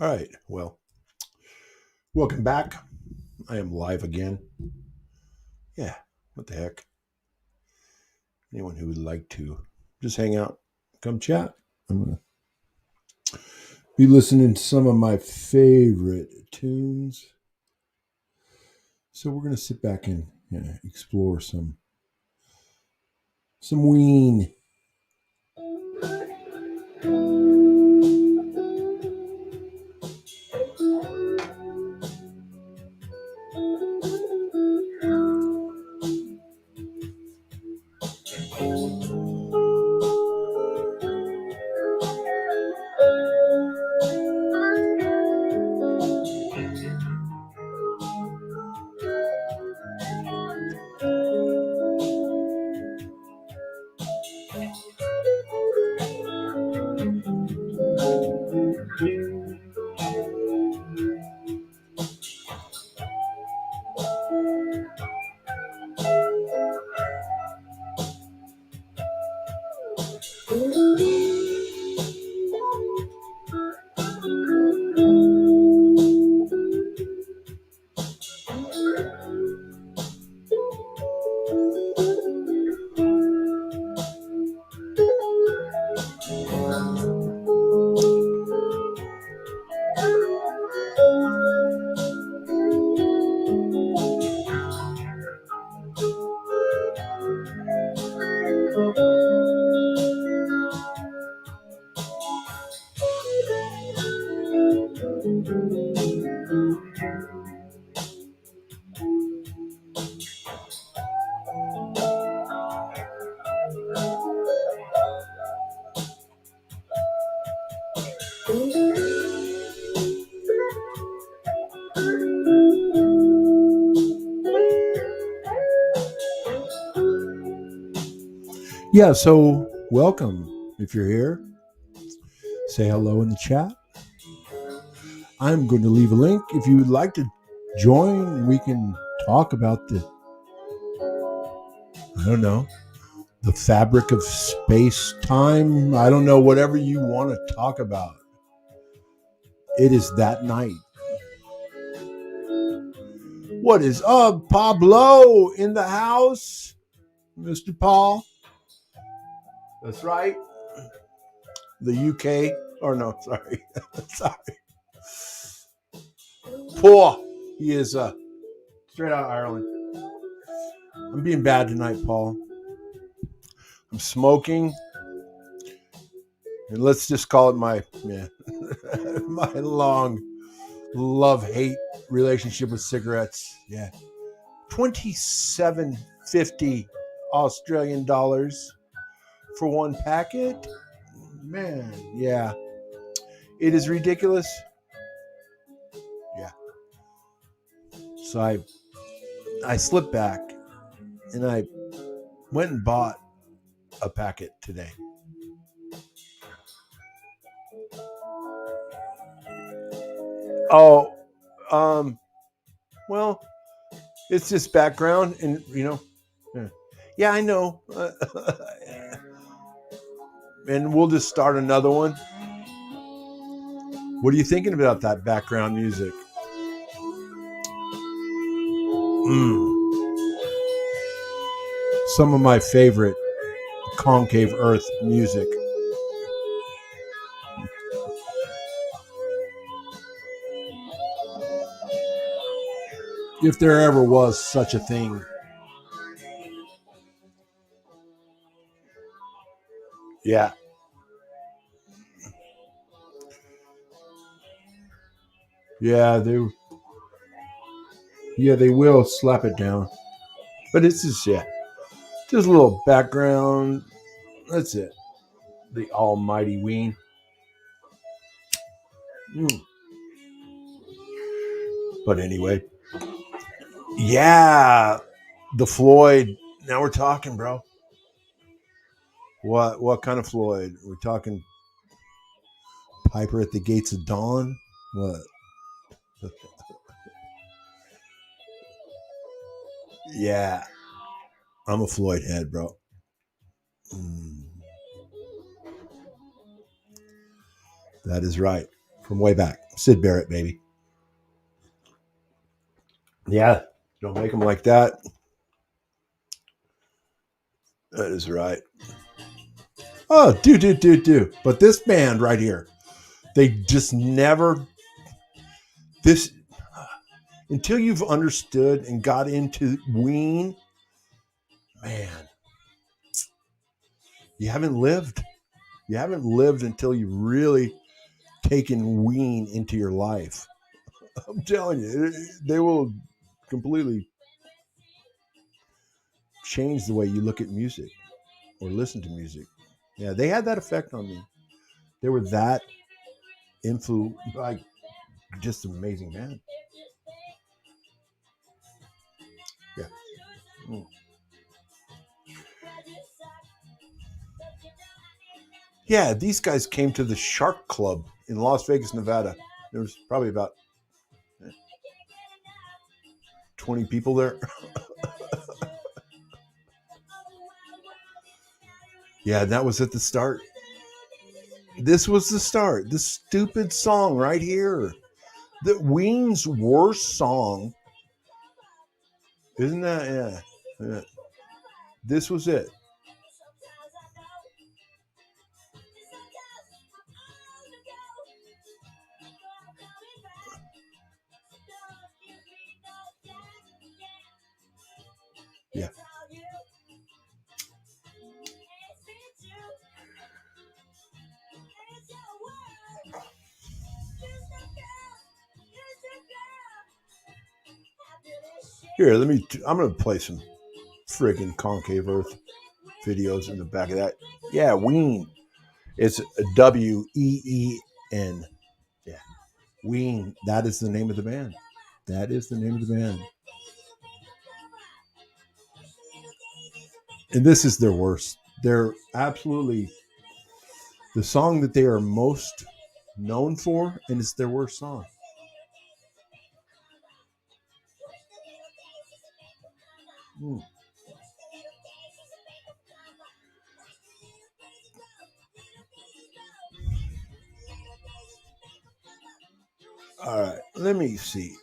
All right. Well, welcome back. I am live again. Yeah. What the heck? Anyone who would like to just hang out, come chat. I'm going to be listening to some of my favorite tunes. So we're going to sit back and explore some Ween. Yeah, so welcome. If you're here, say hello in the chat. I'm going to leave a link. If you would like to join, we can talk about I don't know, the fabric of space time. I don't know, whatever you want to talk about. It is that night. What is up, Pablo in the house? Mr. Paul. That's right. The UK. Or no, sorry. Sorry. Paul. He is straight out of Ireland. I'm being bad tonight, Paul. I'm smoking. And let's just call it my my long love-hate relationship with cigarettes. Yeah. 27.50 Australian dollars for one packet. Man, yeah. It is ridiculous. Yeah. So I slipped back and I went and bought a packet today. Oh, well, it's just background and, yeah, I know. And we'll just start another one. What are you thinking about that background music? Some of my favorite Concave Earth music. If there ever was such a thing. Yeah. Yeah, they will slap it down. But it's just just a little background. That's it. The almighty Ween. But anyway. Yeah. The Floyd. Now we're talking, bro. What kind of Floyd? We're talking Piper at the Gates of Dawn? What? Yeah. I'm a Floyd head, bro. That is right. from way back. Syd Barrett, baby. Yeah, don't make them like that. That is right. Oh, do. But this band right here, they just never, this, until you've understood and got into Ween, man, you haven't lived. You haven't lived until you've really taken Ween into your life. I'm telling you, they will completely change the way you look at music or listen to music. Yeah, they had that effect on me. They were that like just amazing, man. Yeah. Mm. Yeah, these guys came to the Shark Club in Las Vegas, Nevada. There was probably about 20 people there. Yeah, that was at the start. This was the start. This stupid song right here. The Ween's worst song. Isn't that? Yeah. This was it. Yeah. Here, I'm going to play some friggin' Concave Earth videos in the back of that. Yeah, Ween. It's Ween. Yeah. Ween. That is the name of the band. That is the name of the band. And this is their worst. They're absolutely the song that they are most known for, and it's their worst song. All right, let me see.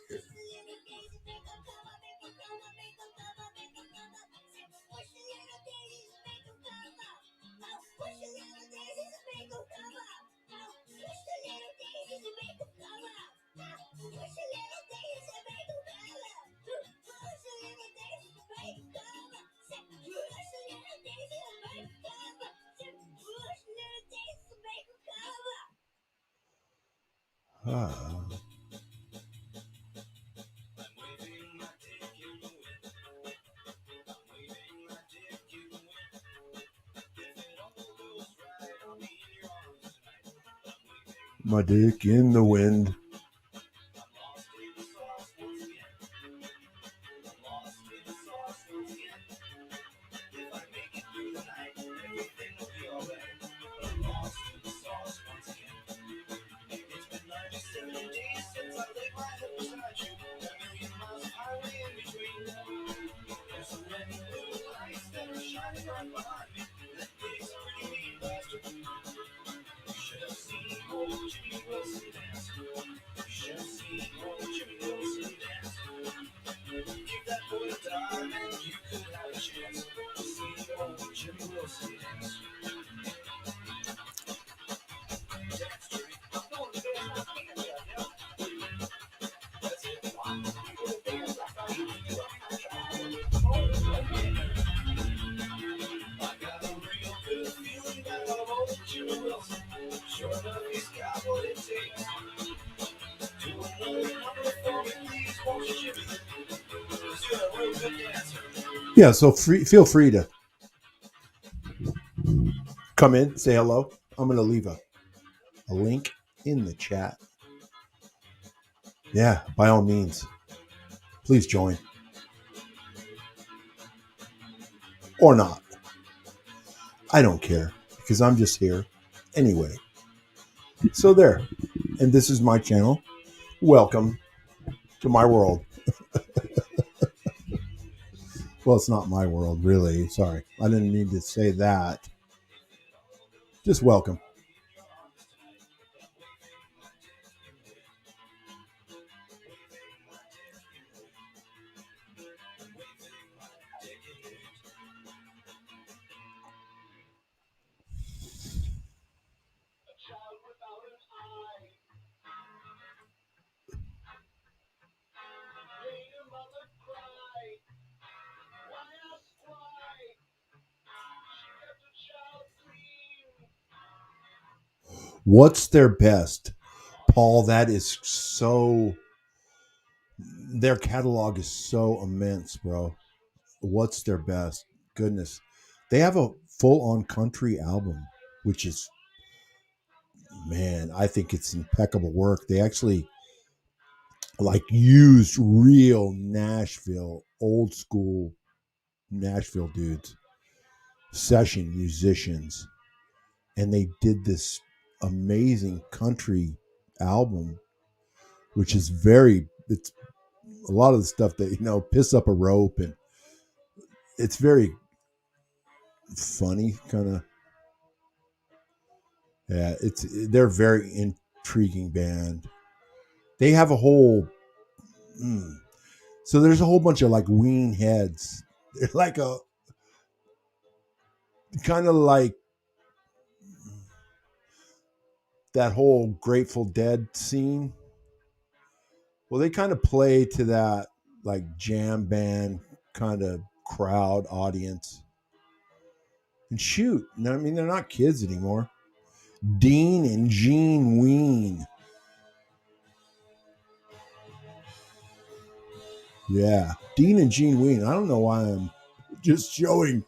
My dick in the wind. Yeah, so feel free to come in, say hello. I'm going to leave a link in the chat. Yeah, by all means, please join. Or not. I don't care, because I'm just here anyway. So there. And this is my channel. Welcome to my world. Well, it's not my world, really. Sorry. I didn't mean to say that. Just welcome. What's their best? Paul, that is so. Their catalog is so immense, bro. What's their best? Goodness. They have a full on country album, which is, man, I think it's impeccable work. They actually like used real Nashville, old school Nashville dudes, session musicians, and they did this amazing country album, which is it's a lot of the stuff that, Piss Up a Rope, and it's very funny, kind of. Yeah, they're a very intriguing band. They have a whole, so there's a whole bunch of like Ween heads. They're like a kind of like that whole Grateful Dead scene. Well, they kind of play to that like jam band kind of crowd audience. And shoot, I mean, they're not kids anymore. Dean and Gene Ween. Yeah, Dean and Gene Ween. I don't know why I'm just showing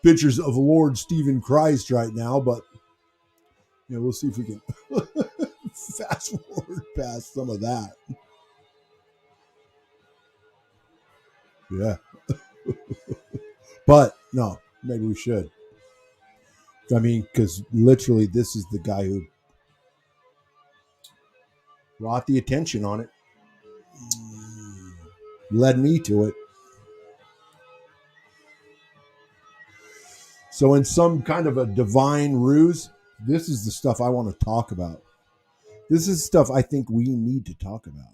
pictures of Lord Stephen Christ right now, but we'll see if we can fast forward past some of that. Yeah. But no, maybe we should. I mean, because literally this is the guy who brought the attention on it, led me to it. So in some kind of a divine ruse, this is the stuff I want to talk about. This is stuff I think we need to talk about.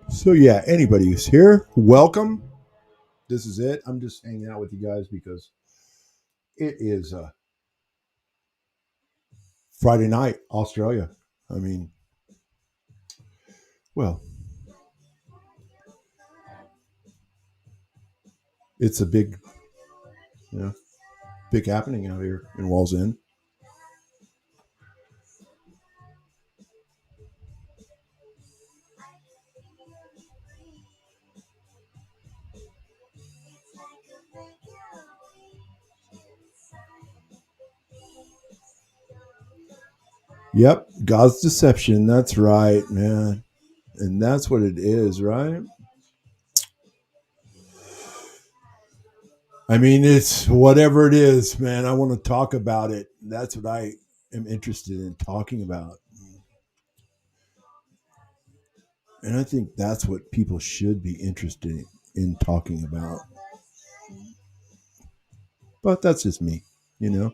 So yeah, anybody who's here, welcome. This is it. I'm just hanging out with you guys because it is Friday night, Australia. I mean, well, it's a big, big happening out here in Walls End. Yep, God's deception. That's right, man. And that's what it is, right? I mean, it's whatever it is, man. I want to talk about it. That's what I am interested in talking about. And I think that's what people should be interested in talking about. But that's just me, you know?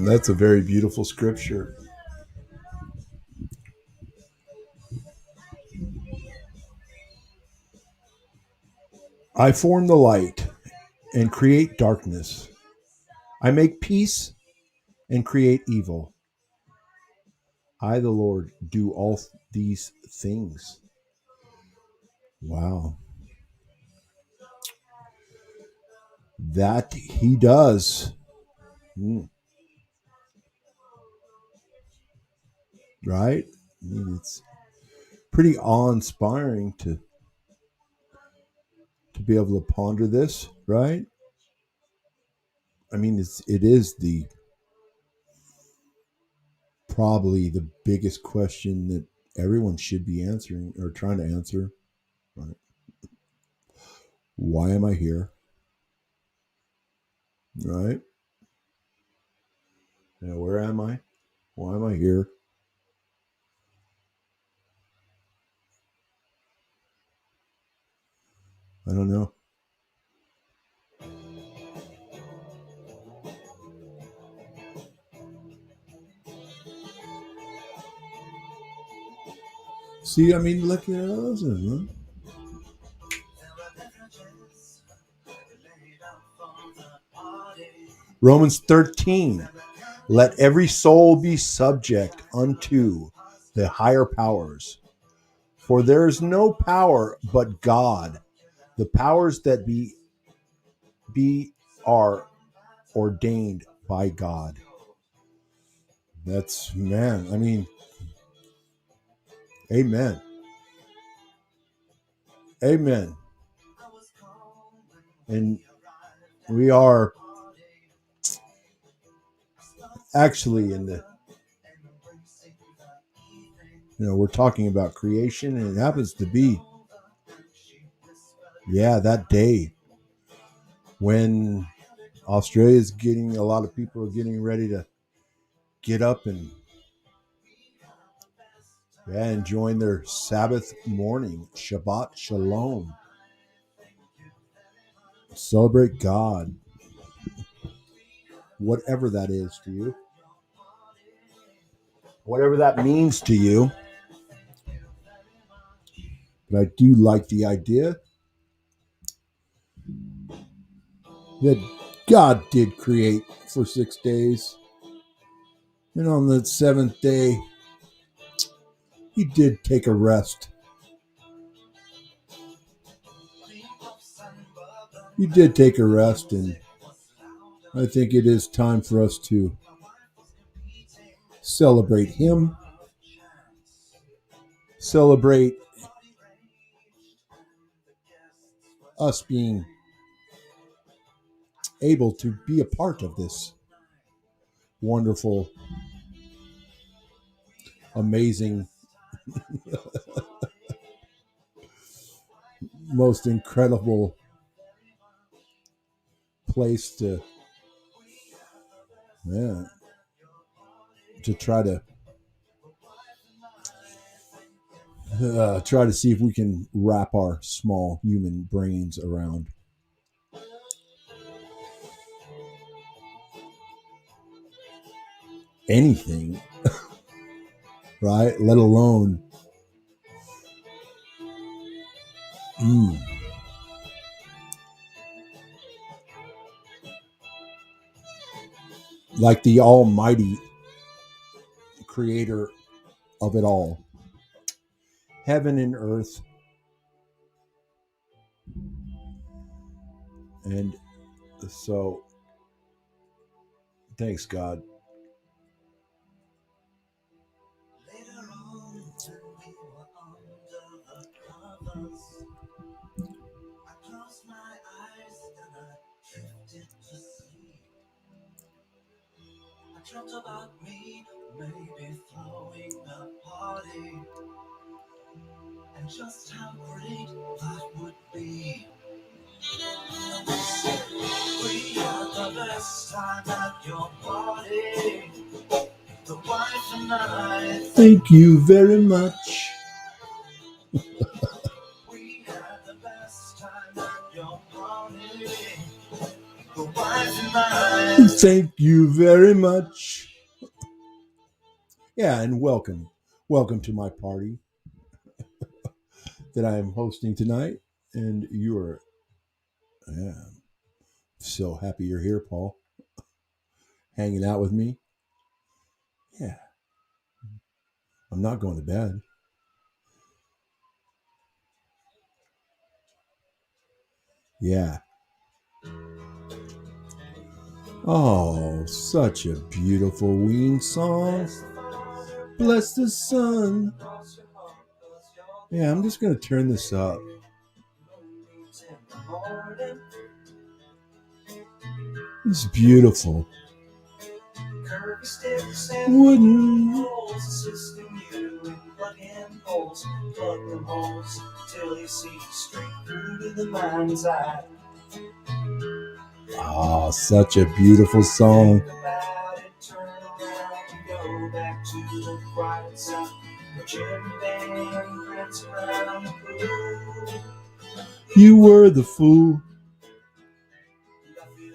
That's a very beautiful scripture. I form the light and create darkness. I make peace and create evil. I, the Lord, do all these things. Wow. That he does. Right? I mean, it's pretty awe-inspiring to be able to ponder this, right? I mean, it is the probably the biggest question that everyone should be answering or trying to answer. Right? Why am I here? Right? Where am I? Why am I here? I don't know. See, I mean, look at those. Huh? Romans 13. Let every soul be subject unto the higher powers. For there is no power but God. The powers that be are ordained by God. That's, man, I mean, amen. Amen. And we are actually in the, we're talking about creation, and it happens to be, that day when Australia's getting, a lot of people are getting ready to get up and join their Sabbath morning, Shabbat Shalom. Celebrate God, whatever that is to you, whatever that means to you. But I do like the idea that God did create for 6 days. And on the seventh day, he did take a rest. He did take a rest, and I think it is time for us to celebrate him, celebrate us being able to be a part of this wonderful, amazing, most incredible place to try to see if we can wrap our small human brains around anything, right? Let alone like the almighty creator of it all, heaven and earth. And so thanks, God. Dreamt about me, maybe throwing a party, and just how great that would be. We had the best time at your party, the wife and I. Thank you very much. We had the best time at your party, the wife and I. Thank you very much. Yeah, and welcome to my party that I am hosting tonight, and you're Yeah. So happy you're here, Paul. Hanging out with me. Yeah. I'm not going to bed. Yeah. Oh, such a beautiful Ween song. Bless the sun. Yeah, I'm just going to turn this up. It's beautiful. Wooden. Plug them holes till you see straight through to the mind's eye. Ah, such a beautiful song. Think about it, turn around and go back to the quiet side. Jim Band prance around the pool. You were the fool.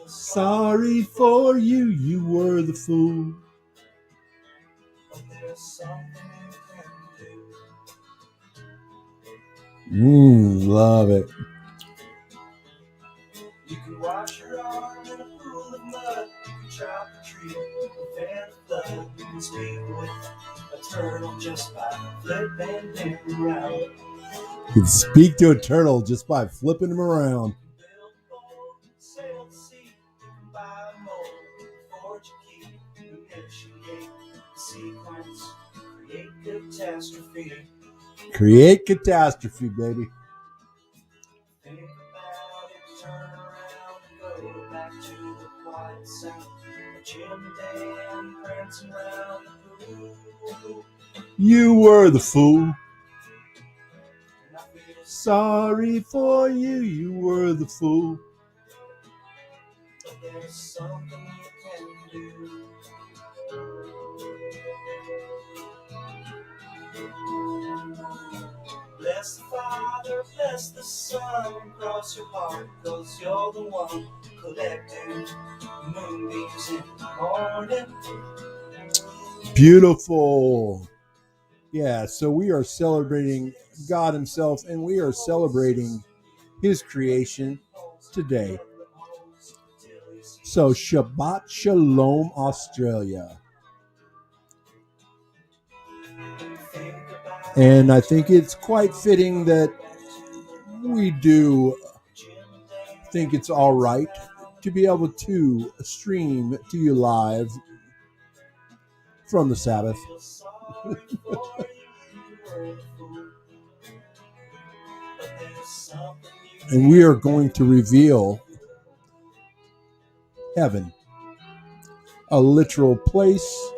Sorry for you, you were the fool. But there's something you can do. Love it. You can wash your arm in a pool of mud. You can chop a tree, fan a flood. You can speak with a turtle just by flipping him around. You can speak to a turtle just by flipping him around. Build a boat, sail the sea, you can buy a mold, forge a key, initiate sequence, create catastrophe. Create catastrophe, baby. Think about it, turn around and go back to the quiet sound. A Jim Dan prancing around the pool. You were the fool. Sorry for you, you were the fool. But there's something you can do. Bless the Father, bless the Son, cross your heart, cause you're the one collecting moonbeams in the morning. Beautiful. Yeah, so we are celebrating God Himself, and we are celebrating His creation today. So Shabbat Shalom, Australia. And I think it's quite fitting that we do think it's all right to be able to stream to you live from the Sabbath. And we are going to reveal heaven, a literal place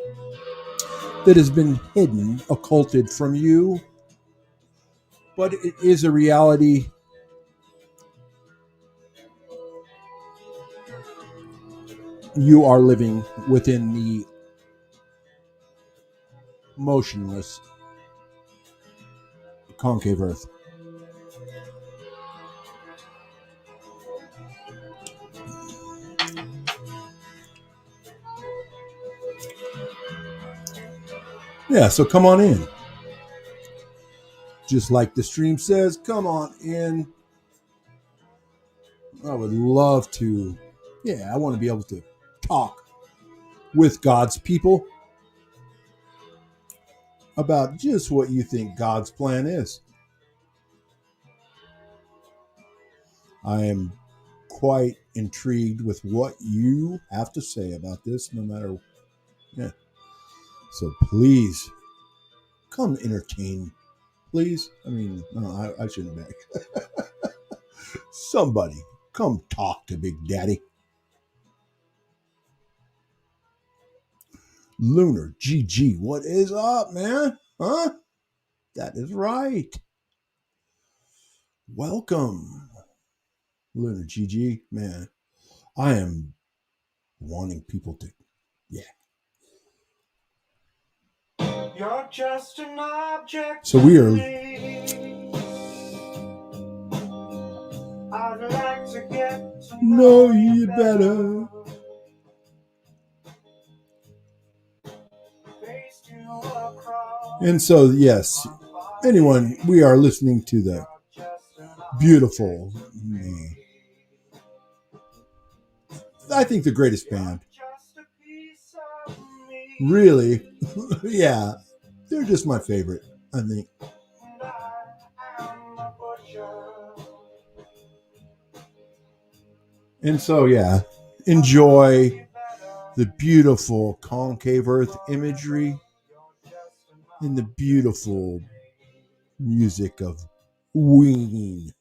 that has been hidden, occulted from you, but it is a reality. You are living within the motionless concave earth. Yeah, so come on in. Just like the stream says, come on in. I would love to, I want to be able to talk with God's people about just what you think God's plan is. I am quite intrigued with what you have to say about this, no matter. So please come entertain. Please. I mean, no, I shouldn't beg. Somebody come talk to Big Daddy. Lunar GG, what is up, man? Huh? That is right. Welcome, Lunar GG, man. I am wanting people to, You're just an object. So we are. I'd like to get to know you better. And so, yes, anyone, we are listening to the beautiful me I think the greatest band. Really? Yeah. They're just my favorite, I think. And so, yeah, enjoy the beautiful concave earth imagery and the beautiful music of Ween.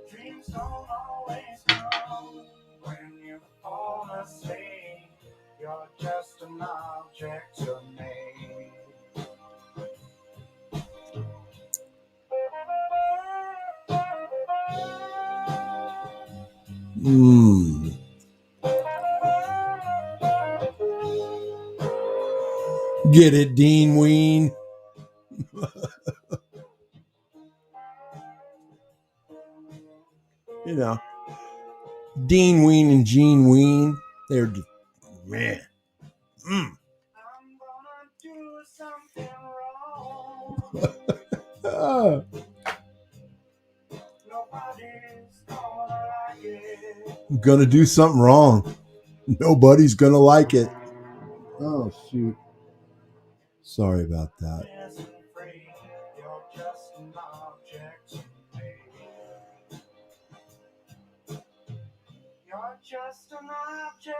Dreams don't always come when you fall asleep. You're just an object to me. Get it, Dean Ween? You know, Dean Ween and Gene Ween, they're just, man. I'm gonna do something wrong. Nobody's gonna like it. I'm gonna do something wrong. Nobody's gonna like it. Oh, shoot. Sorry about that.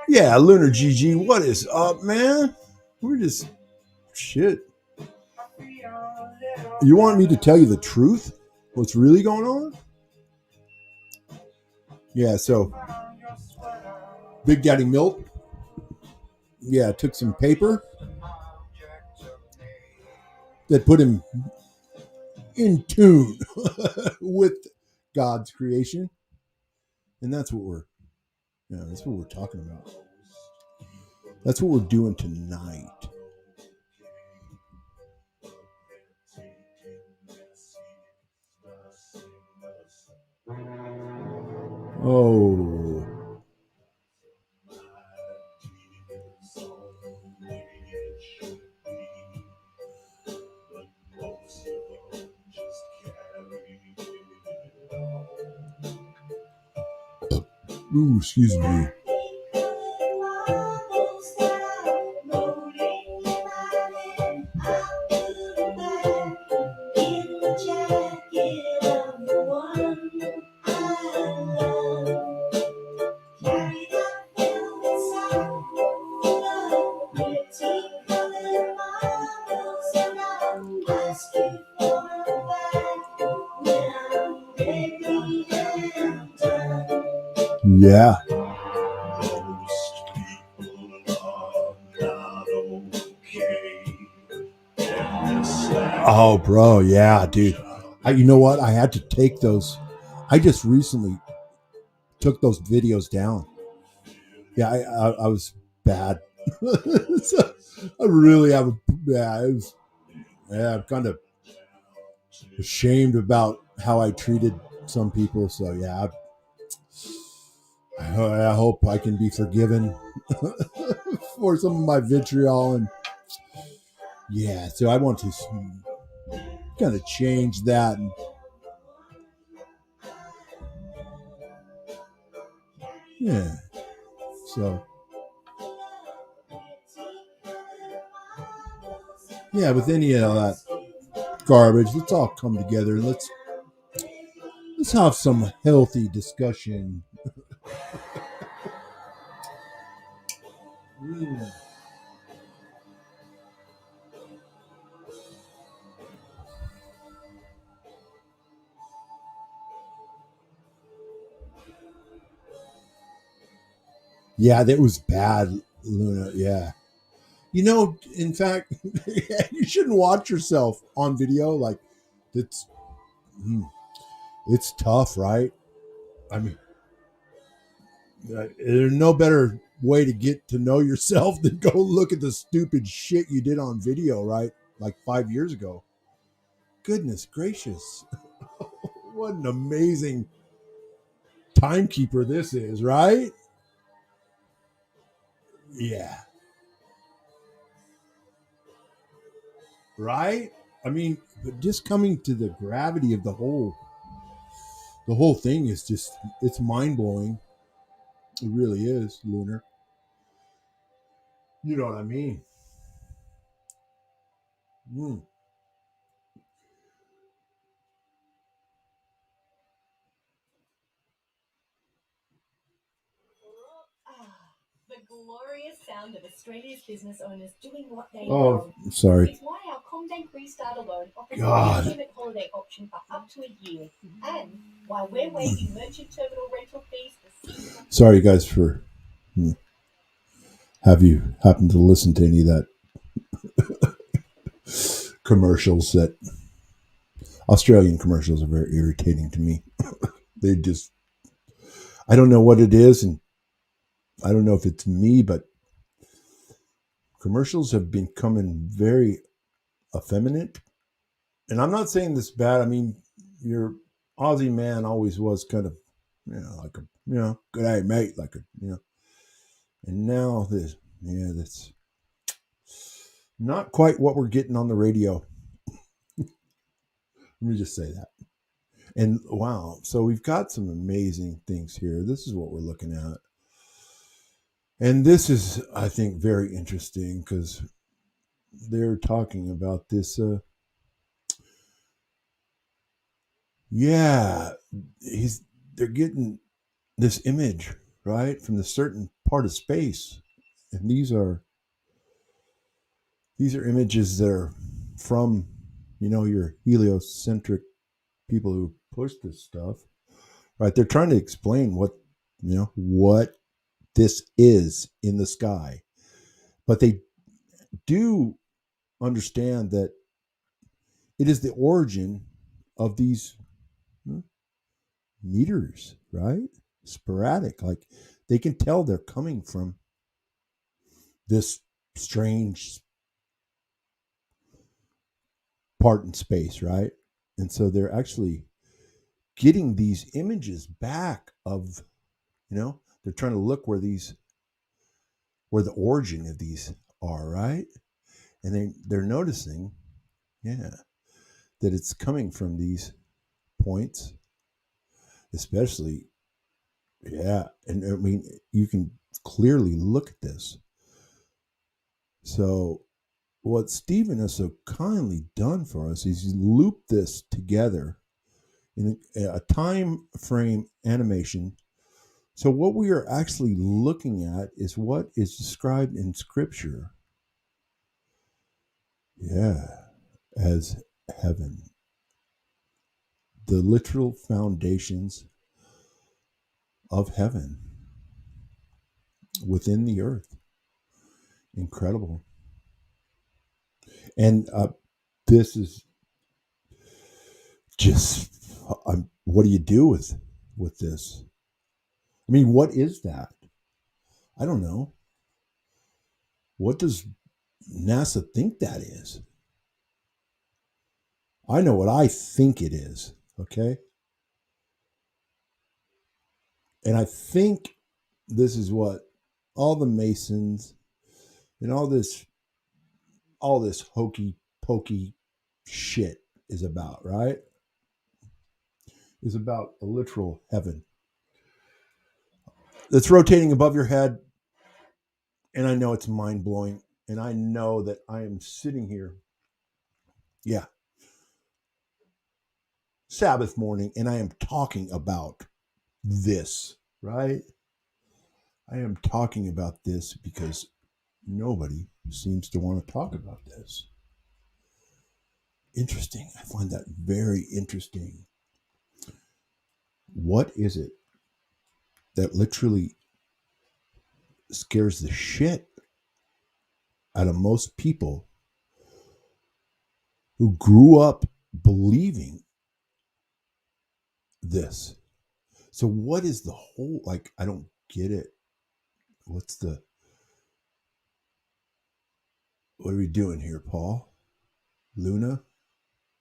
Yeah, Lunar GG, what is up, man? We're just shit. You want me to tell you the truth? What's really going on? Yeah, so Big Daddy Milk, yeah, took some paper that put him in tune with God's creation. And that's what we're talking about. That's what we're doing tonight. Oh. Ooh, excuse me. Yeah. Oh, bro, yeah, dude. You know what? I had to take those. I just recently took those videos down. Yeah, I was bad. So, I really have I'm kind of ashamed about how I treated some people. So yeah, I hope I can be forgiven for some of my vitriol. And yeah, so I want to kind of change that. And yeah, so yeah, with any of that garbage, let's all come together and let's have some healthy discussion. Yeah, that was bad, Luna. Yeah. You know, in fact, you shouldn't watch yourself on video. Like, it's tough, right? I mean, there's no better way to get to know yourself than go look at the stupid shit you did on video, right? Like 5 years ago. Goodness gracious. What an amazing timekeeper this is, right? Yeah. right? I mean, but just coming to the gravity of the whole thing is just, it's mind blowing. It really is, Lunar. You know what I mean? Mm. Ah, the glorious sound of Australia's business owners doing what they Oh, love. sorry. It's why our Combank Restart Alone offers a God. no-payment holiday option for up to a year, and why we're waiving merchant terminal rental fees for seasonal. Sorry, guys, for have you happened to listen to any of that commercials? That Australian commercials are very irritating to me. They just, I don't know what it is, and I don't know if it's me, but commercials have becoming very effeminate. And I'm not saying this bad. I mean, your Aussie man always was kind of, like a, good day, mate, like a, and now this, that's not quite what we're getting on the radio. Let me just say that. And wow, so we've got some amazing things here. This is what we're looking at. And this is, I think, very interesting because they're talking about this. Yeah, they're getting this image, right, from the certain part of space. And these are images that are from, your heliocentric people who push this stuff, right? They're trying to explain what this is in the sky, but they do understand that it is the origin of these meters, right? Sporadic, like they can tell they're coming from this strange part in space, right? And so they're actually getting these images back of, they're trying to look where the origin of these are, right? And they're noticing, yeah, that it's coming from these points, especially, yeah. And I mean, you can clearly look at this. So what Stephen has so kindly done for us is he's looped this together in a time frame animation. So what we are actually looking at is what is described in Scripture, yeah, as heaven, the literal foundations of heaven within the earth. Incredible. And this is just, what do you do with this? I mean, what is that? I don't know. What does NASA think that is? I know what I think it is, okay? And I think this is what all the Masons and all this hokey pokey shit is about, right? Is about a literal heaven that's rotating above your head. And I know it's mind blowing. And I know that I am sitting here, yeah, Sabbath morning, and I am talking about this, right? I am talking about this because nobody seems to want to talk about this. Interesting. I find that very interesting. What is it that literally scares the shit out of most people who grew up believing this? So what is the whole, like, I don't get it. What are we doing here, Paul? Luna,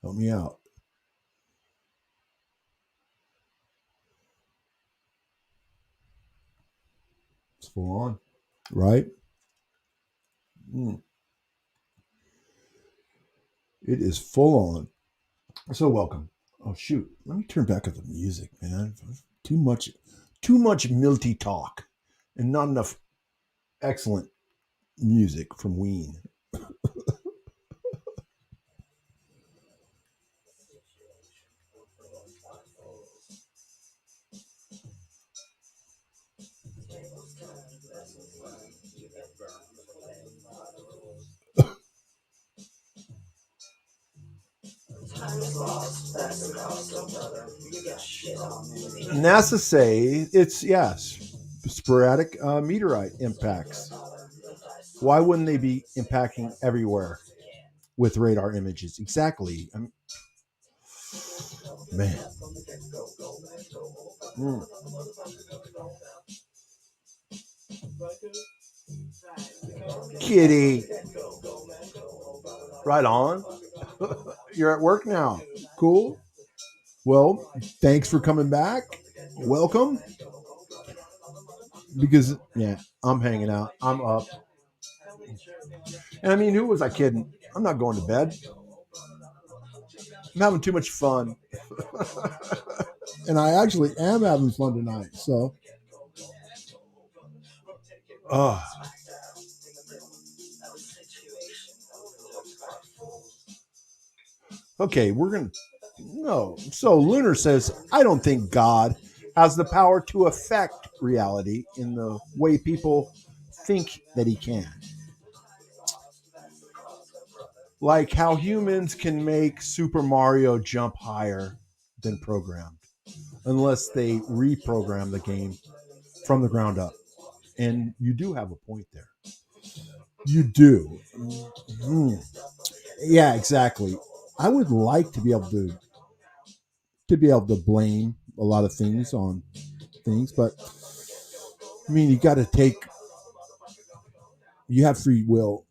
help me out. It's full on, right? Mm. It is full on. So welcome. Oh shoot. Let me turn back up the music, man. Too much milty talk and not enough excellent music from Ween. NASA say it's yes, sporadic meteorite impacts. Why wouldn't they be impacting everywhere with radar images? Exactly. Man. Mm. Kitty. Right on. You're at work now. Cool. Well, thanks for coming back. Welcome. Because, yeah, I'm hanging out. I'm up. And I mean, who was I kidding? I'm not going to bed. I'm having too much fun. And I actually am having fun tonight. So, okay, we're going to. No. So Lunar says, I don't think God has the power to affect reality in the way people think that he can. Like how humans can make Super Mario jump higher than programmed, unless they reprogram the game from the ground up. And you do have a point there. You do. Mm. Yeah, exactly. I would like to be able to blame a lot of things on things, but I mean, you have free will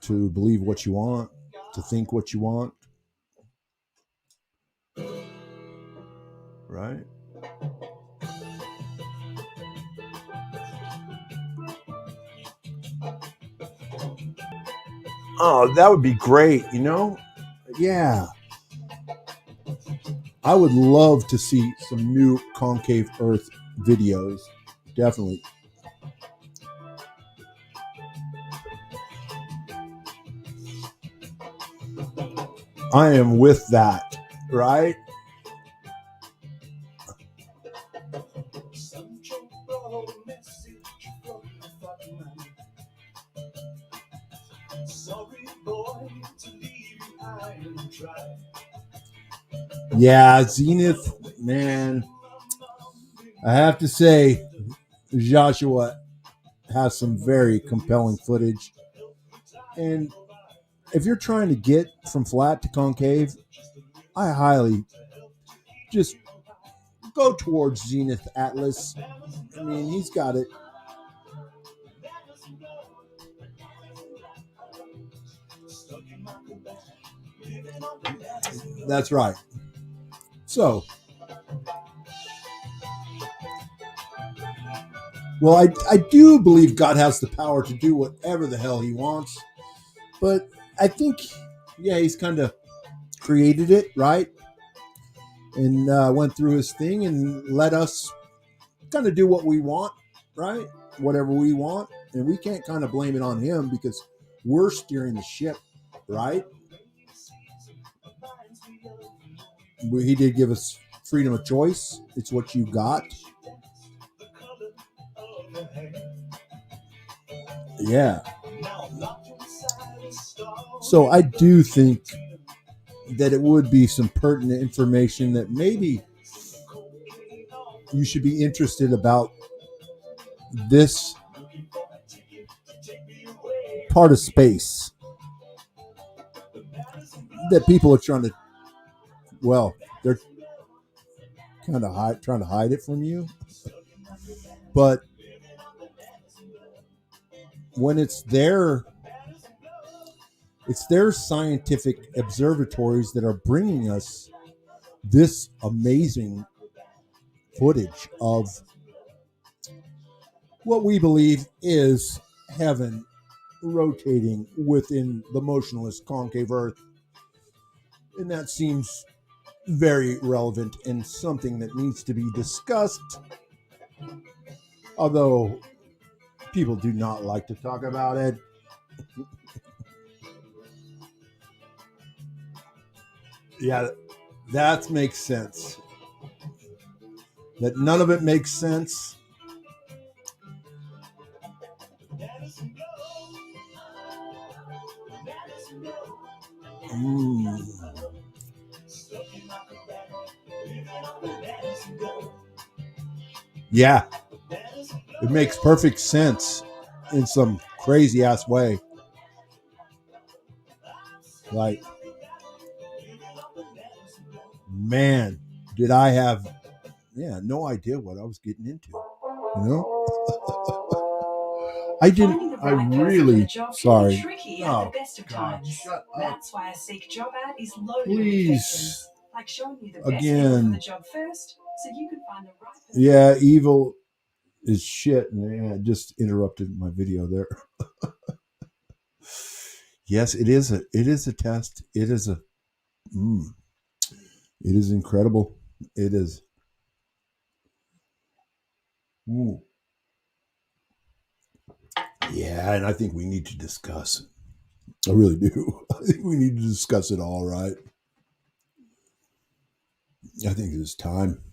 to believe what you want, to think what you want, right? Oh, that would be great, Yeah. I would love to see some new concave Earth videos. Definitely. I am with that, right? Yeah, Zenith, man. I have to say, Joshua has some very compelling footage. And if you're trying to get from flat to concave, I highly just go towards Zenith Atlas. I mean, he's got it. That's right. So, well, I do believe God has the power to do whatever the hell he wants. But I think, yeah, he's kind of created it, right? And went through his thing and let us kind of do what we want, right? Whatever we want. And we can't kind of blame it on him because we're steering the ship, right? He did give us freedom of choice. It's what you got. Yeah. So I do think that it would be some pertinent information that maybe you should be interested about this part of space that people are trying to, well, they're kind of trying to hide it from you. But when it's their scientific observatories that are bringing us this amazing footage of what we believe is heaven rotating within the motionless concave Earth. And that seems very relevant and something that needs to be discussed, although people do not like to talk about it. Yeah, that makes sense. That none of it makes sense. Yeah, it makes perfect sense in some crazy ass way. Like, man, did I have no idea what I was getting into. You know? I didn't. I really. Sorry. Tricky at the best of times. Shut up. That's why a Seek job ad is loaded Please. with features, like showing you the best Again. people for the job first, so you can find the right person. Yeah, evil is shit, and I just interrupted my video there. Yes, it is a test. It is it is incredible. It is. Ooh. Yeah, and I think we need to discuss. I really do. I think we need to discuss it all, right? I think it's time.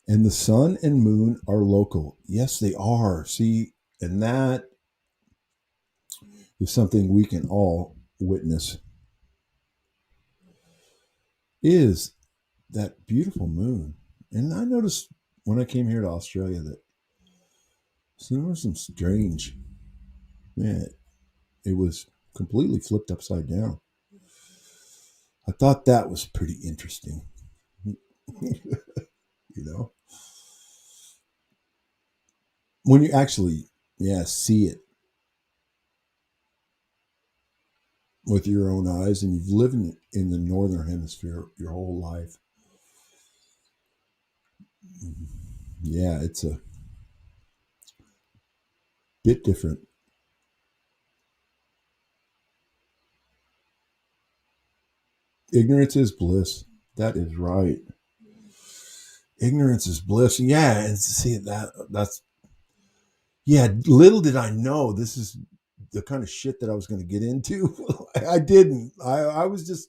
And the sun and moon are local. Yes, they are. See, and that is something we can all witness. Is that beautiful moon. And I noticed when I came here to Australia that there was some strange, man, it was completely flipped upside down. I thought that was pretty interesting. You know, when you actually, see it with your own eyes, and you've lived in the northern hemisphere your whole life. Yeah, it's a bit different. Ignorance is bliss. That is right. Ignorance is bliss. Yeah, and see that's little did I know this is the kind of shit that I was going to get into. I didn't. I was just,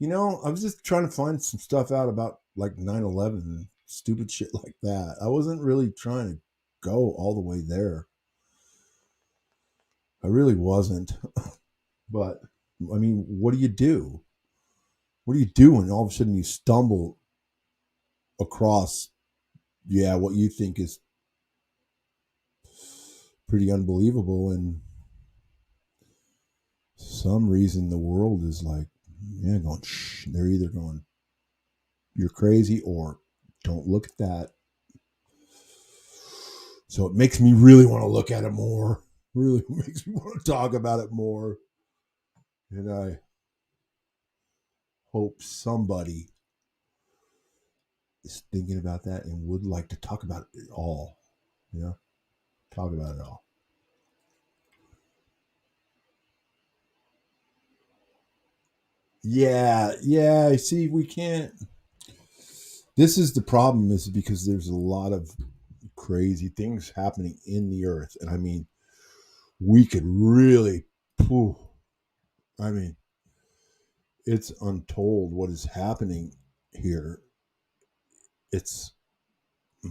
I was just trying to find some stuff out about like 9/11 and stupid shit like that. I wasn't really trying to go all the way there. I really wasn't. But I mean, what do you do? What do you do when all of a sudden you stumble across, what you think is pretty unbelievable, and some reason the world is like, going, shh. They're either going, you're crazy, or don't look at that. So it makes me really want to look at it more. Really makes me want to talk about it more. And I hope somebody is thinking about that and would like to talk about it all. Talk about it all. Yeah. See, we can't. This is the problem, is because there's a lot of crazy things happening in the earth. And I mean, we could really, I mean, it's untold what is happening here. It's, I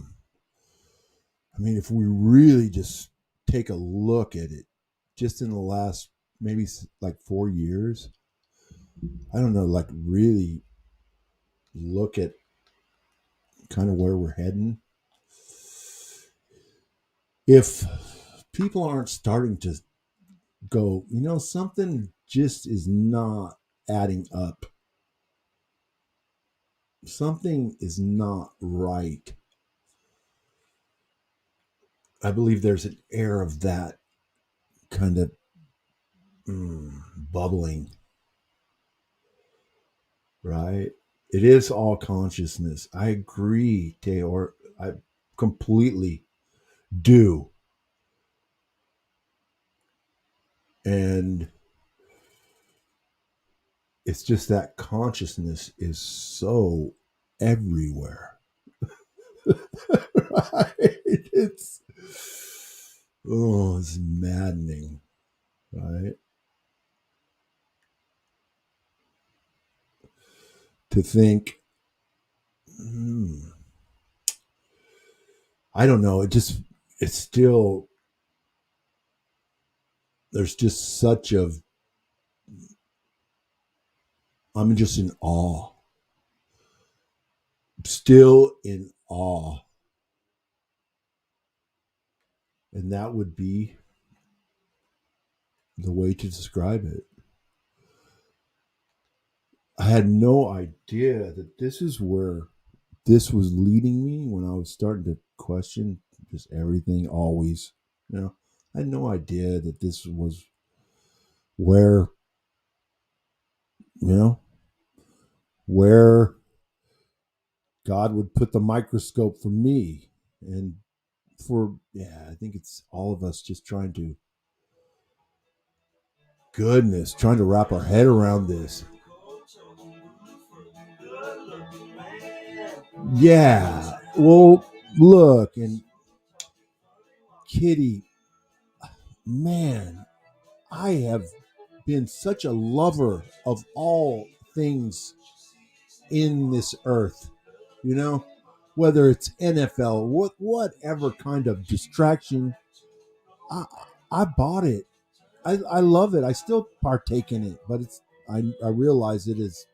mean, if we really just take a look at it, just in the last maybe like 4 years, I don't know, like really look at kind of where we're heading. If people aren't starting to go, something just is not adding up. Something is not right. I believe there's an air of that kind of bubbling, right? It is all consciousness. I agree, Taylor. I completely do. And it's just that consciousness is so everywhere. Right? It's maddening, right? To think, I don't know, it's still, there's just such a, I'm just in awe. Still in awe. And that would be the way to describe it. I had no idea that this is where this was leading me when I was starting to question just everything always. I had no idea that this was where, where God would put the microscope for me. And I think it's all of us just trying to wrap our head around this. Yeah. Well, look, and Kitty, man, I have been such a lover of all things in this earth, whether it's NFL, whatever kind of distraction, I bought it. I love it. I still partake in it, but I realize it is.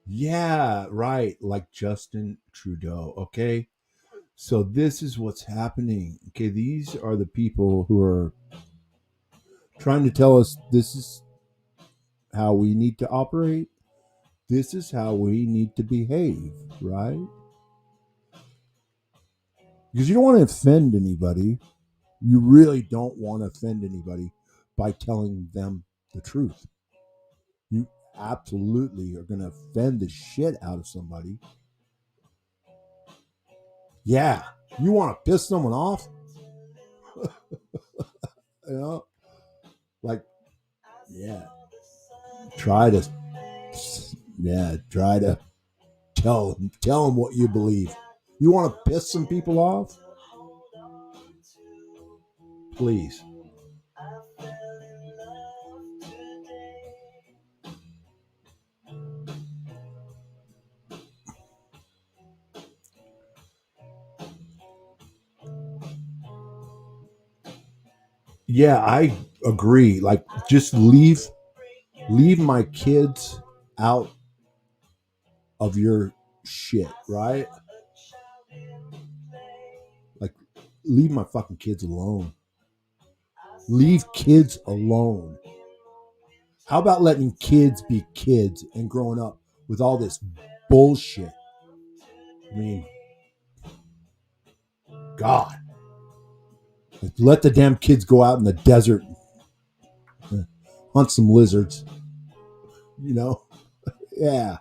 Yeah, right. Like Justin Trudeau. Okay. So this is what's happening. Okay. These are the people who are trying to tell us this is how we need to operate. This is how we need to behave, right? Because you don't want to offend anybody. You really don't want to offend anybody by telling them the truth. You absolutely are going to offend the shit out of somebody. Yeah. You want to piss someone off? Like, yeah. Try to tell them what you believe. You want to piss some people off? Please. Yeah, I agree. Like, just leave my kids out of your shit, right? Like, leave my fucking kids alone. Leave kids alone. How about letting kids be kids and growing up with all this bullshit? I mean, God. Let the damn kids go out in the desert, hunt some lizards. Yeah.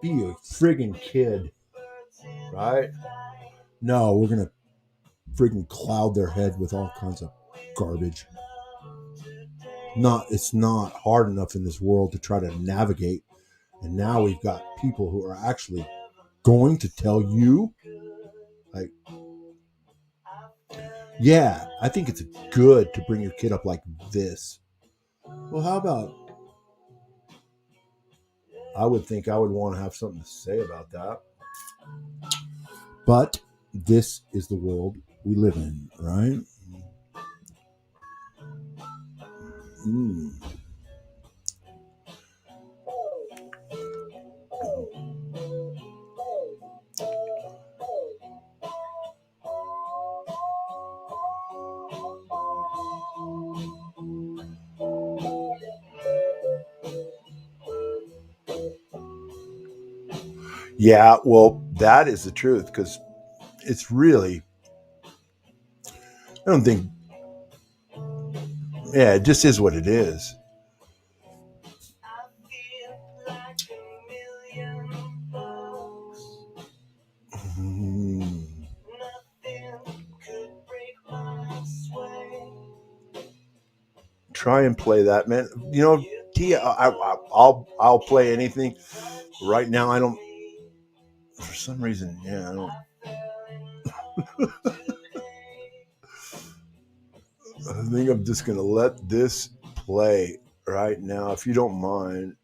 Be a friggin' kid, right? No, we're gonna friggin' cloud their head with all kinds of garbage. It's not hard enough in this world to try to navigate, and now we've got people who are actually going to tell you, like, yeah, I think it's good to bring your kid up like this. Well, how about, I would think I would want to have something to say about that. But this is the world we live in, right? Yeah, well, that is the truth, because it's really, I don't think, yeah, it just is what it is. try and play that, man. You know, Tia, I'll play anything. Right now, I don't. For some reason, yeah, I don't. I think I'm just gonna let this play right now, if you don't mind.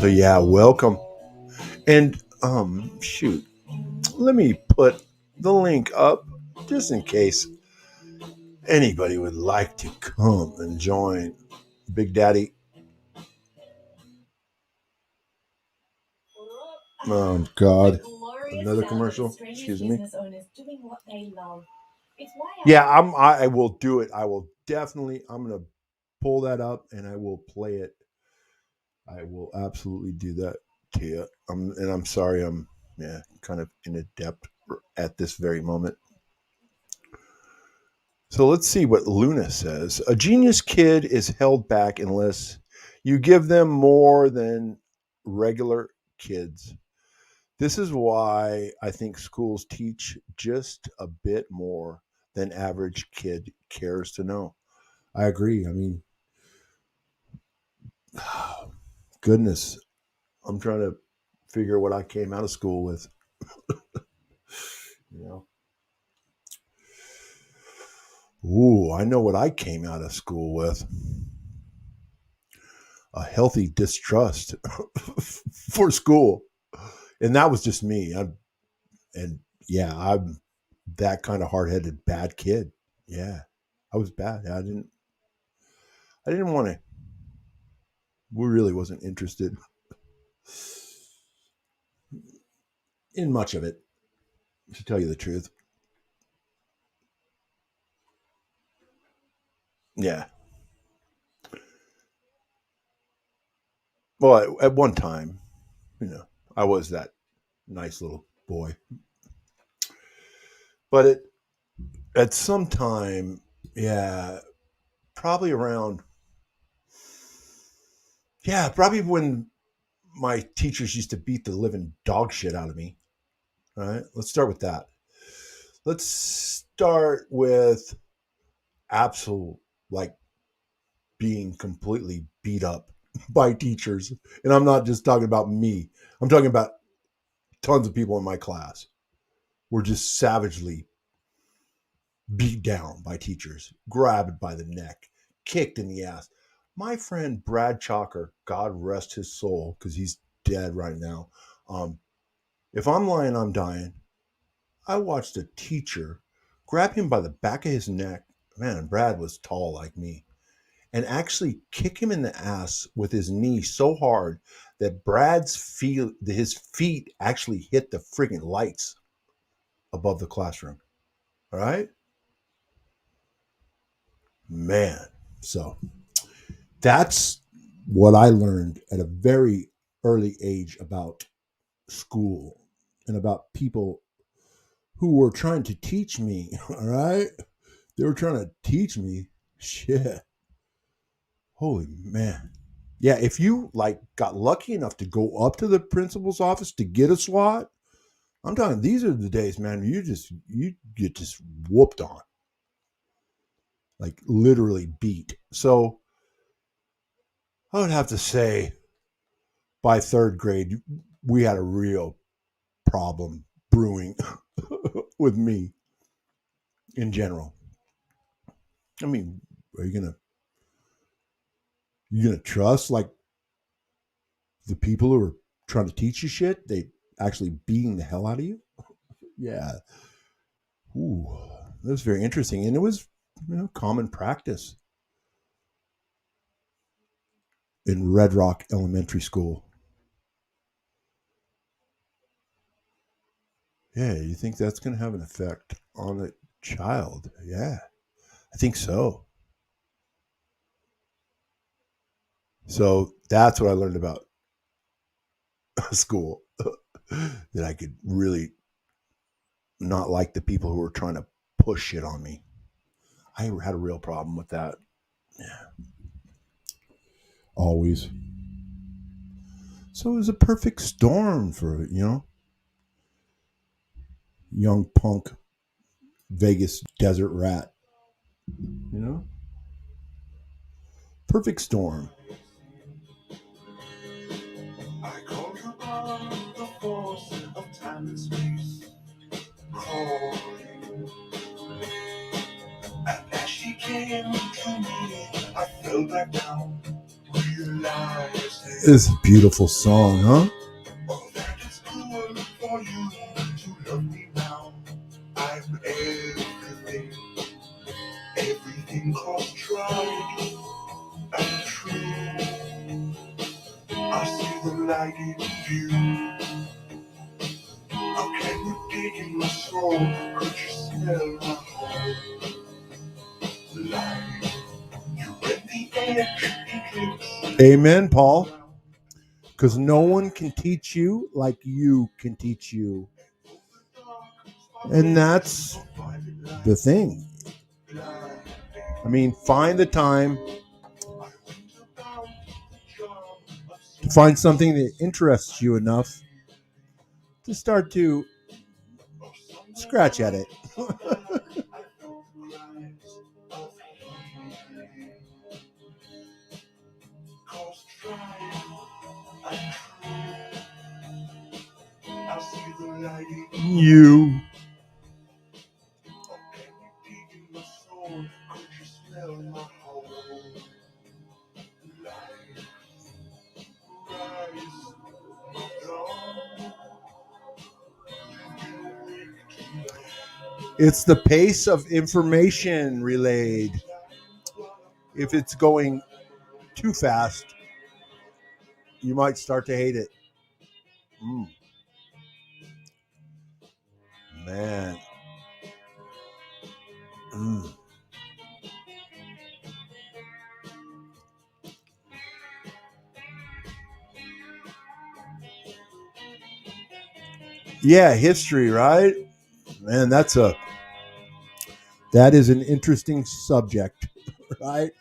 So yeah, welcome. And shoot, let me put the link up just in case anybody would like to come and join Big Daddy. Oh God, another commercial. Excuse me. Yeah, I will do it. I will definitely. I'm gonna pull that up and I will play it. I will absolutely do that, Tia. And I'm sorry, I'm kind of inadept at this very moment. So let's see what Luna says. A genius kid is held back unless you give them more than regular kids. This is why I think schools teach just a bit more than average kid cares to know. I agree. I mean, goodness, I'm trying to figure what I came out of school with. You know. Ooh, I know what I came out of school with. A healthy distrust for school. And that was just me. I'm that kind of hard-headed bad kid. Yeah. I was bad. I didn't want to. We really wasn't interested in much of it, to tell you the truth. Yeah. Well, at one time, I was that nice little boy. But at some time, yeah, probably around, probably when my teachers used to beat the living dog shit out of me. All right, let's start with that. Let's start with absolute, like, being completely beat up by teachers. And I'm not just talking about me. I'm talking about tons of people in my class were just savagely beat down by teachers, grabbed by the neck, kicked in the ass. My friend Brad Chalker, God rest his soul, because he's dead right now. If I'm lying, I'm dying. I watched a teacher grab him by the back of his neck. Man, Brad was tall like me. And actually kick him in the ass with his knee so hard that his feet actually hit the friggin' lights above the classroom. All right? Man. So that's what I learned at a very early age about school and about people who were trying to teach me. All right? They were trying to teach me shit. Holy man. Yeah, if you got lucky enough to go up to the principal's office to get a SWAT, I'm talking, these are the days, man, you get just whooped on. Like literally beat. So I would have to say by third grade, we had a real problem brewing with me in general. I mean, are you gonna trust the people who are trying to teach you shit? They actually beating the hell out of you? Yeah. Ooh, that was very interesting. And it was, common practice in Red Rock Elementary School. Yeah, you think that's going to have an effect on a child? Yeah, I think so. So that's what I learned about school. That I could really not like the people who were trying to push shit on me. I had a real problem with that. Yeah. Always. So it was a perfect storm for, young punk Vegas desert rat. Perfect storm. I called upon the force of time and space, calling. And as she came to me, I fell back down, realized this is a beautiful song, huh? Oh, that is good for you to love me now. I'm everything cost tried and true. I see the light in you. How can you dig in my soul? Could you smell my heart? Light, you at the edge eclipse. Amen, Paul. Because no one can teach you like you can teach you. And that's the thing. I mean, find the time to find something that interests you enough to start to scratch at it. You. It's the pace of information relayed. If it's going too fast, you might start to hate it. Man. Yeah, history, right? Man, that is an interesting subject, right?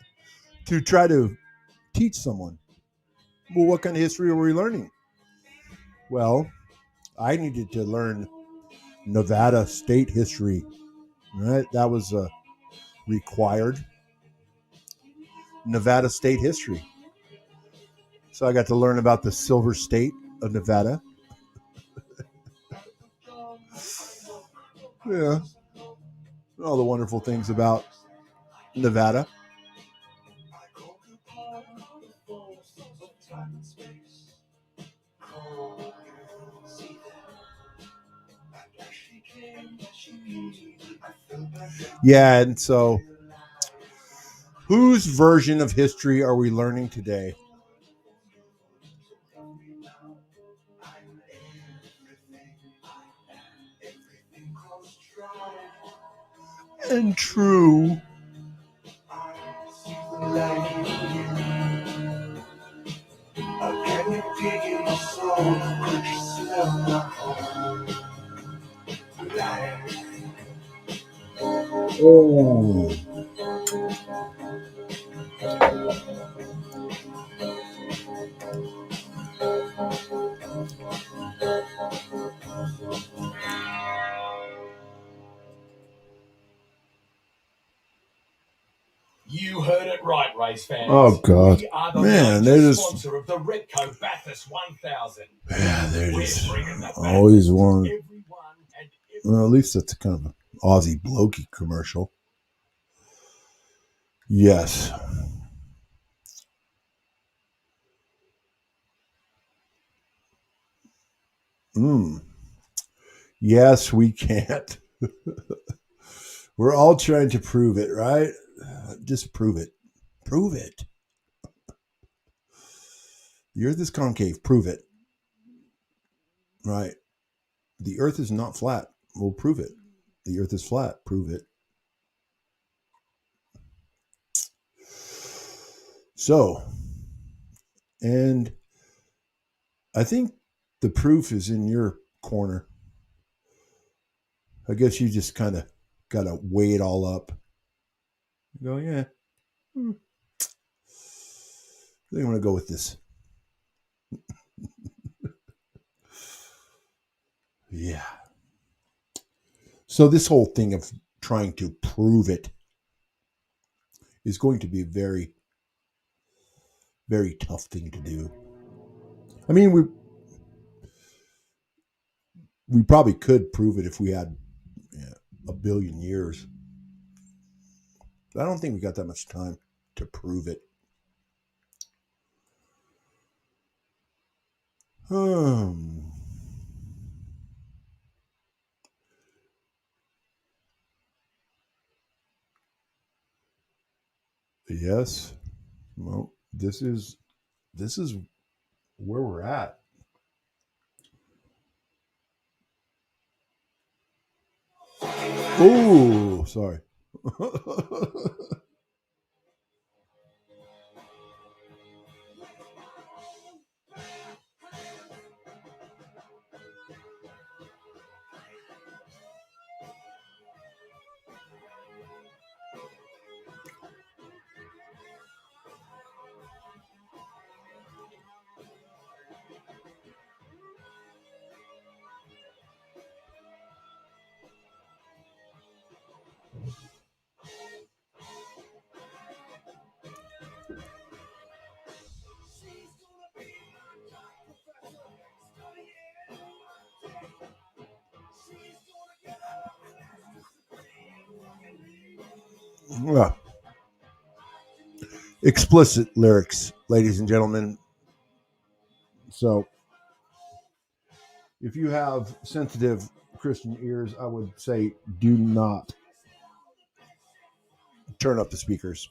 To try to teach someone. Well, what kind of history are we learning? Well, I needed to learn Nevada state history, right? That was required. Nevada state history. So I got to learn about the Silver State of Nevada. Yeah. All the wonderful things about Nevada. Yeah, and so whose version of history are we learning today? And true. Can you dig in my soul? Could you smell my heart? Oh. You heard it right, race fans. Oh God, we are the man! They're just sponsor of the Repco Bathurst 1000. Yeah, they're just always one. Well, at least that's kind of an Aussie blokey commercial. Yes. Yes, we can't. We're all trying to prove it, right? Just prove it. Prove it. The earth is concave. Prove it. Right. The earth is not flat. We'll prove it. The earth is flat. Prove it. So, And I think the proof is in your corner. I guess you just kind of got to weigh it all up. Go, yeah. I think I'm going to go with this. Yeah. So this whole thing of trying to prove it is going to be a very, very tough thing to do. I mean, we probably could prove it if we had a billion years. But I don't think we got that much time to prove it. Yes. Well, this is where we're at. Oh, sorry. Well, explicit lyrics, ladies and gentlemen. So, if you have sensitive Christian ears, I would say do not turn up the speakers.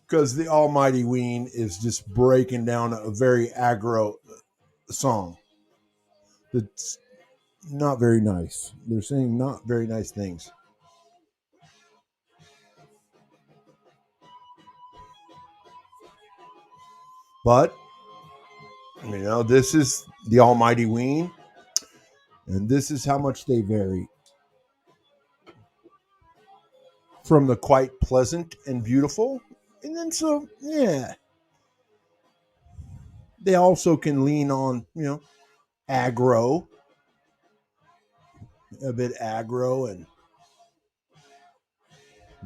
Because the Almighty Ween is just breaking down a very aggro song that's not very nice. They're saying not very nice things. But, this is the Almighty Ween, and this is how much they vary. From the quite pleasant and beautiful, and then they also can lean on, aggro, a bit aggro and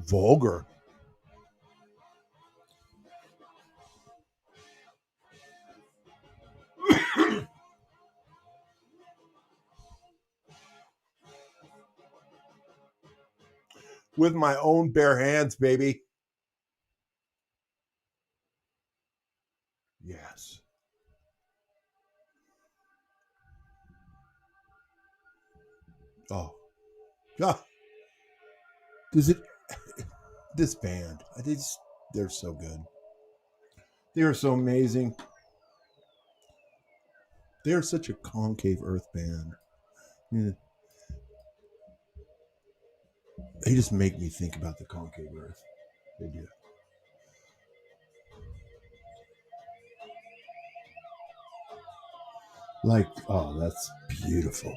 vulgar. With my own bare hands, baby. Yes. Oh. Yeah. This band, they're so good. They are so amazing. They are such a concave earth band. Yeah. They just make me think about the concave earth. They do. Like, oh, that's beautiful.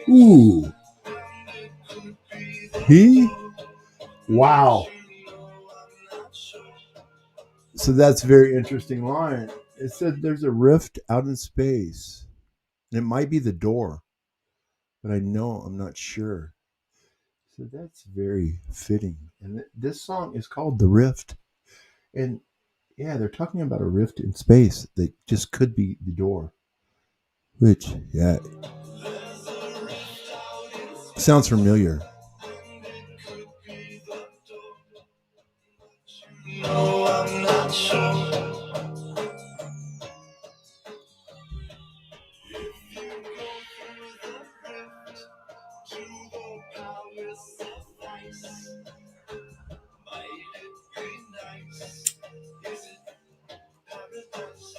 Ooh. Wow. So that's a very interesting line. It said there's a rift out in space. It might be the door, but I'm not sure. So that's very fitting. And this song is called The Rift. And yeah, they're talking about a rift in space that just could be the door. Which, yeah, sounds familiar.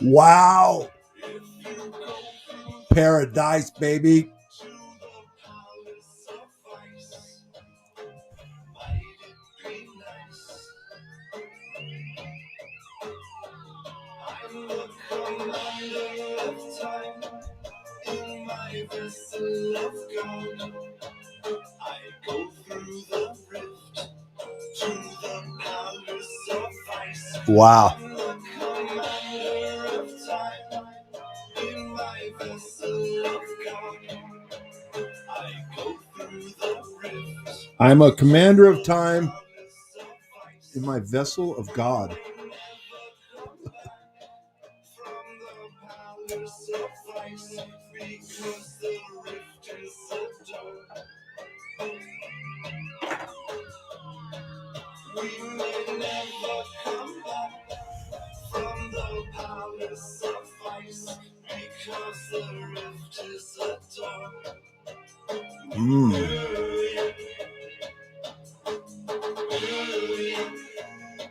Wow. Paradise, baby. Wow. I'm a commander of time in my vessel of God.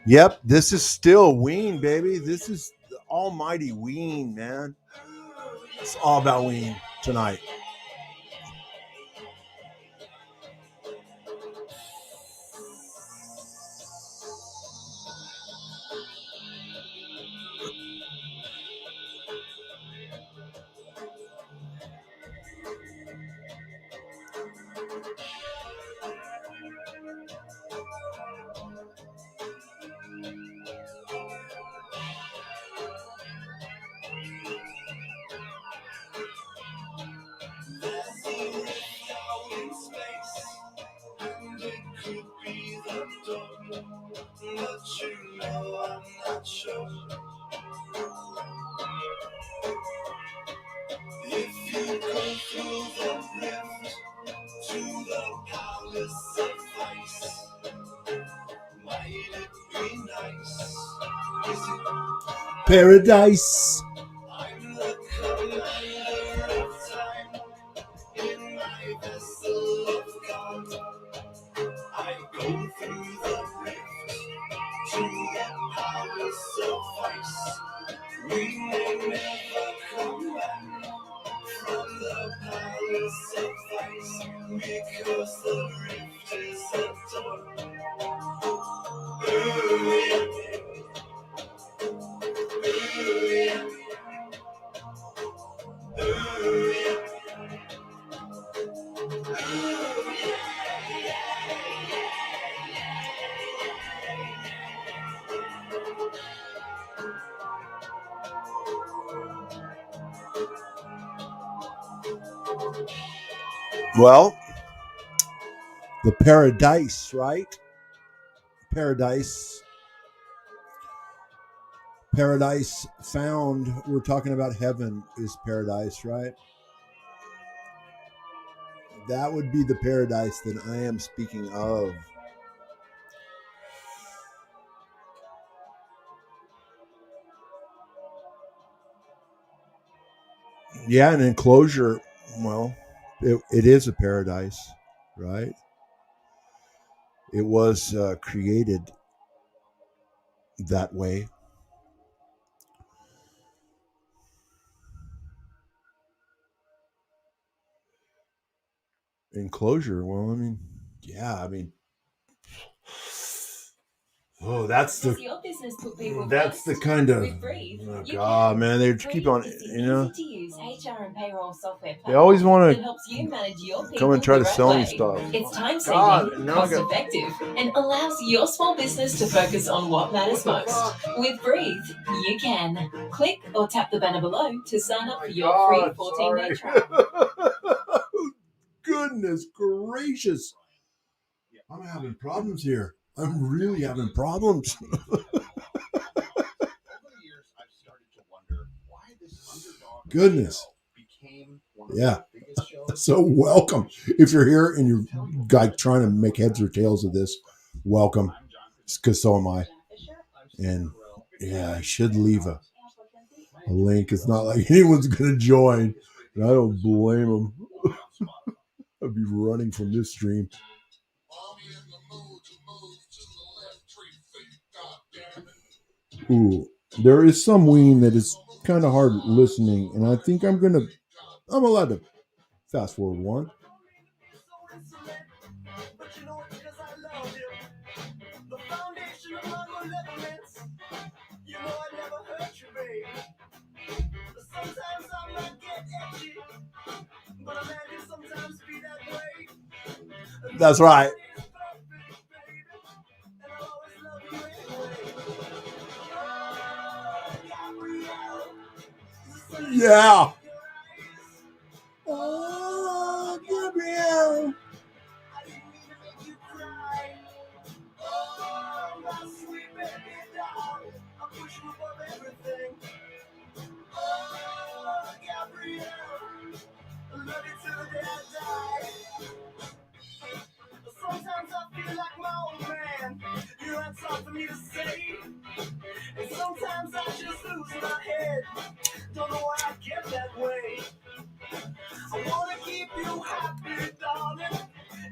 Yep, this is still Ween, baby. This is the almighty Ween, man. It's all about Ween tonight. Paradise. Well, the paradise, right? Paradise found. We're talking about heaven is paradise, right? That would be the paradise that I am speaking of. Yeah, an enclosure, well, it is a paradise, right? It was created that way. Enclosure, well, I mean, yeah, I mean, oh, that's the kind of, oh God, man, they just keep on, you know, they always want to come and try to sell me stuff. It's time saving, cost effective, and allows your small business to focus on what matters most. With Breathe, you can. Click or tap the banner below to sign up for your free 14-day trial. Goodness gracious. I'm having problems here. I'm really having problems. Goodness. Yeah. So welcome. If you're here and you're like trying to make heads or tails of this, welcome. Because so am I. And yeah, I should leave a link. It's not like anyone's going to join. And I don't blame them. I'd be running from this stream. Ooh, there is some Ween that is kind of hard listening, and I think I'm allowed to fast forward one. That's right. Yeah. Oh, Gabrielle. Sometimes I feel like my old man. You know, that's hard for me to say. And sometimes I just lose my head. Don't know why I get that way. I wanna keep you happy, darling.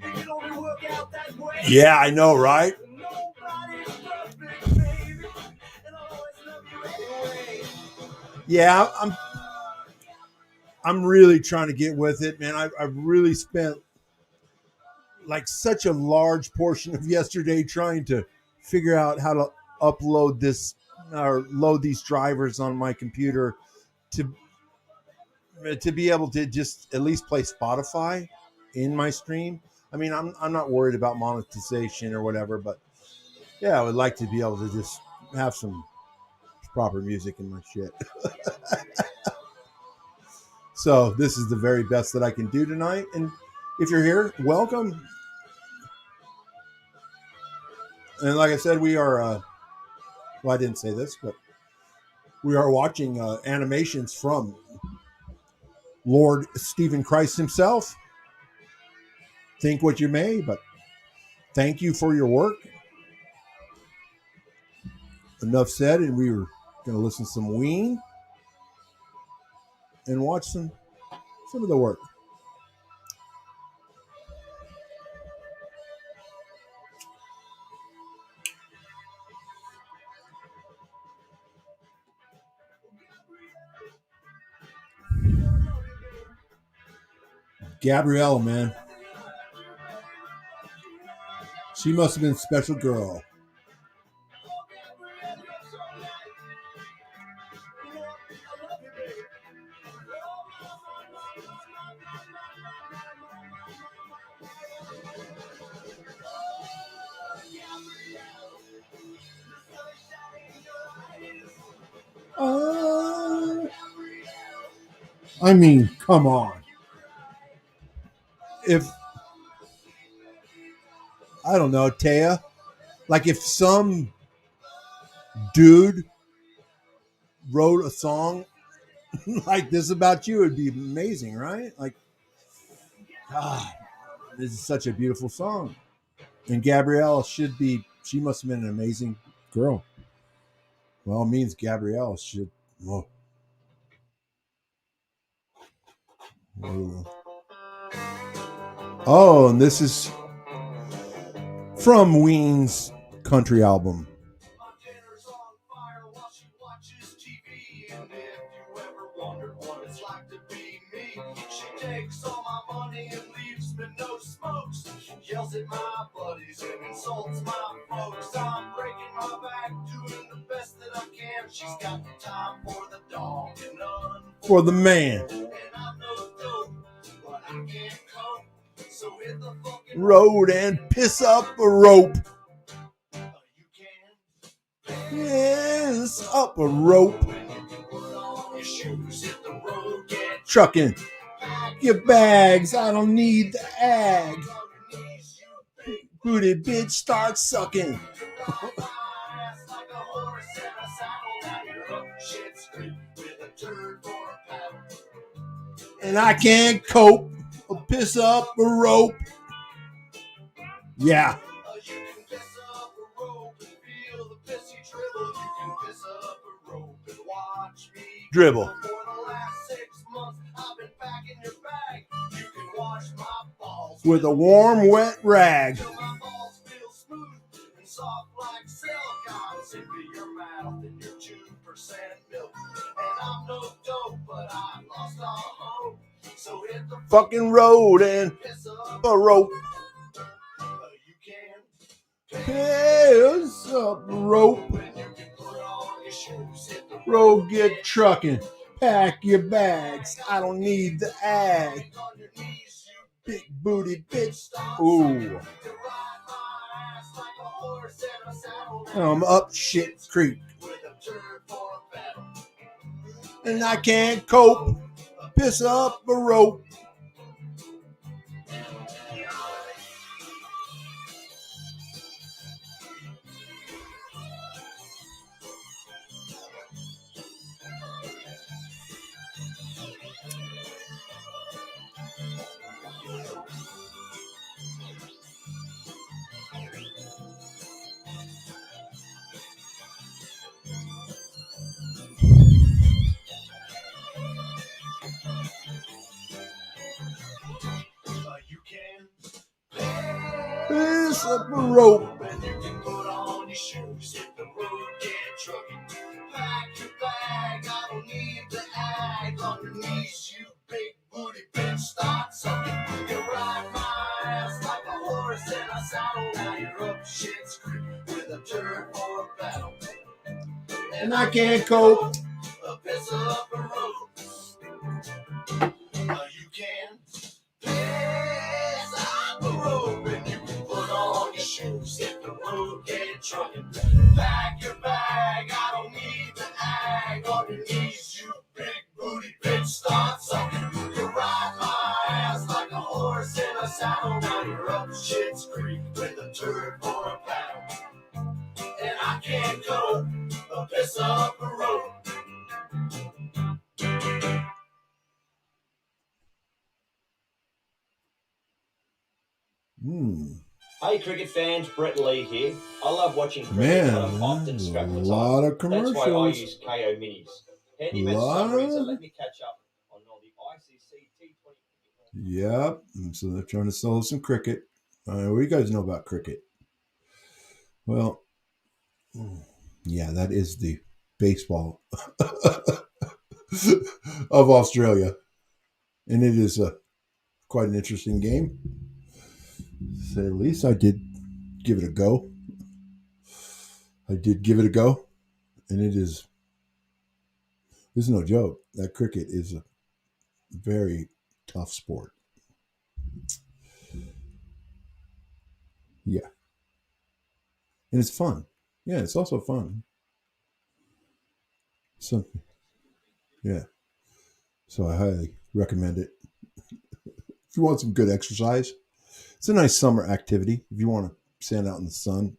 It can only work out that way. Yeah, I know, right? Nobody's perfect, baby. And I'll always love you anyway. Yeah, I'm really trying to get with it, man. I've really spent like such a large portion of yesterday trying to figure out how to upload this or load these drivers on my computer to be able to just at least play Spotify in my stream. I mean, I'm not worried about monetization or whatever, but yeah, I would like to be able to just have some proper music in my shit. So this is the very best that I can do tonight. And if you're here, welcome. And like I said, we are, well, I didn't say this, but we are watching animations from Lord Stephen Christ himself. Think what you may, but thank you for your work. Enough said, and we were going to listen to some Ween and watch some of the work. Gabriella, man. She must have been a special girl. I mean, come on. If, I don't know, Taya, like if some dude wrote a song like this about you, it'd be amazing, right? Like, God, this is such a beautiful song. And Gabrielle she must have been an amazing girl. Well, it means Gabrielle should, oh. Oh, and this is from Ween's country album. Yells at my buddies and insults my folks. I'm breaking my back, doing the best that I can. She's got time for the dog and none for the man. And I'm no dope, but I can't cope. So hit the fucking road and piss up a rope. You can. Yes, up a rope. Put on your shoes, hit the road, get trucking. Your bags, I don't need the ag. Booty bitch, start sucking. And I can't cope. I'll piss up a rope. Yeah. You can piss up a rope and feel the pissy dribble. You can piss up a rope and watch me dribble. For the last 6 months, I've been packing your bag. You can wash my balls with a warm, wet rag. My balls feel smooth and soft like silicone into your mouth and your horse and milk. And I'm no dope, but I lost all hope. So hit the Fucking road and piss up. a rope. You can Piss up a rope. when you can put on your shoes. Hit the Road get trucking. Pack your bags. I don't need the ag. on your knees. You Big booty bitch. stop. Ooh. You ride my ass like a horse in a saddle. I'm up shit creek. With a turn for a battle. And I can't cope. Piss up a rope. You can Piss up a rope. when you can put on your shoes. Hit the road, get trucking. Pack your bag. I don't need the ag on your knees. You big booty bitch, start sucking. You ride my ass like a horse in a saddle. Now you're up shit's creek with a turn for a battle. And I can't cope. A piss up a road. You can piss up a rope and you can put on your shoes. Hit the road, get trucking. Pack your bag. I don't need the ag on your knees. You big booty bitch, start sucking. You ride my ass like a horse in a saddle. Now you're up shit's creek with a turn for a paddle. And I can't go a piss up a rope. Hey cricket fans, Brett Lee here. I love watching cricket, Man, but I'm often there's a strapped for lot time. of That's why I commercials. use KO Minis. Handy match Lot summaries that of- let me catch up on all the ICC T20. Yep. And so they're trying to sell us some cricket. What do you guys know about cricket? Well, yeah, that is the baseball of Australia. And it is quite an interesting game. To say the least, I did give it a go. And it is no joke. That cricket is a very tough sport. Yeah. And it's fun. Yeah, it's also fun. So, yeah. So I highly recommend it. If you want some good exercise, it's a nice summer activity. If you want to stand out in the sun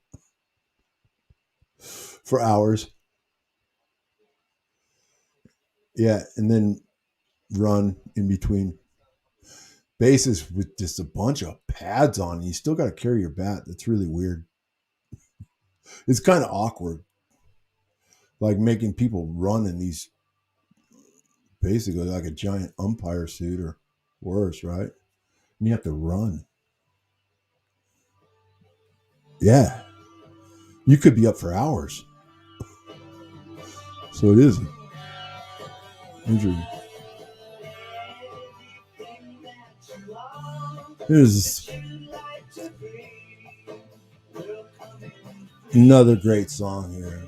for hours. Yeah, and then run in between bases with just a bunch of pads on. You still got to carry your bat. That's really weird. It's kind of awkward. Like making people run in these basically like a giant umpire suit or worse, right? And you have to run. Yeah. You could be up for hours. So it is injury. Here's another great song here.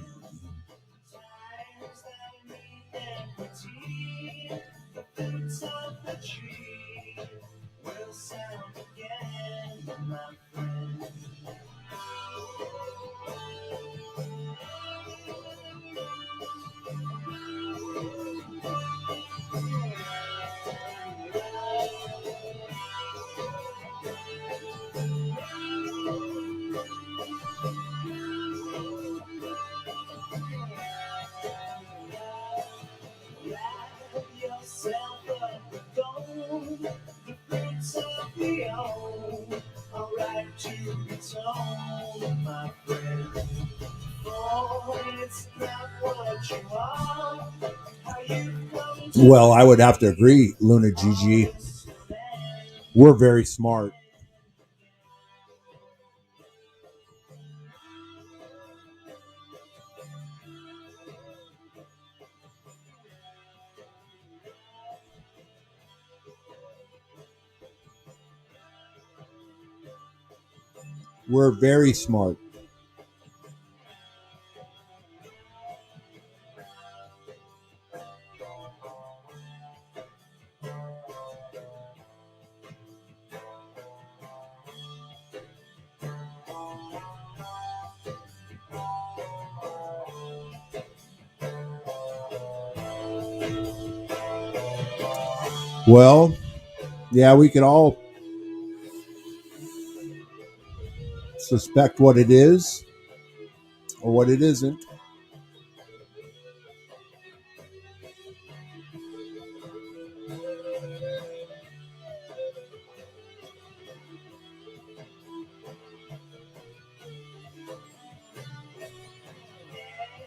Well, I would have to agree, Luna GG. We're very smart. We're very smart. Well, yeah, we can all suspect what it is or what it isn't.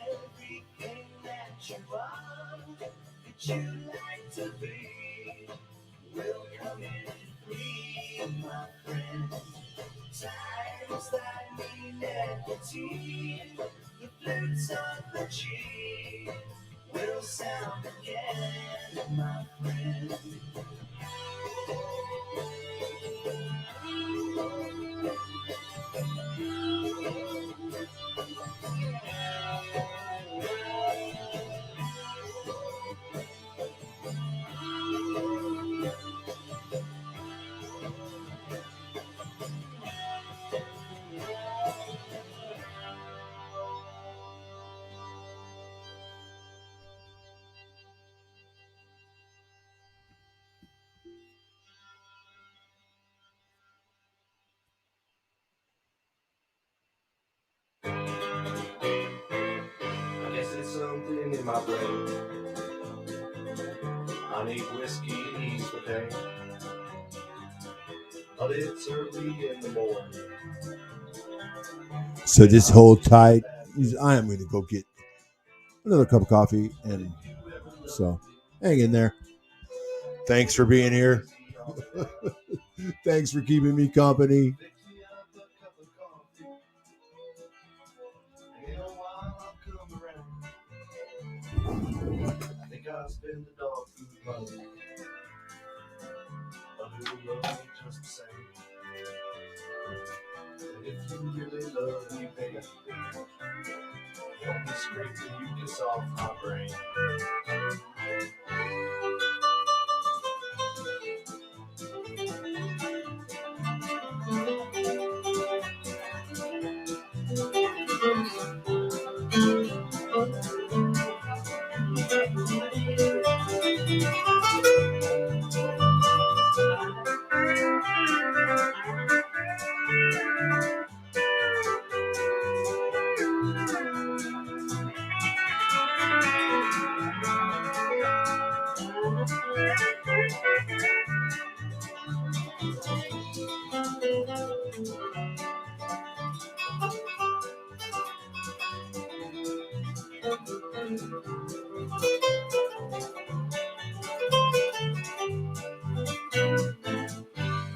Everything that you want, that you like to be, will come in free, my friend. Times that mean equity, the flutes of the G will sound again, my friend. I guess it's something in my brain. I need whiskey to ease the pain, but it's early in the morning. So just hold tight. I am going to go get another cup of coffee, and so hang in there. Thanks for being here. Thanks for keeping me company. Fix me up a cup of coffee, and in a while I'll come around. I think I'll spend the dog food money, but it'll love me just the same. And if you really love me, baby, help me scrape the mucus off my brain.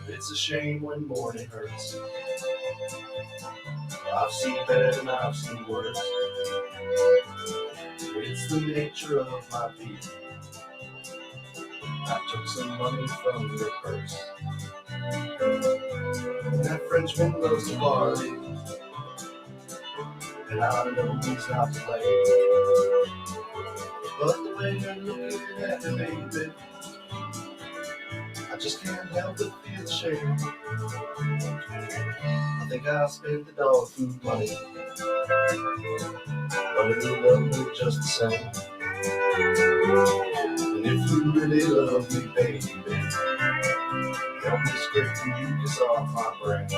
It's a shame when morning hurts. I've seen better and I've seen worse. It's the nature of my people. I took some money from your purse. And that Frenchman loves to party, and I know he's not to blame. But the way you're looking at me, baby, I just can't help but feel ashamed. I think I'll spend the dog food money, but it'll love me just the same. And if you really love me, baby, help me scrape the mucus off my brain.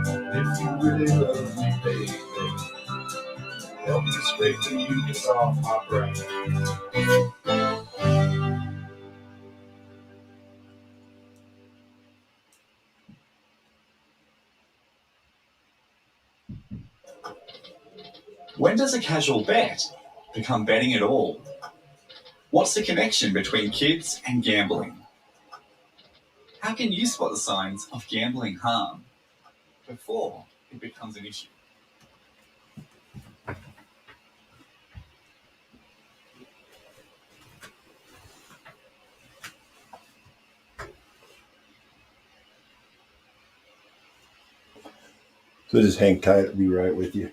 And if you really love me, baby, help me scrape the mucus off my brain. When does a casual bet become betting at all? What's the connection between kids and gambling? How can you spot the signs of gambling harm before it becomes an issue? So just hang tight. I'll be right with you.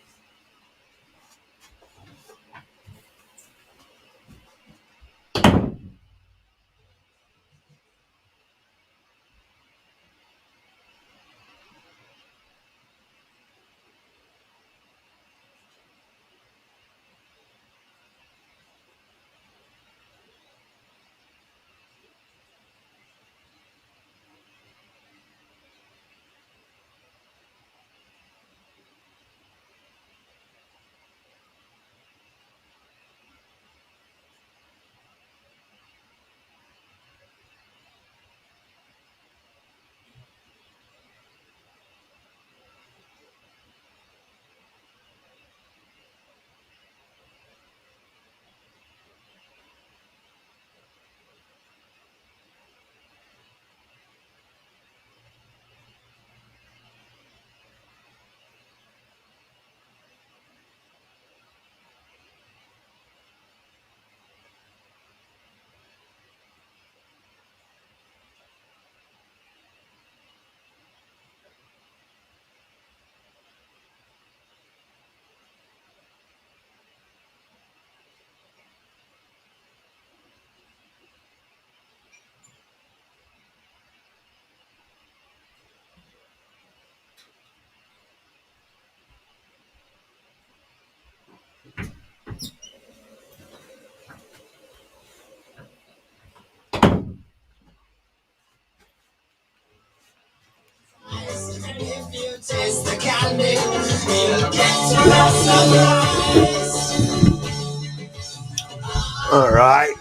All right.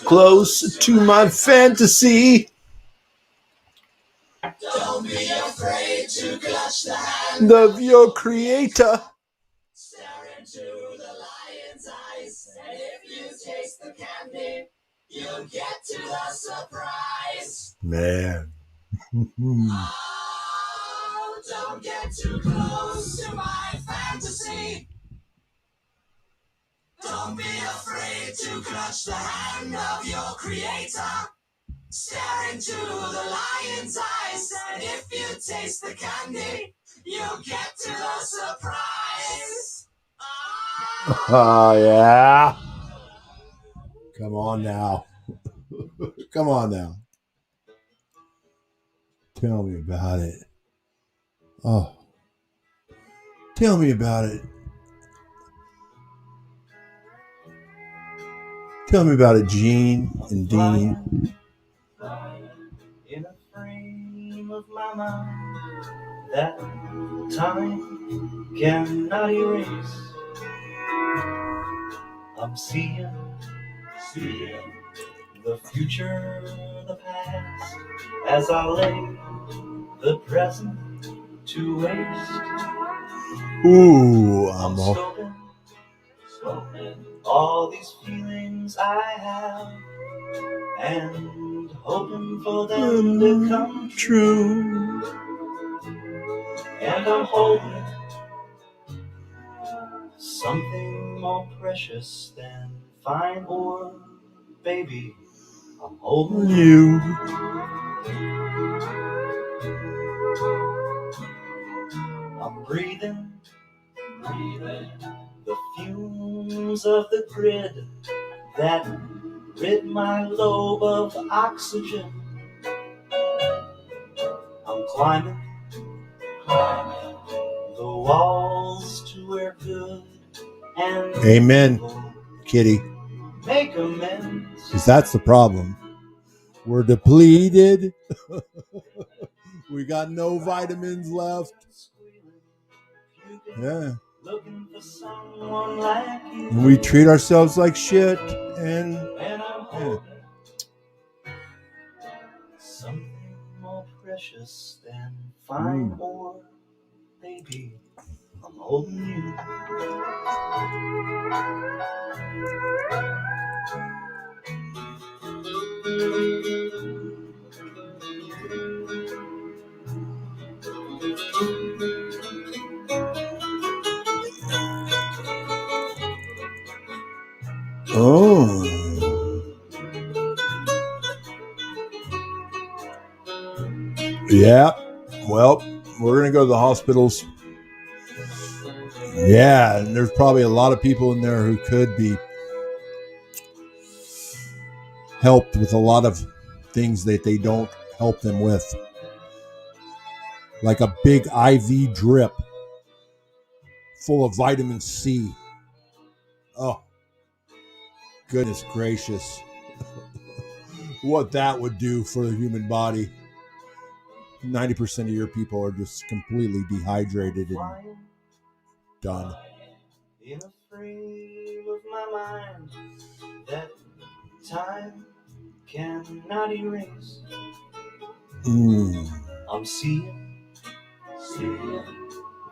Close to my fantasy. Don't be afraid to clutch the hand Of your creator. stare into the lion's eyes, and if you taste the candy, you'll get to the surprise. Man. Oh, don't get too close to my fantasy. Don't be afraid to clutch the hand of your creator. Stare into the lion's eyes, and if you taste the candy, you'll get to the surprise. Oh, yeah. Come on now. Come on now. Tell me about it. Oh. Tell me about it. Tell me about it, Gene and Dean. In a frame of my mind that time cannot erase. I'm seeing the future, the past, as I lay the present to waste. Ooh, I'm scoping all these feelings I have, and hoping for them to come true. And I'm holding something more precious than fine ore, baby. I'm holding You. I'm breathing the fumes of the grid that rid my lobe of oxygen. I'm climbing the walls to where good and Amen, evil Kitty. make amends. Because that's the problem. We're depleted. We got no vitamins left. Yeah. Looking for someone like you. And we treat ourselves like shit. And And I'm holding something more precious than fine ore, baby. I'm holding you. oh. Yeah. Well, we're going to go to the hospitals. Yeah, and there's probably a lot of people in there who could be helped with a lot of things that they don't help them with. Like a big IV drip full of vitamin C. Oh, goodness gracious. What that would do for the human body. 90% of your people are just completely dehydrated and done. In a frame of my mind that time cannot erase. I'm seeing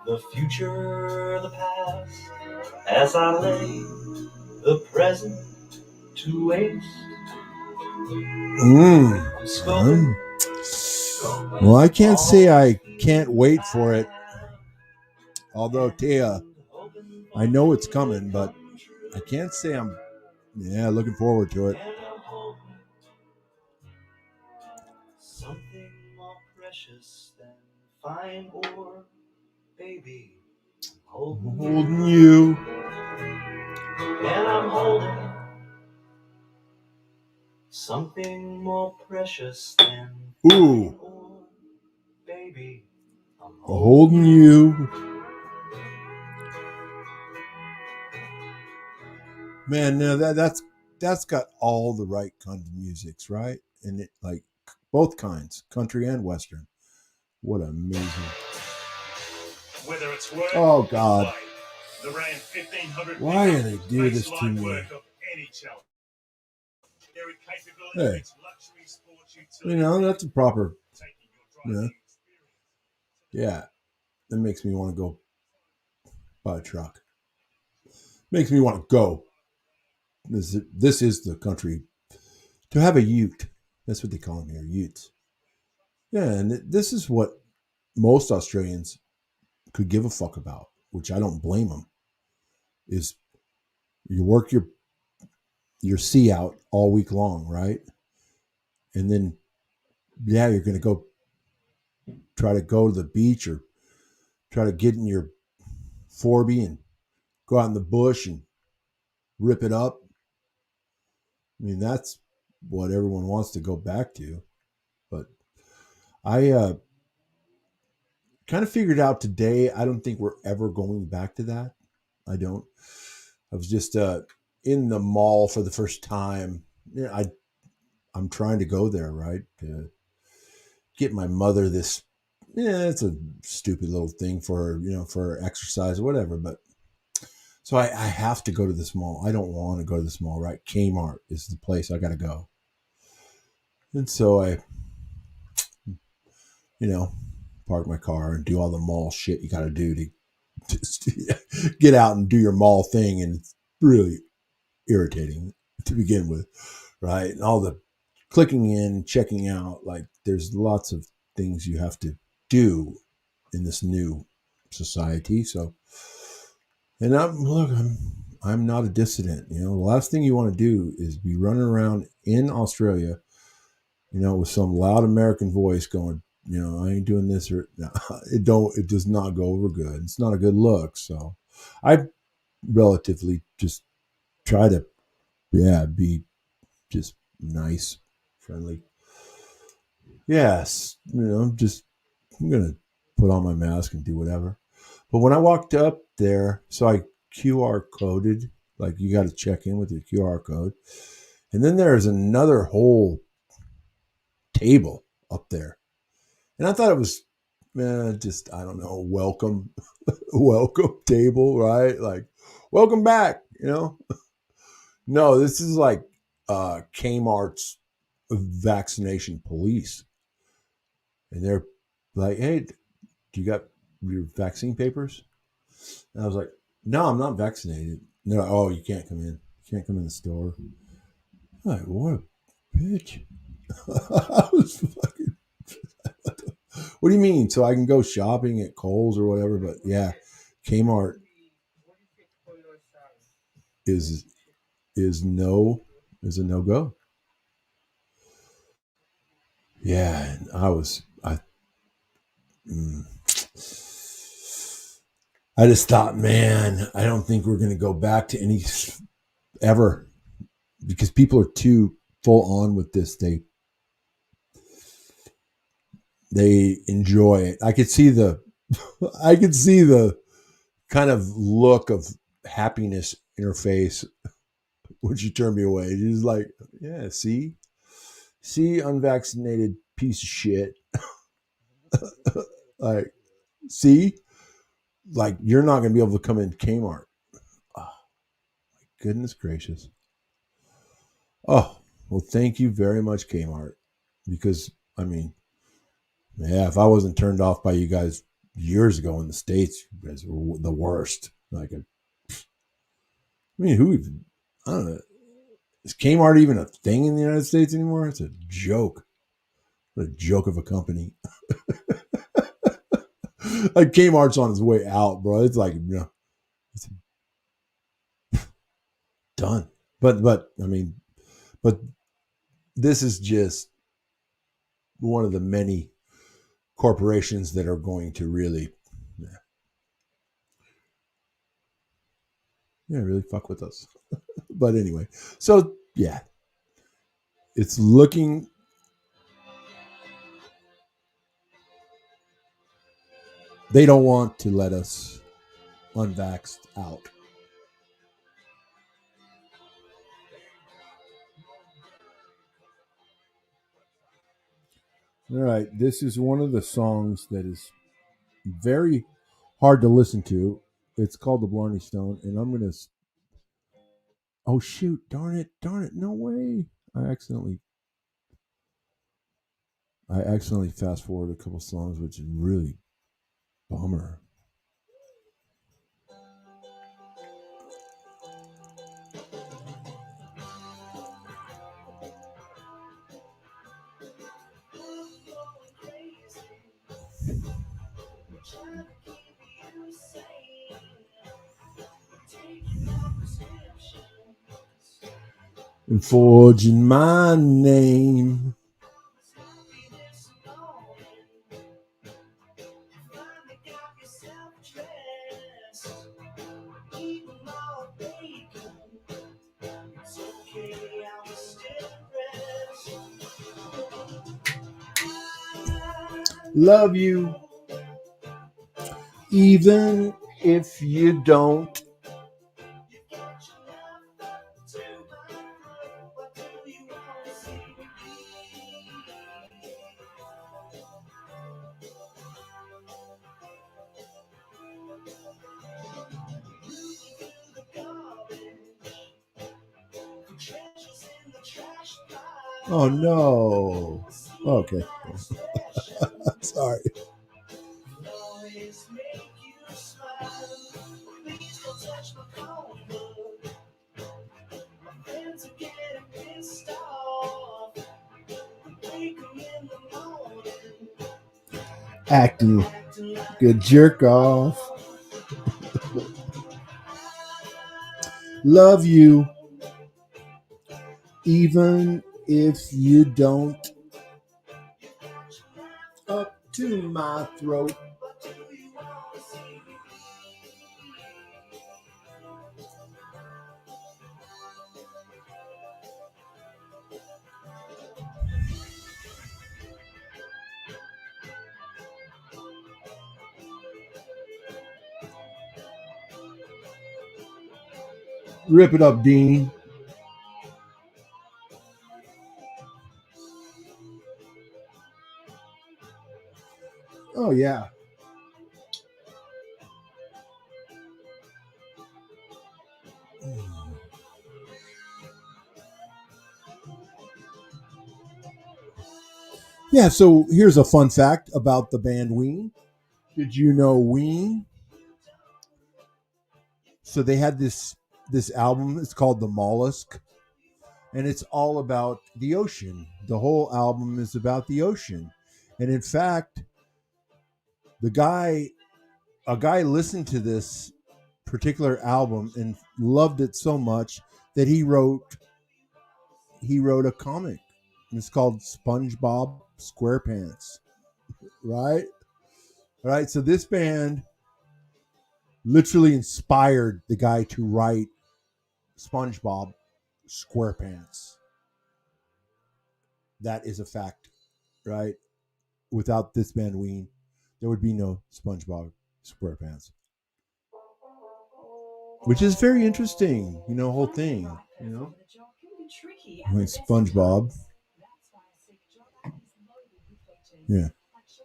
the future, the past, as I lay the present to waste. I'm sculpting. Well, I can't say I can't wait for it. Although, Tia, I know it's coming, but I can't say I'm looking forward to it. Something more precious than fine ore, baby. I'm Holding you. And I'm holding something more precious than Ooh. ore, baby. I'm Holding you. Man, no, that's got all the right kind of musics, right? And it like both kinds, country and western. What amazing. Whether it's work Oh God. or play, the Ram 1500 Why do pickup they do makes this to light me? work of any challenge. Their capability Hey. makes luxury sports utility That's a proper. taking your driving experience. Yeah, that makes me want to go buy a truck. Makes me want to go. This is the country to have a ute. That's what they call them here, utes. Yeah, and this is what most Australians could give a fuck about, which I don't blame them. Is you work your sea out all week long, right? And then, you're going to go try to go to the beach or try to get in your 4B and go out in the bush and rip it up. I mean, that's what everyone wants to go back to. But I kind of figured out today, I don't think we're ever going back to that. I don't. I was just in the mall for the first time. I'm trying to go there, right? To get my mother this. It's a stupid little thing for for exercise or whatever. But so I have to go to this mall. I don't want to go to this mall, right? Kmart is the place I got to go. And so I, park my car and do all the mall shit you got to do to just get out and do your mall thing. And it's really irritating to begin with, right? And all the clicking in, checking out, like there's lots of things you have to do in this new society. So, and I'm not a dissident. The last thing you want to do is be running around in Australia, with some loud American voice going, I ain't doing this or no, it does not go over good. It's not a good look. So I relatively just try to, be just nice, friendly. Yes. I'm going to put on my mask and do whatever. But when I walked up there, so I QR coded, like you got to check in with your QR code. And then there's another whole table up there. And I thought it was just, I don't know, welcome table, right? Like, welcome back, you know? No, this is like Kmart's vaccination police. And they're like, hey, do you got your vaccine papers? And I was like, no, I'm not vaccinated. And they're like, oh, you can't come in. You can't come in the store. I'm like, what a bitch. I was fucking, what do you mean? So I can go shopping at Kohl's or whatever? But yeah, Kmart is a no go. Yeah, and I just thought, man, I don't think we're going to go back to any ever, because people are too full on with this. They enjoy it. I could see the kind of look of happiness in her face when she turned me away. She's like, yeah, see, unvaccinated piece of shit. Like, see, like, you're not going to be able to come in Kmart. Oh, my goodness gracious. Oh, well, thank you very much, Kmart. Because, I mean, yeah, if I wasn't turned off by you guys years ago in the States, you guys were the worst. Like, I mean, who even, I don't know. Is Kmart even a thing in the United States anymore? It's a joke. What a joke of a company. Like, Kmart's on its way out, bro. It's like, it's done. But I mean, but this is just one of the many corporations that are going to really, really fuck with us. But anyway, so yeah, it's looking. They don't want to let us unvaxxed out. All right, this is one of the songs that is very hard to listen to. It's called The Blarney Stone, and I'm going to... Oh, shoot. Darn it. No way. I accidentally fast forward a couple songs, which is really bummer. And forging my name. Love you, even if you don't. Oh no. Okay. Sorry. Acting good jerk off. Love you, even if you don't. Up to my throat. Rip it up, Dean. Oh yeah. Yeah, so here's a fun fact about the band Ween. Did you know Ween? So they had this album. It's called The Mollusk, and it's all about the ocean. The whole album is about the ocean, and in fact, a guy listened to this particular album and loved it so much that he wrote a comic. It's called SpongeBob SquarePants. Right? Right. So this band literally inspired the guy to write SpongeBob SquarePants. That is a fact, right? Without this band Ween, there would be no SpongeBob SquarePants. Which is very interesting, whole thing, Like SpongeBob. Yeah.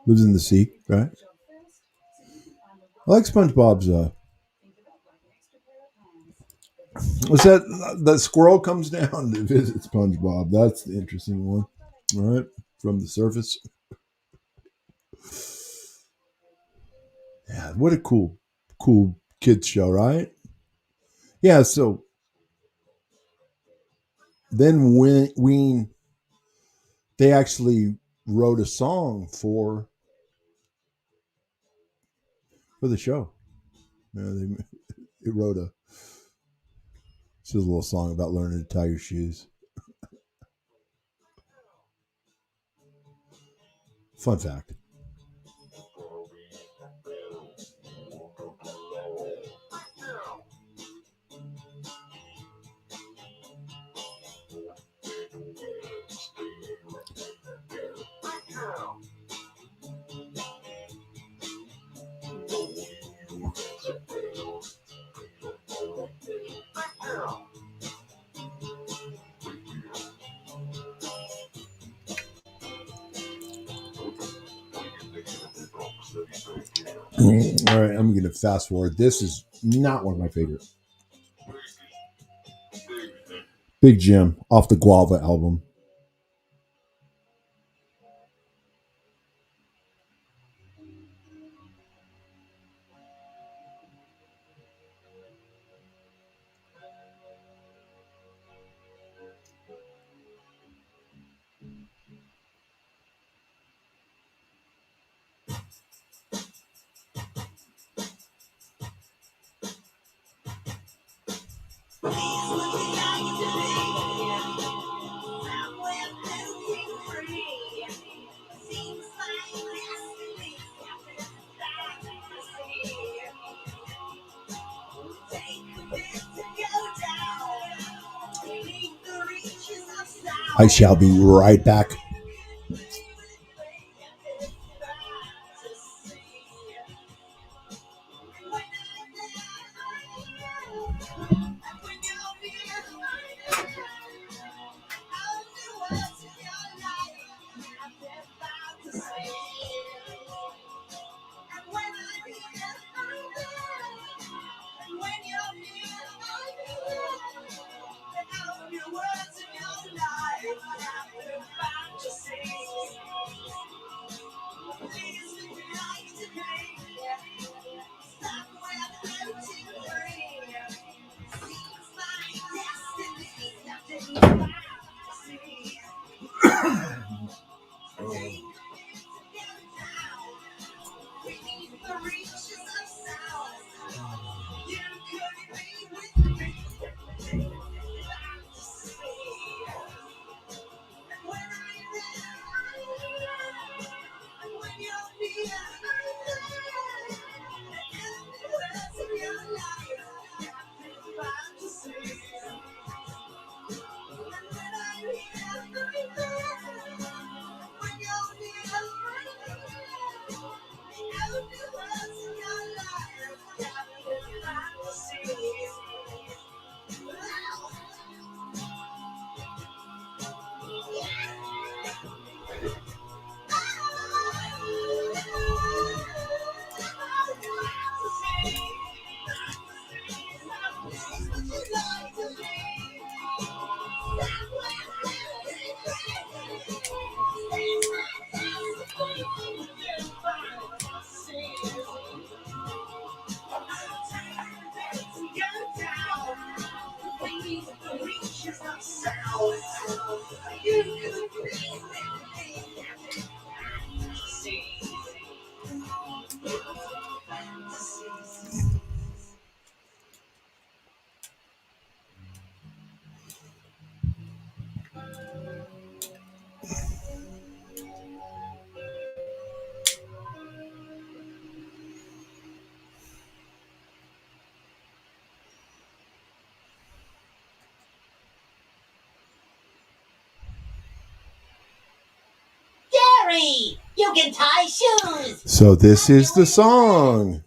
Lives in the sea, right? I like SpongeBob's what's that squirrel comes down to visit SpongeBob. That's the interesting one. All right. From the surface. Yeah, what a cool kids show, right? Yeah, so then Ween, they actually wrote a song for the show. They wrote it's a little song about learning to tie your shoes. Fun fact. All right, I'm going to fast forward. This is not one of my favorites. Big Jim off the Guava album. I shall be right back. free. You can tie shoes. So this is the song.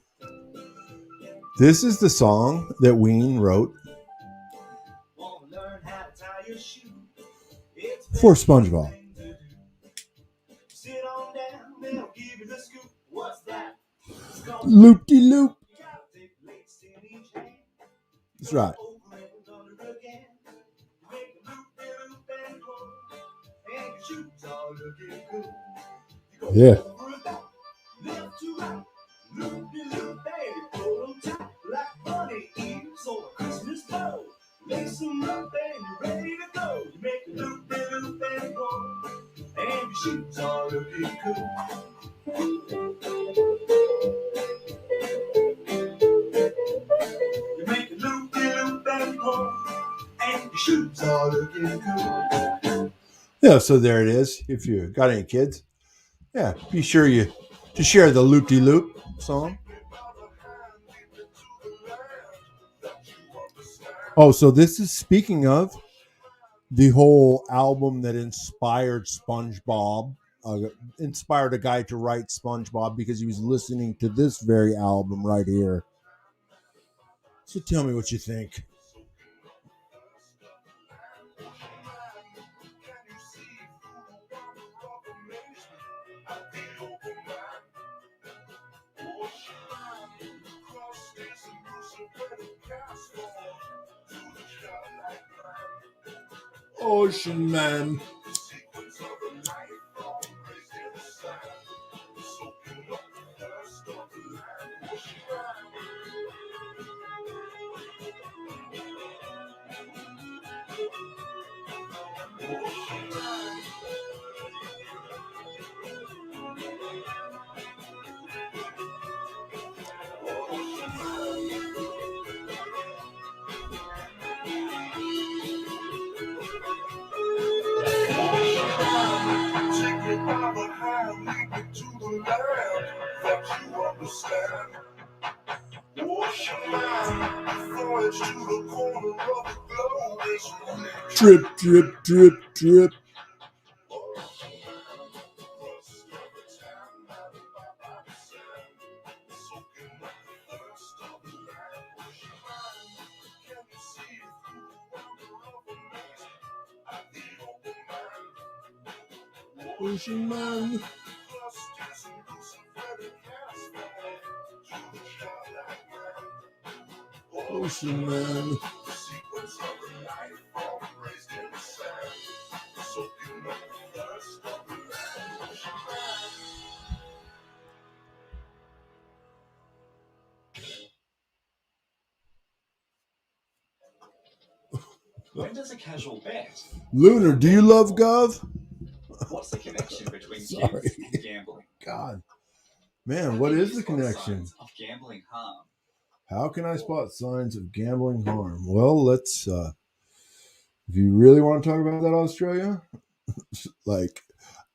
This is the song that Ween wrote for SpongeBob. Loop-de-loop. That's right. Yeah. Yeah, so there it is. If you got any kids, yeah, be sure to share the Loop-de-Loop song. Oh, so this is speaking of the whole album that inspired SpongeBob, inspired a guy to write SpongeBob because he was listening to this very album right here. So tell me what you think. Ocean Man. Drip, drip, drip, drip. Ocean Man. Ocean Man. When does a casual bet? Lunar, do you love Gov? What's the connection between Sorry. kids and gambling? God. Man, what is the connection? Of gambling harm. How can I spot signs of gambling harm? Well, let's, if you really want to talk about that, Australia, like,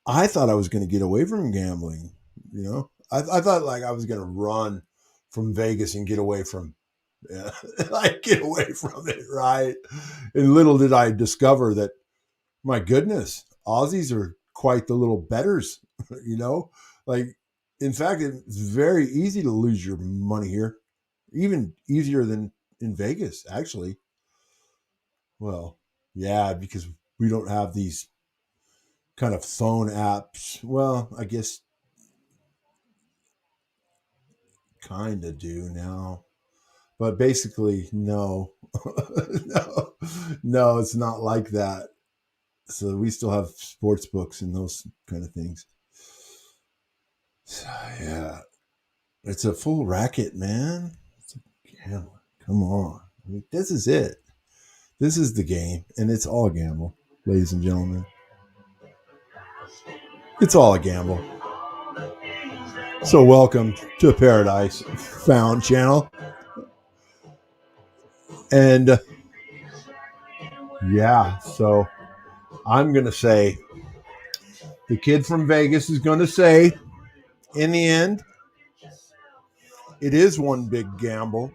I thought I was going to get away from gambling, you know? I thought, like, I was going to run from Vegas and get away from, get away from it, right? And little did I discover that, my goodness, Aussies are quite the little bettors, you know? Like, in fact, it's very easy to lose your money here. Even easier than in Vegas, actually. Well, yeah, because we don't have these kind of phone apps. Well, I guess kind of do now. But basically, no. No, it's not like that. So we still have sports books and those kind of things. So, yeah. It's a full racket, man. It's a gamble. Come on. I mean, this is it. This is the game, and it's all a gamble, ladies and gentlemen. It's all a gamble. So welcome to Paradise Found channel. And yeah, so I'm going to say the kid from Vegas is going to say, in the end, it is one big gamble.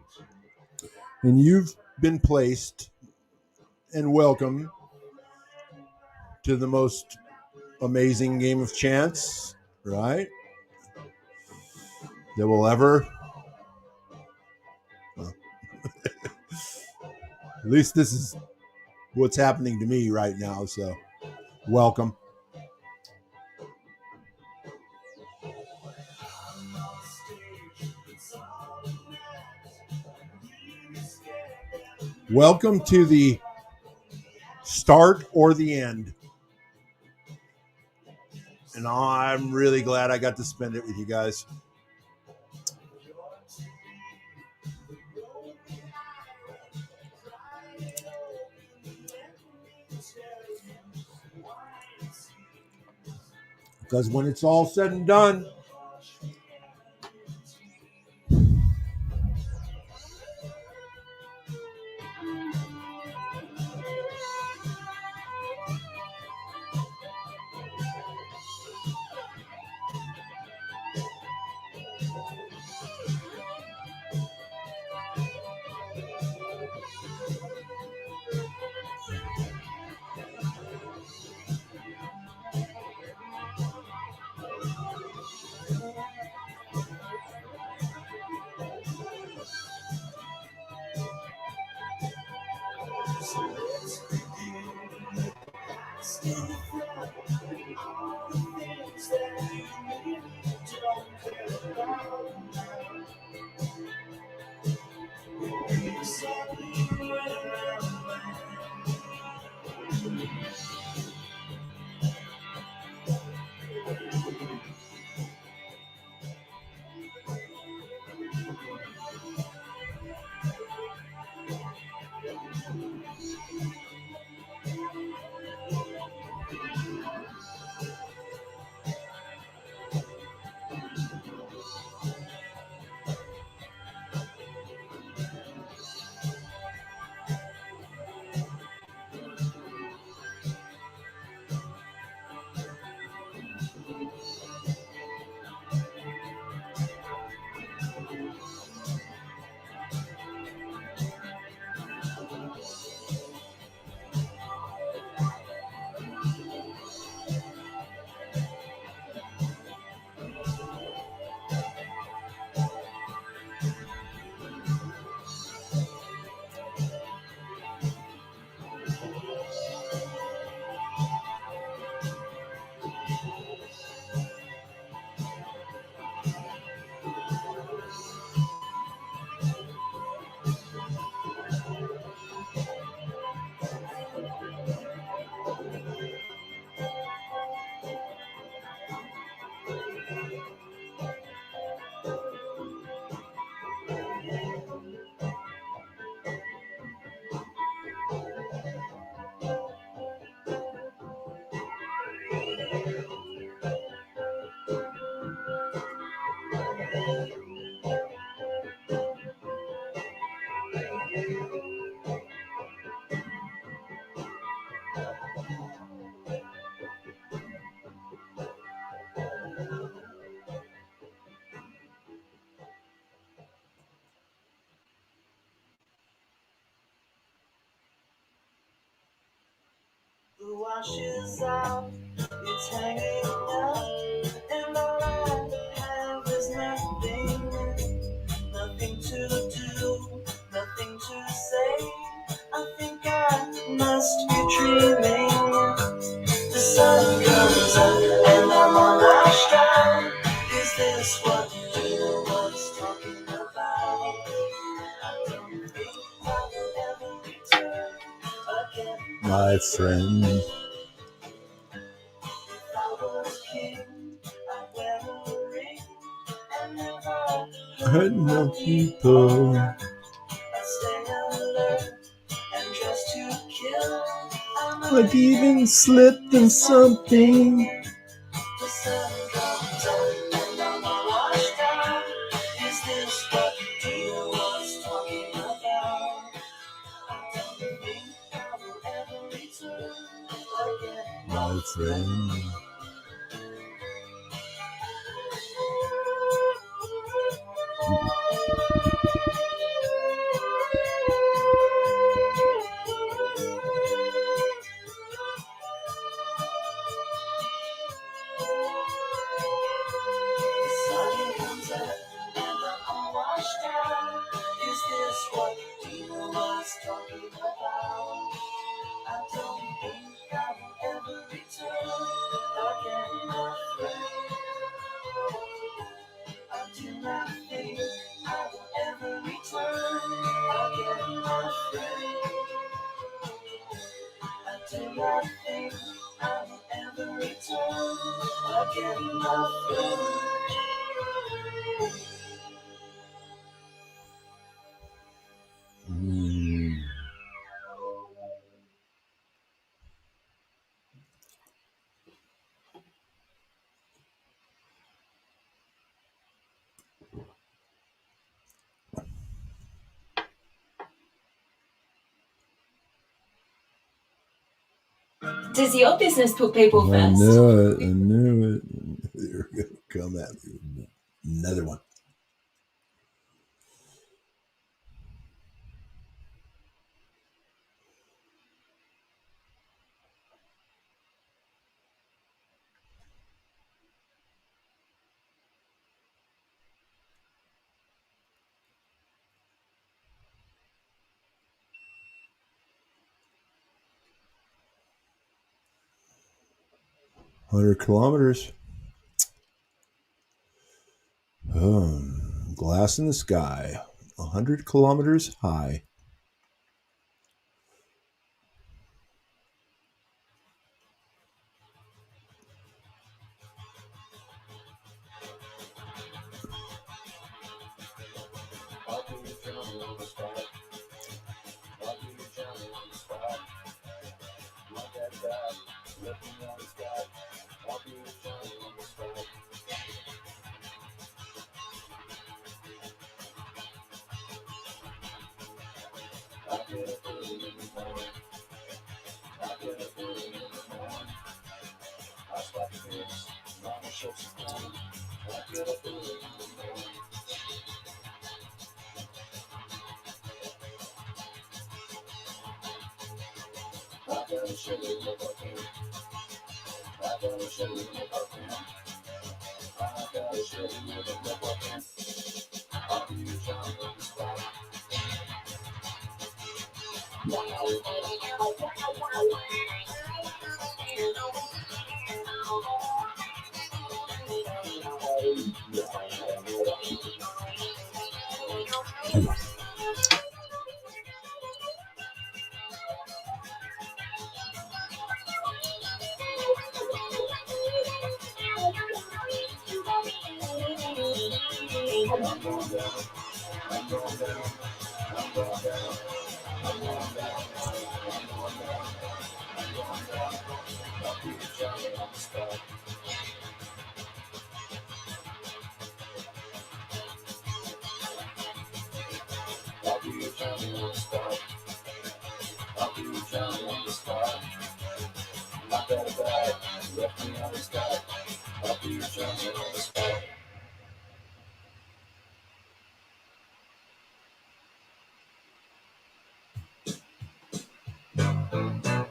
And you've been placed and welcome to the most amazing game of chance right? That will ever. Well, at least this is what's happening to me right now. So, welcome. Welcome to the start or the end. And I'm really glad I got to spend it with you guys. Because when it's all said and done, The wash is out, it's hanging up, and all I have is nothing, nothing to do, nothing to say. I think I must be dreaming. The sun comes up and I'm all washed out. Is this what you was talking about? I don't think I will ever return again. my friend, If I was king, I'd wear a ring and never hurt no people. I'd stay alert and dress to kill. Like even slipped in something. The sun comes up and I'm all washed out. Is this what you was talking about? I don't think I will ever return again. My friend. again, my friend. Mm. Does your business put people I first? knew it. I knew it. They're going to come at me with another one. "100 kilometers. Glass in the sky. 100 kilometers high.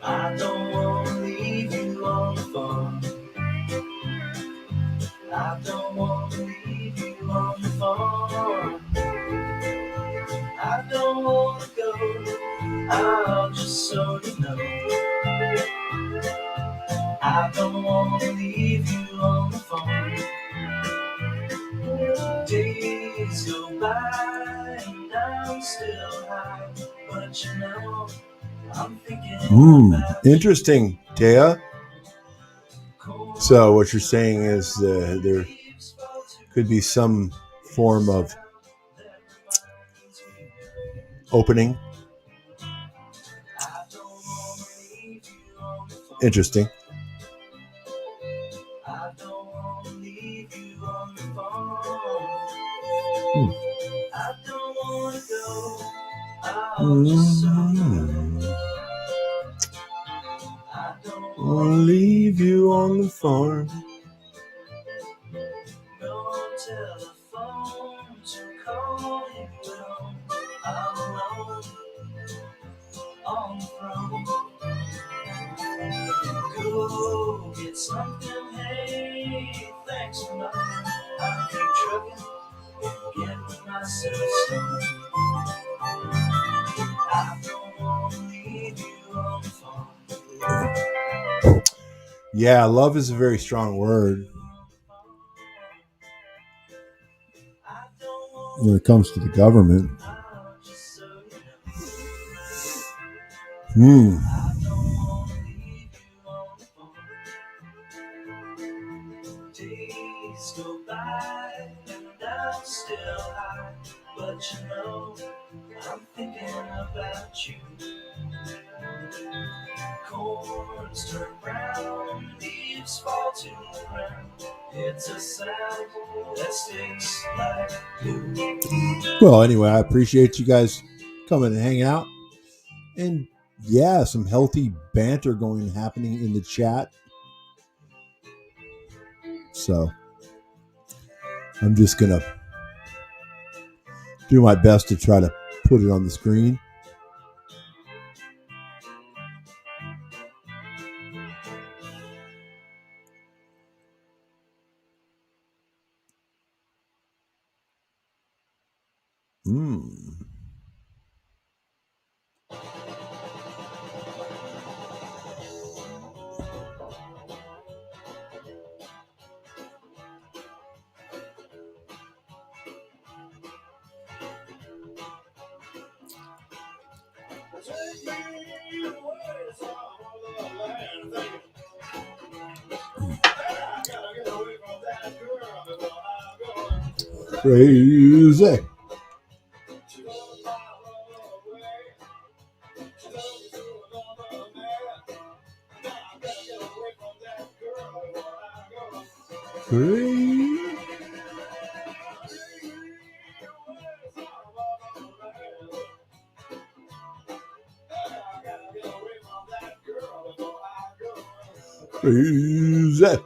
I don't want to leave you on the phone. I don't want to leave you on the phone. I don't want to go out just so you know. I don't want to leave you on the phone. Days go by and I'm still high, but you know I'm thinking about Interesting, Taya. So what you're saying is there could be some form of opening. Interesting. I don't want to leave you on the phone. I don't want to go out just so you know. I don't want to leave you on the farm. no telephone to call you home. I'm alone on the throne. Go get something, hey, thanks for nothing. I keep trucking and getting myself stoned. I don't want to leave you on the phone. Yeah, love is a very strong word when it comes to the government. night and I'm still high, but you know I'm thinking about you. Corns turn brown, leaves fall to the ground. It's a sound that sticks like glue. Well, anyway, I appreciate you guys coming and hanging out. And yeah, some healthy banter happening in the chat. So I'm just going to do my best to try to put it on the screen. Crazy. Crazy. Crazy.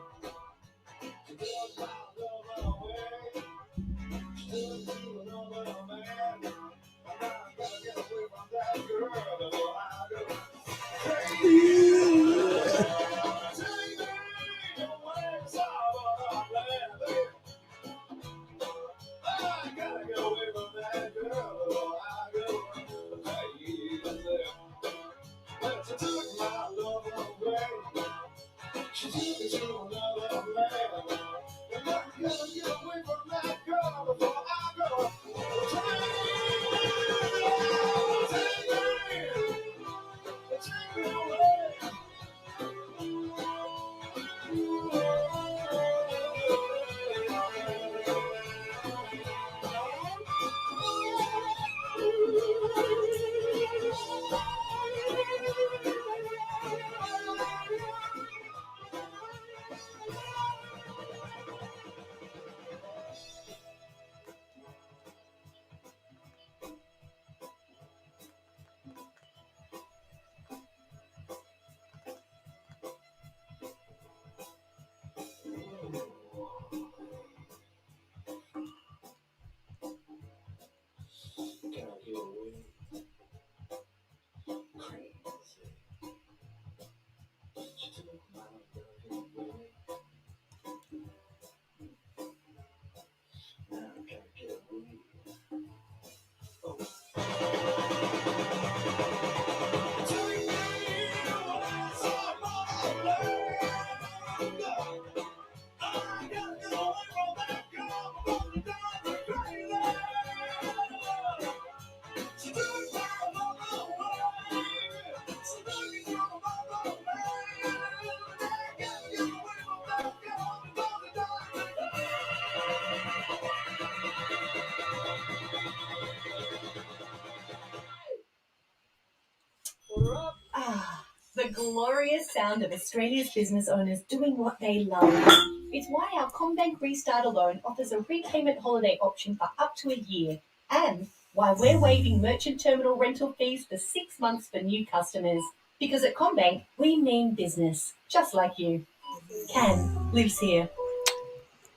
The glorious sound of Australia's business owners doing what they love. It's why our CommBank Restart Loan offers a repayment holiday option for up to a year, and why we're waiving merchant terminal rental fees for 6 months for new customers. Because at CommBank, we mean business, just like you. Can lives here.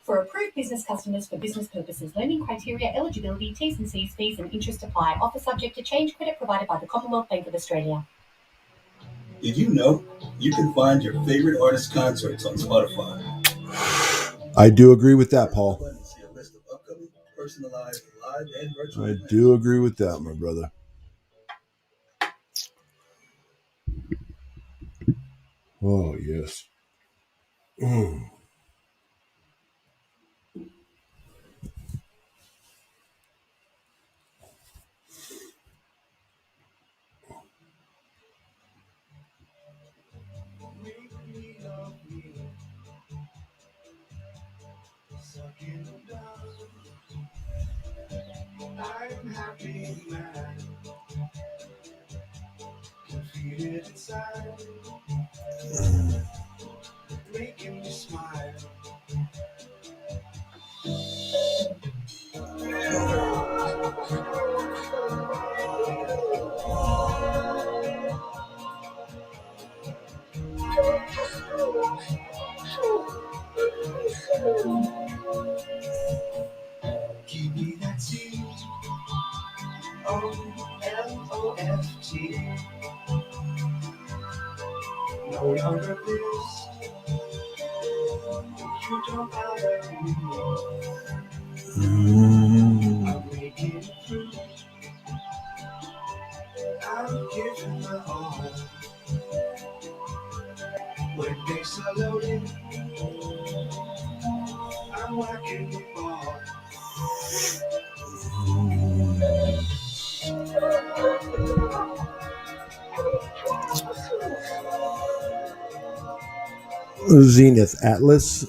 For approved business customers for business purposes, lending criteria, eligibility, T's and C's, fees and interest apply. Offer subject to change. Credit provided by the Commonwealth Bank of Australia. Did you know you can find your favorite artist concerts on Spotify? I do agree with that, Paul. See a list of upcoming, personalized, live and virtual I events. do agree with that, my brother. Oh, yes. I'm happy man. Can feel it inside, making me smile. Give me that T, O-L-O-F-T. No longer this, you don't bother me. I'm making it through, I'm giving my all. When days are loaded, I'm whacking the ball. Zenith Atlas.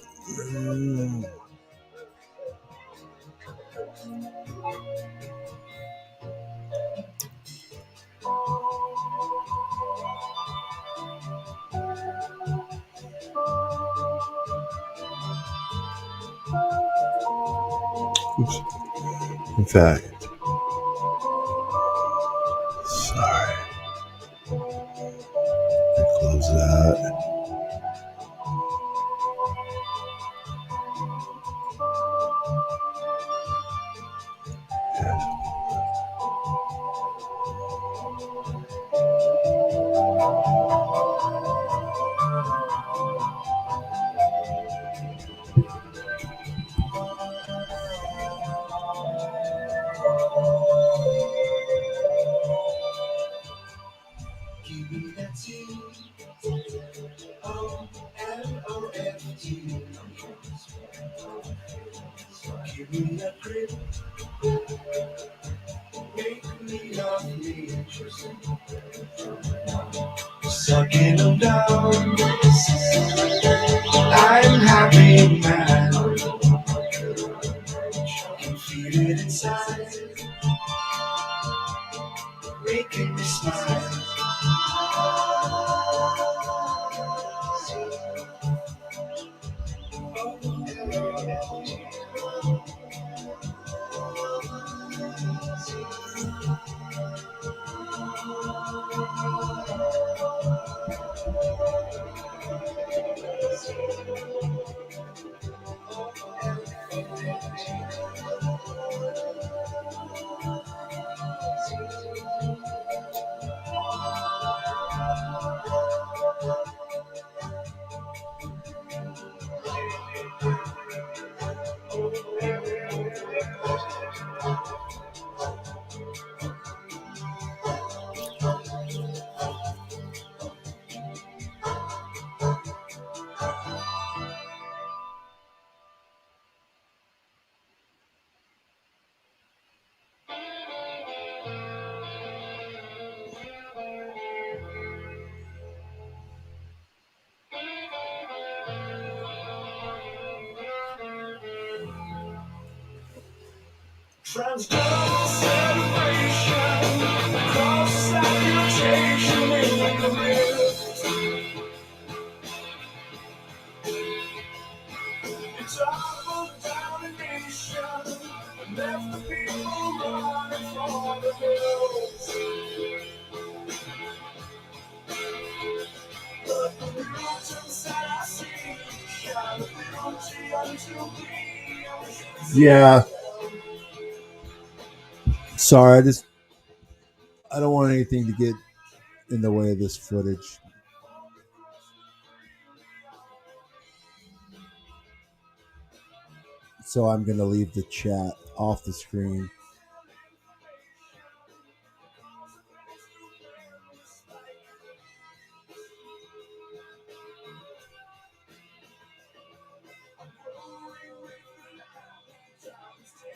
Oops. In fact, sorry. Close that. Give me that T, O-L-O-F-T. Give me that grip, make me love me. Sucking them down, I'm happy man. Can feel it inside, making me smile. Transdermal celebration, cross salutation in the rift. It's all down a nation, and left the people running for the hills. But the mountains that I see shine beauty unto me. Yeah. Sorry, I don't want anything to get in the way of this footage. So I'm going to leave the chat off the screen.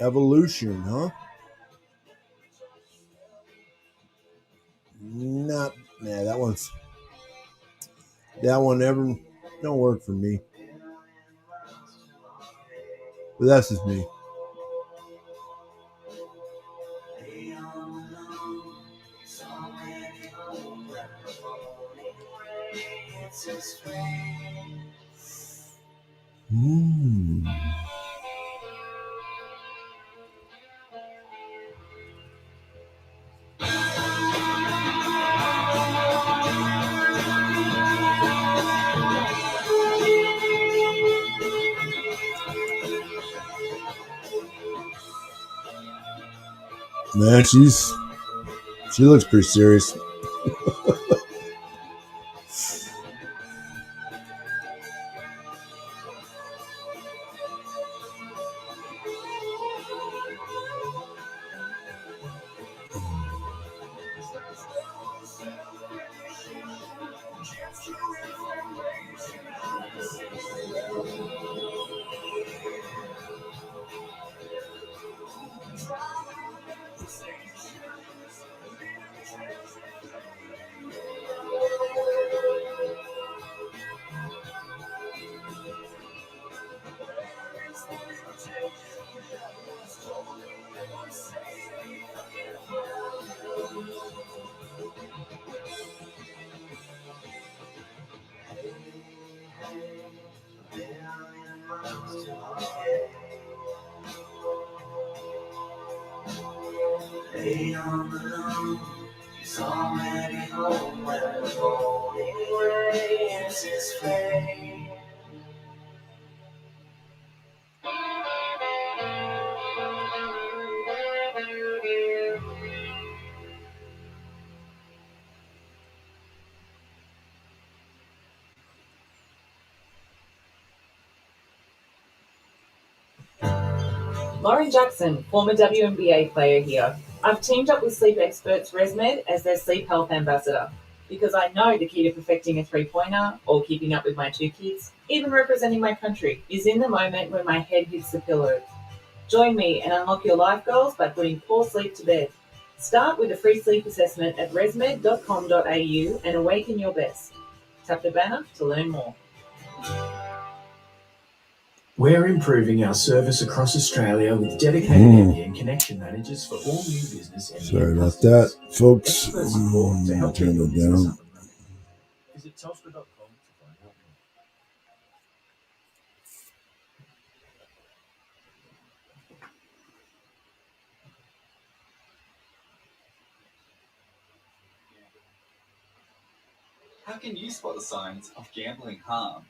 Evolution, huh? Nah, that one never don't work for me. But that's just me. Man, she looks pretty serious. Lay on the lawn, he's already home when the morning rains his face. Lauren Jackson, former WNBA player here. I've teamed up with sleep experts ResMed as their sleep health ambassador because I know the key to perfecting a three-pointer or keeping up with my two kids, even representing my country, is in the moment when my head hits the pillow. Join me and unlock your life goals by putting poor sleep to bed. Start with a free sleep assessment at resmed.com.au and awaken your best. Tap the banner to learn more. We're improving our service across Australia with dedicated NBN connection managers for all new business and Sorry about that, folks. Turn it down. Visit Telstra.com to find out more. How can you spot the signs of gambling harm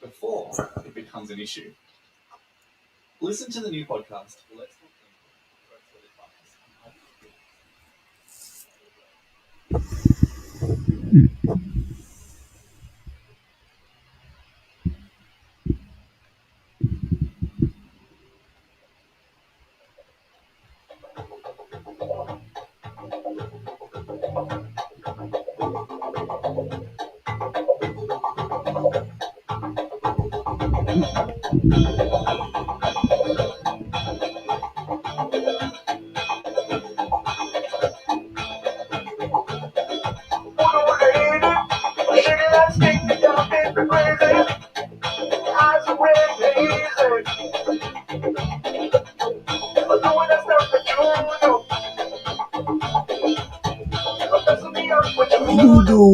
before it becomes an issue? Listen to the new podcast, Let's Talk Voodoo.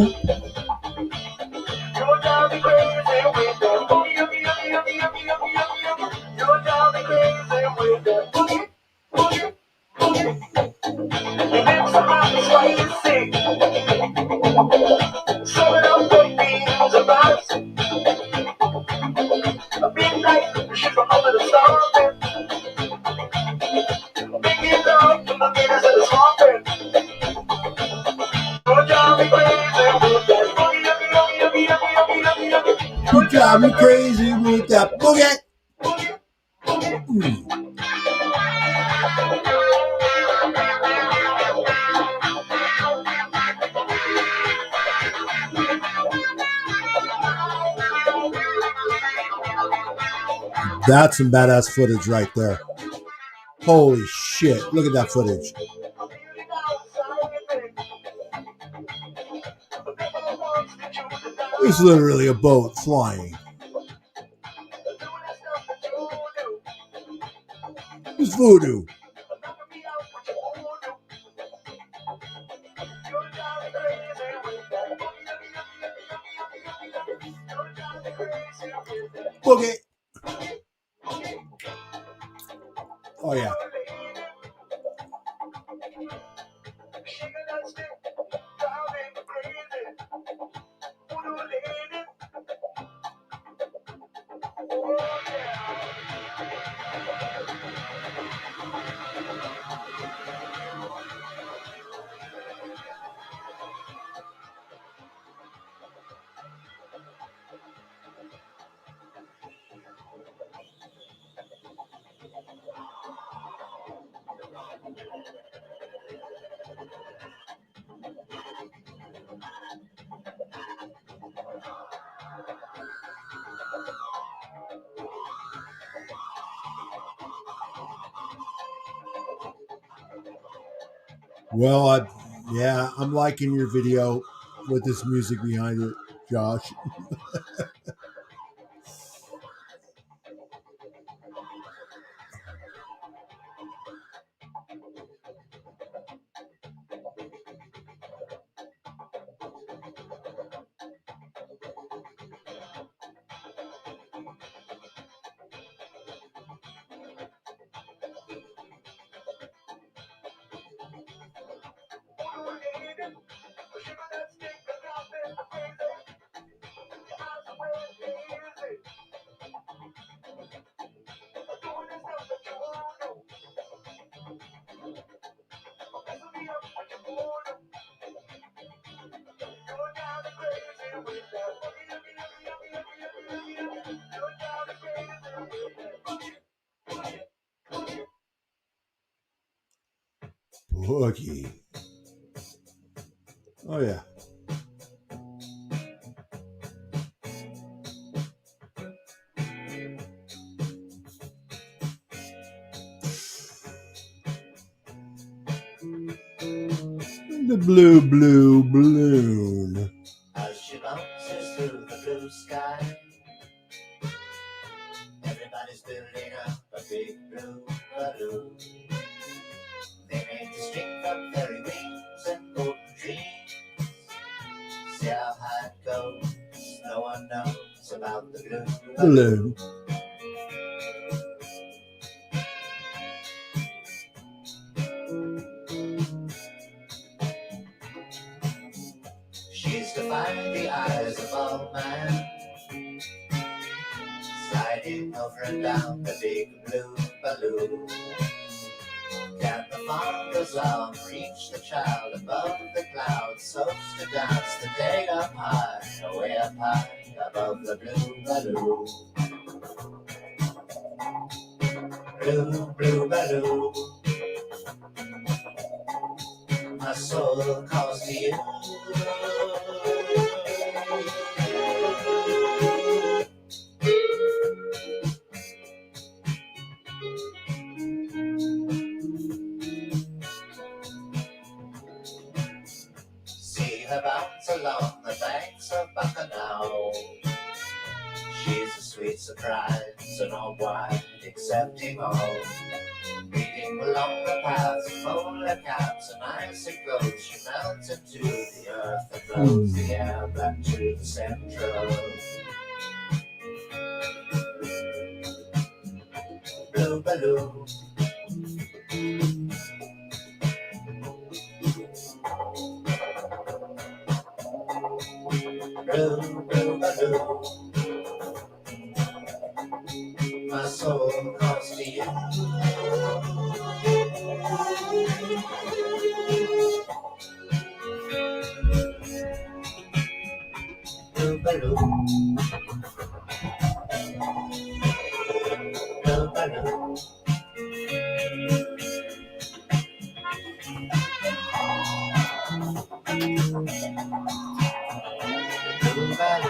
You drive me crazy with that boogie. That's some badass footage right there. Holy shit. Look at that footage. It's literally a boat flying. It's voodoo. Boogie. Oh yeah. Well, I'm liking your video with this music behind it, Josh. Boogie. Oh yeah. The blue balloon. As she bounces through the blue sky, everybody's building up a big blue balloon. They make the string from fairy wings and golden trees. See how high it goes, no one knows about the blue balloon. She's defying the eyes of all man, sliding over and down the big blue balloon. Can the father's arm reach the child above the clouds, so to dance the day up high, away up high above the blue balloon? Blue, blue balloon, my soul calls to you. See her bounce along the banks of Bacchanal. She's a sweet surprise, and all wide, accepting all. Beating along the paths of polar caps and icy groves, she melts into the earth and blows the air back to the central. Blue balloon. Blue, blue balloon, my soul calls to you. Blue balloon, blue balloon. Blue balloon.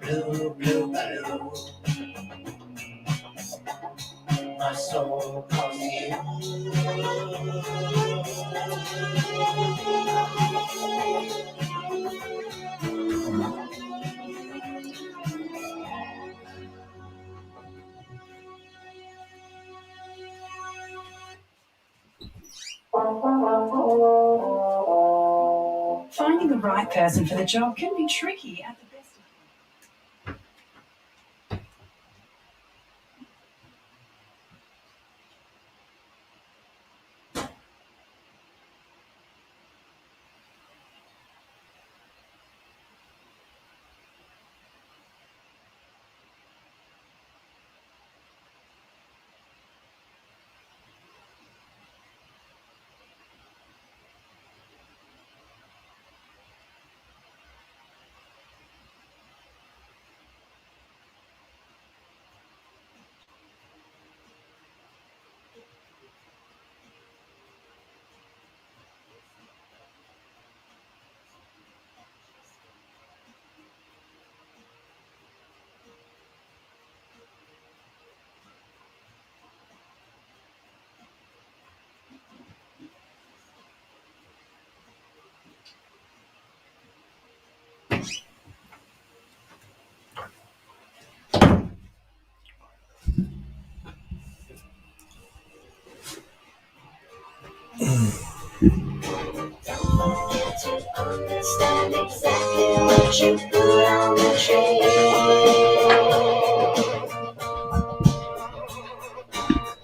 blue, blue balloon. My soul calls you. Finding the right person for the job can be tricky at the best of times. Understand exactly what you put on the tray.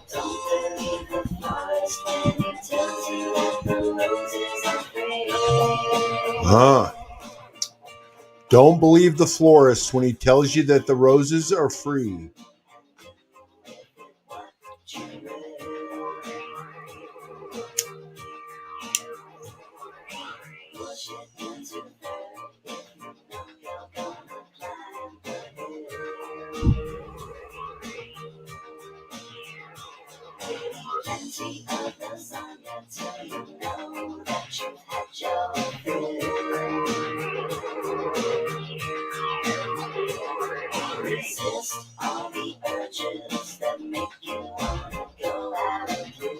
Don't believe the florist when he tells you that the roses are free. Don't believe the florist when he tells you that the roses are free. Plenty of lasagna till you know that you've had your fill. Resist all the urges that make you wanna go out and do.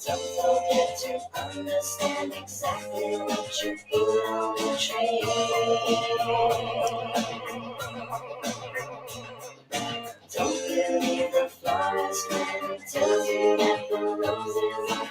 Don't forget to understand exactly what you put on the tray. Don't believe the florist when he tells you that the roses are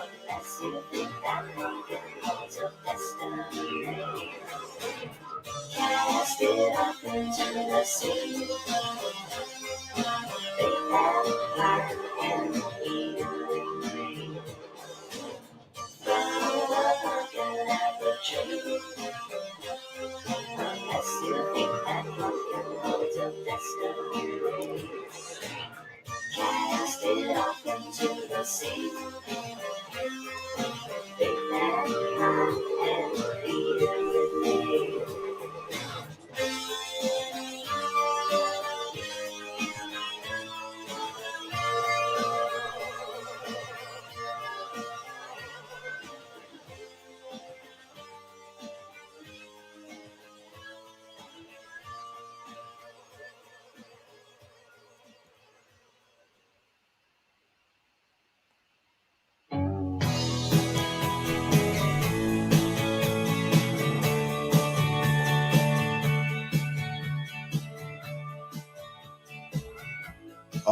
unless you think that broken holds a destiny. Cast it off into the sea. They have heart and healing. Throw the pumpkin at the tree. Unless you think that broken holds a destiny. Cast it off into the sea.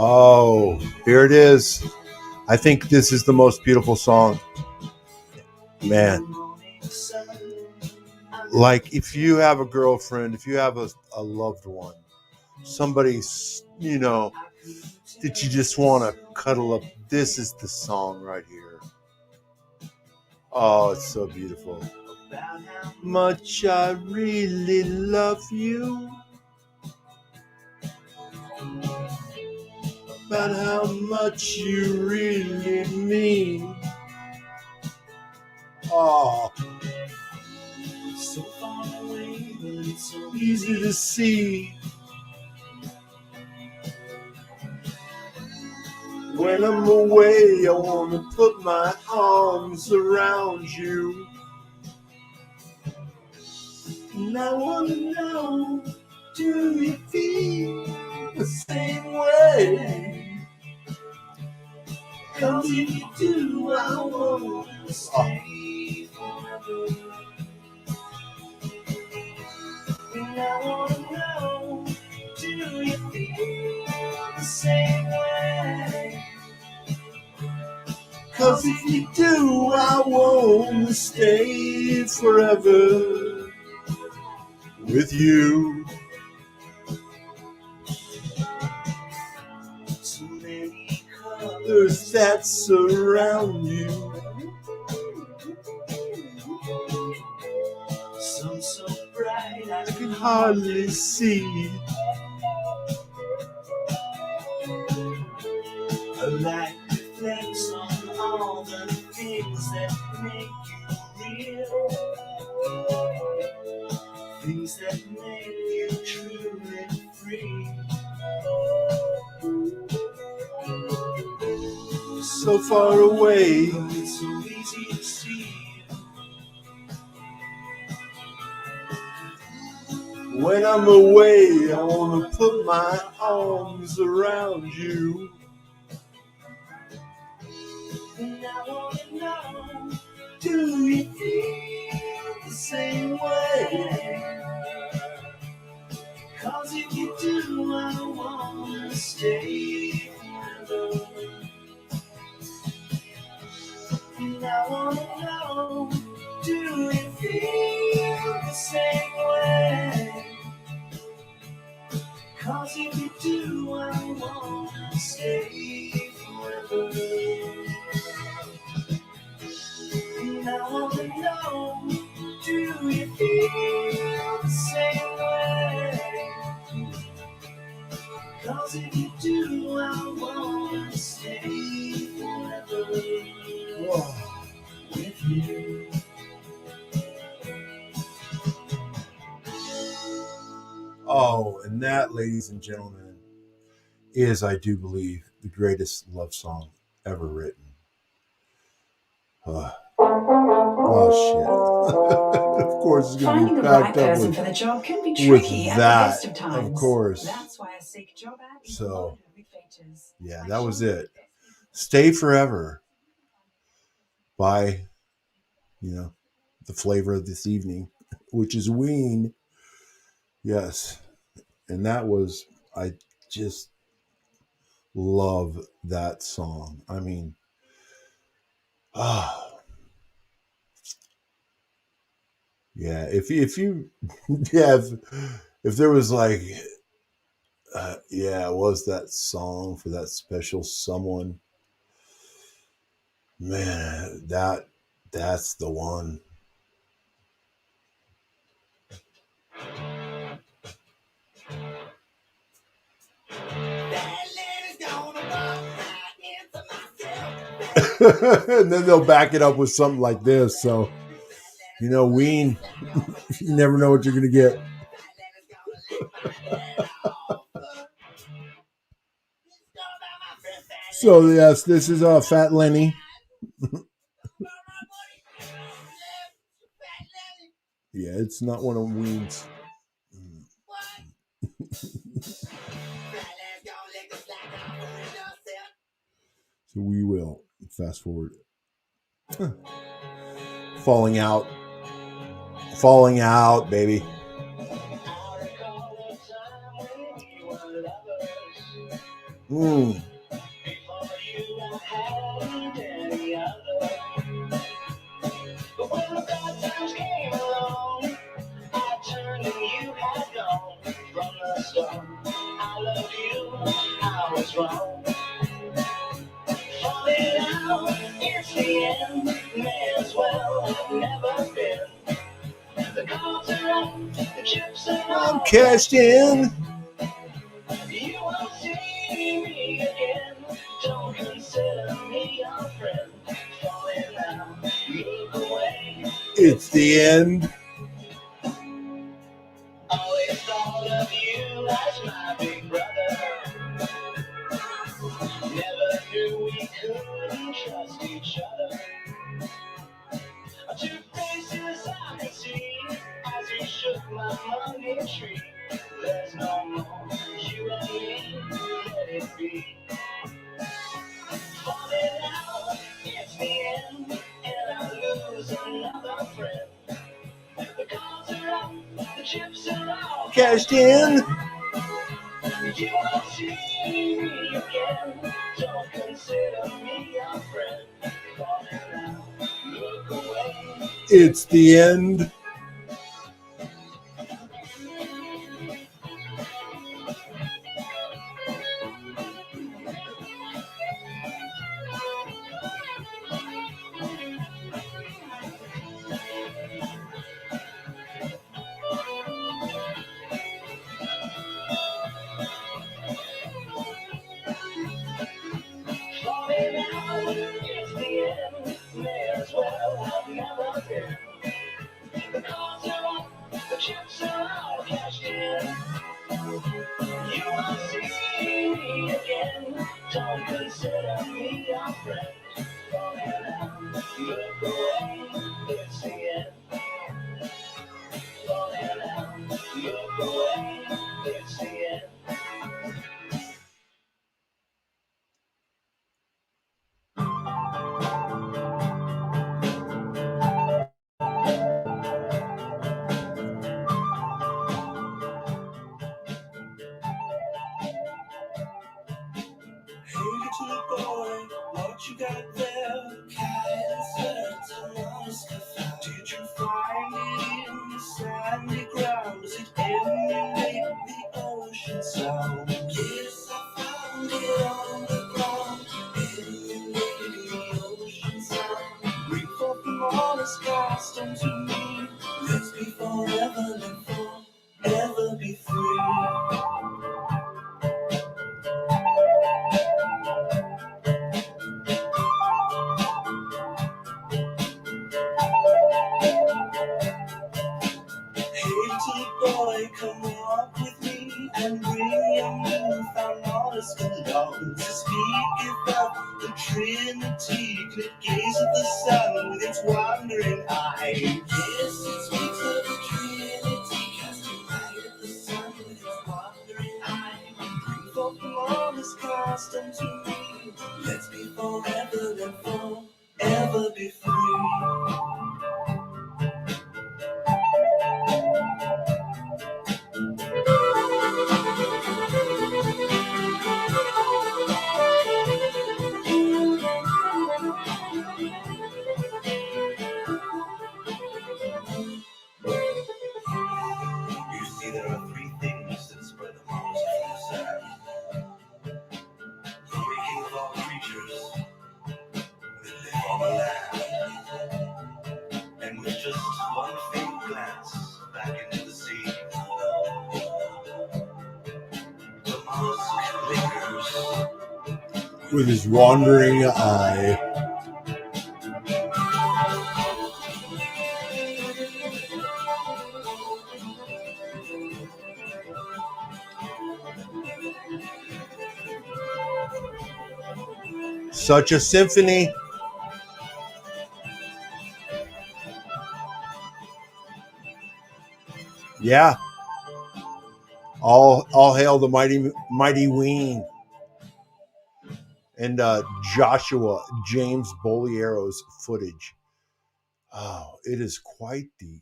Oh, here it is. I think this is the most beautiful song. Man. Like, if you have a girlfriend, if you have a loved one, somebody, you know, that you just want to cuddle up, this is the song right here. Oh, it's so beautiful. About how much I really love you. About how much you really mean. Oh, so far away, but it's so easy to see. When I'm away, I want to put my arms around you. And I want to know, do you feel the same way? 'Cause if you do, I want to stay forever. And I want to know, do you feel the same way? 'Cause if you do, I want to stay forever with you. So many colors that surround you. Some so bright I can hardly see. A light reflects on all the things that make you real. Things that make you truly free. So far away, it's so easy to see. When I'm away, I want to put my arms around you. And I want to know, do you feel the same way? 'Cause if you do, I want to stay forever. And I want to know, do you feel the same way? 'Cause if you do, I want to stay forever. And I want to know, do you feel the same way? 'Cause if you do, I want to stay forever. Whoa. With you. Oh, and that, ladies and gentlemen, is, I do believe, the greatest love song ever written. Oh shit. Of course, it's going to Finding be the right packed up person with, for the job can be with tricky at the that, best of times. of course. That's why a Seek job ad is So, loaded with features. yeah, that was it. Stay Forever by, you know, the flavor of this evening, which is Ween. Yes. And that was, I just love that song. I mean, yeah, if you yeah, if there was like yeah, it was that song for that special someone, man, that's the one. And then they'll back it up with something like this. So, you know, Ween, you never know what you're going to get. So, yes, this is Fat Lenny. Yeah, it's not one of Ween's. So we will fast forward. Falling out, baby. Mm. Before you had any other. But when the bad times came along, I turned and you had gone. From the start, I loved you, I was wrong. Falling out, it's the end. May as well have never been. The cards are up, the chips are all Cashed in. You won't see me again. Don't consider me your friend. Falling out, look away. It's the end. Always thought of you as my big brother. Never knew we couldn't trust each other. Two faces I can see as you shook my money tree. There's no more you and me, let it be. Falling out, it's the end, and I lose another friend. The cards are up, the chips are all Cashed in. You won't see me again. Don't consider me your friend. Falling out, look away. It's the end. Falling out, it's the end. May as well have never been. The cards are up, the chips are all cashed in. You won't see me again. Don't consider me your friend. Falling out, look away. It's the end. Falling out, look away. It's the end. Hey, little boy, what you got there? Did you find it in the sandy ground? Does it emulate the ocean sound? Yes, I found it on the ground, emulating the ocean sound. Bring forth the morning's cast unto me. Let's be forever and forever be free. Hey, little boy, come walk with me and bring your newfound knowledge along. To speak about the Trinity, can it gaze at the sun with its wandering eye? Yes, it speaks of the Trinity, casting light at the sun with its wandering eye. Bring forth the marvelous cast unto me. Let's be forever and forever be free. You see, there are three things that spread the mountains from the sand. The waking of all creatures that live on the land. And with just one faint glance back into the sea, the mollusk lingers. With his wandering eye. Such a symphony. Yeah. All hail the mighty Ween. And Joshua James Boliero's footage. Oh, it is quite the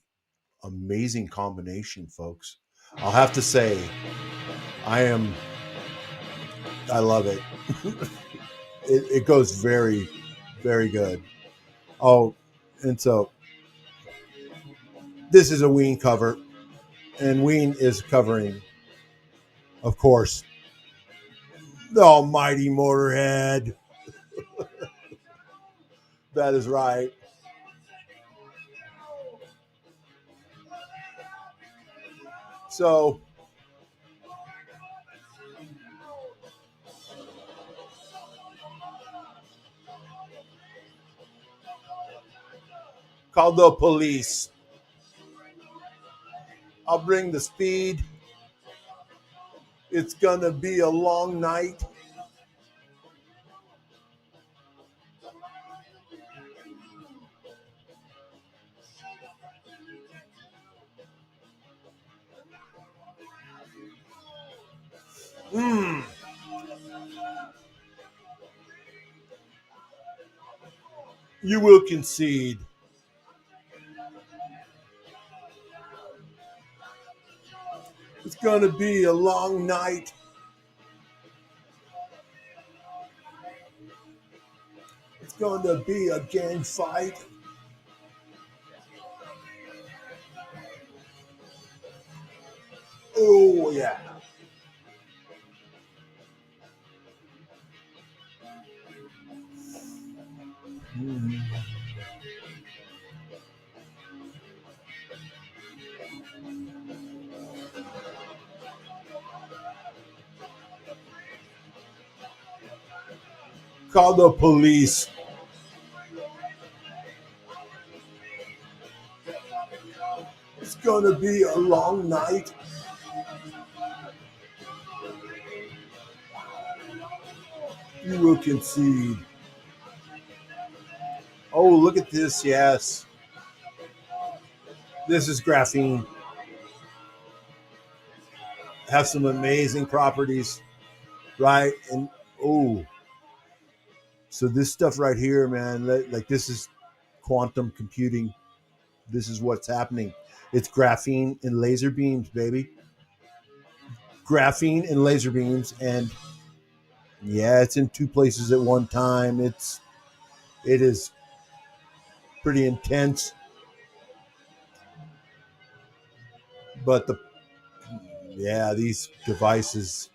amazing combination, folks. I'll have to say, I am I love it. It goes very, very good. Oh, and so this is a Ween cover, and Ween is covering, of course, the almighty Motorhead. That is right. So call the police. I'll bring the speed. It's gonna be a long night. You will concede. It's gonna be a long night. It's gonna be a gang fight. Oh yeah. Call the police. It's gonna be a long night. You will concede. Oh, look at this. Yes. This is graphene. Have some amazing properties, right? And oh, so this stuff right here, man, like this is quantum computing. This is what's happening. It's graphene and laser beams, baby. Graphene and laser beams, and yeah, it's in two places at one time. It is pretty intense. But these devices.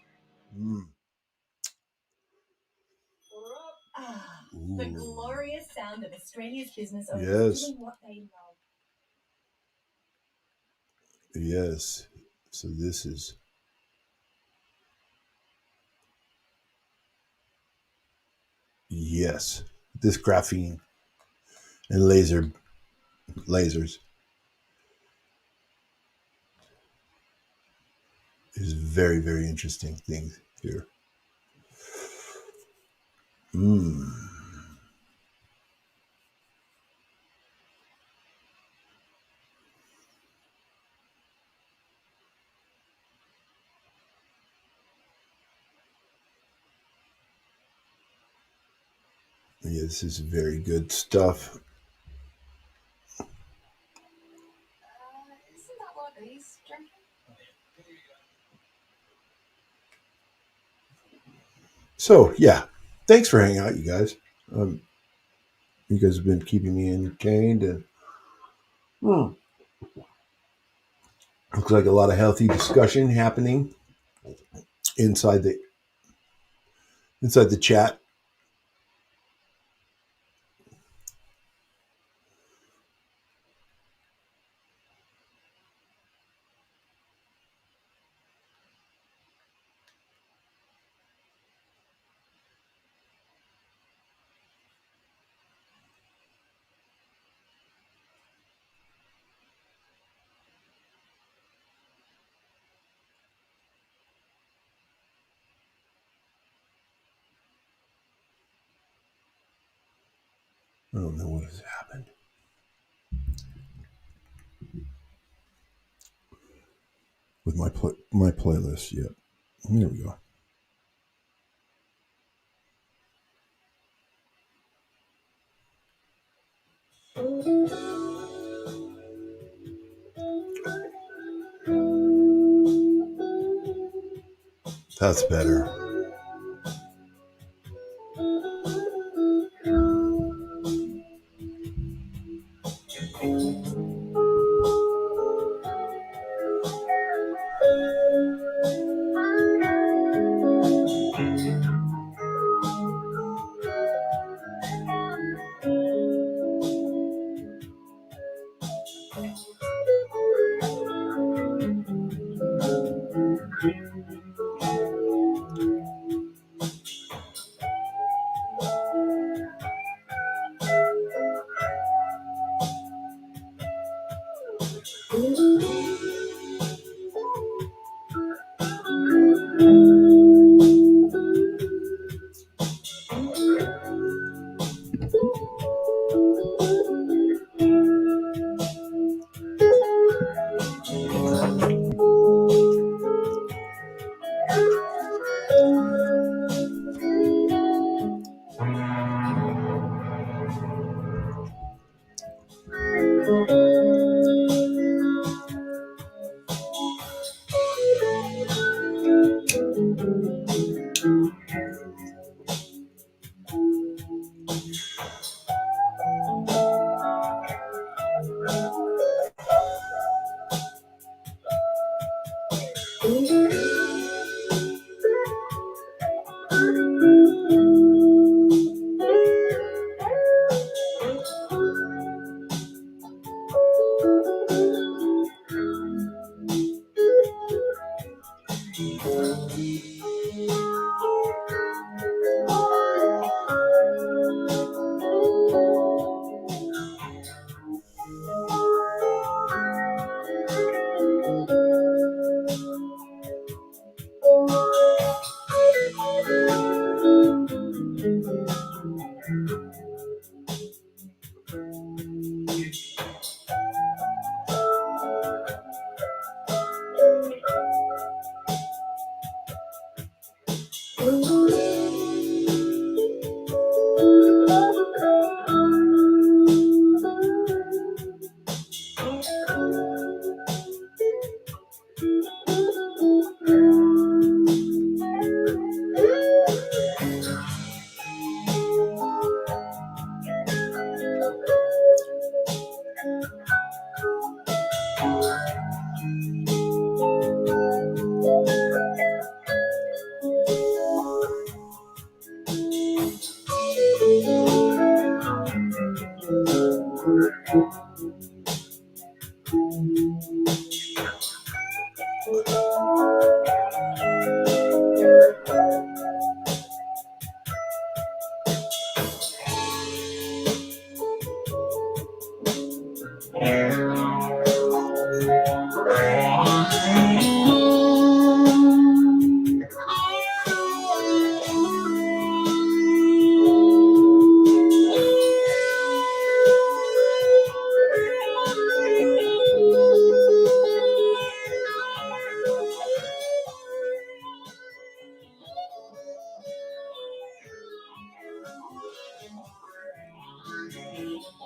The glorious sound of Australia's business owners Yes. doing what they love. Yes. So this is. Yes. This graphene and lasers is very, very interesting thing here. Yeah, this is very good stuff. Isn't that what he's drinking? So yeah, thanks for hanging out, you guys. You guys have been keeping me entertained, and looks like a lot of healthy discussion happening inside the chat. I don't know what has happened with my playlist yet. There we go. That's better.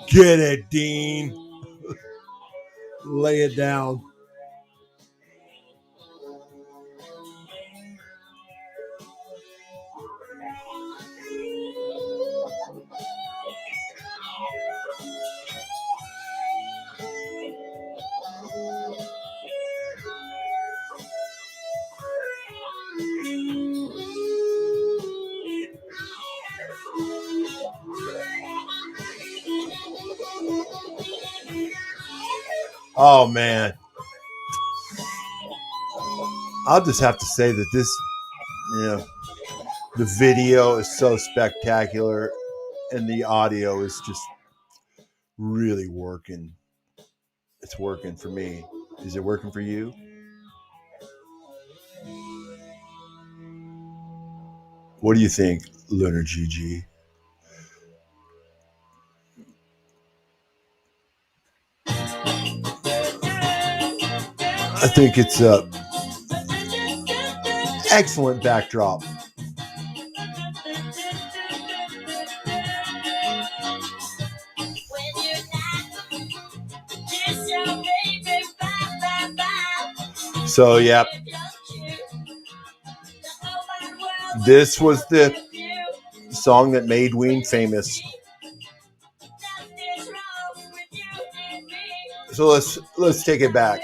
Get it, Dean. Lay it down. Oh, man. I'll just have to say that this, the video is so spectacular and the audio is just really working. It's working for me. Is it working for you? What do you think, Lunar GG? I think it's a excellent backdrop. So, yep. This was the song that made Ween famous. So let's take it back.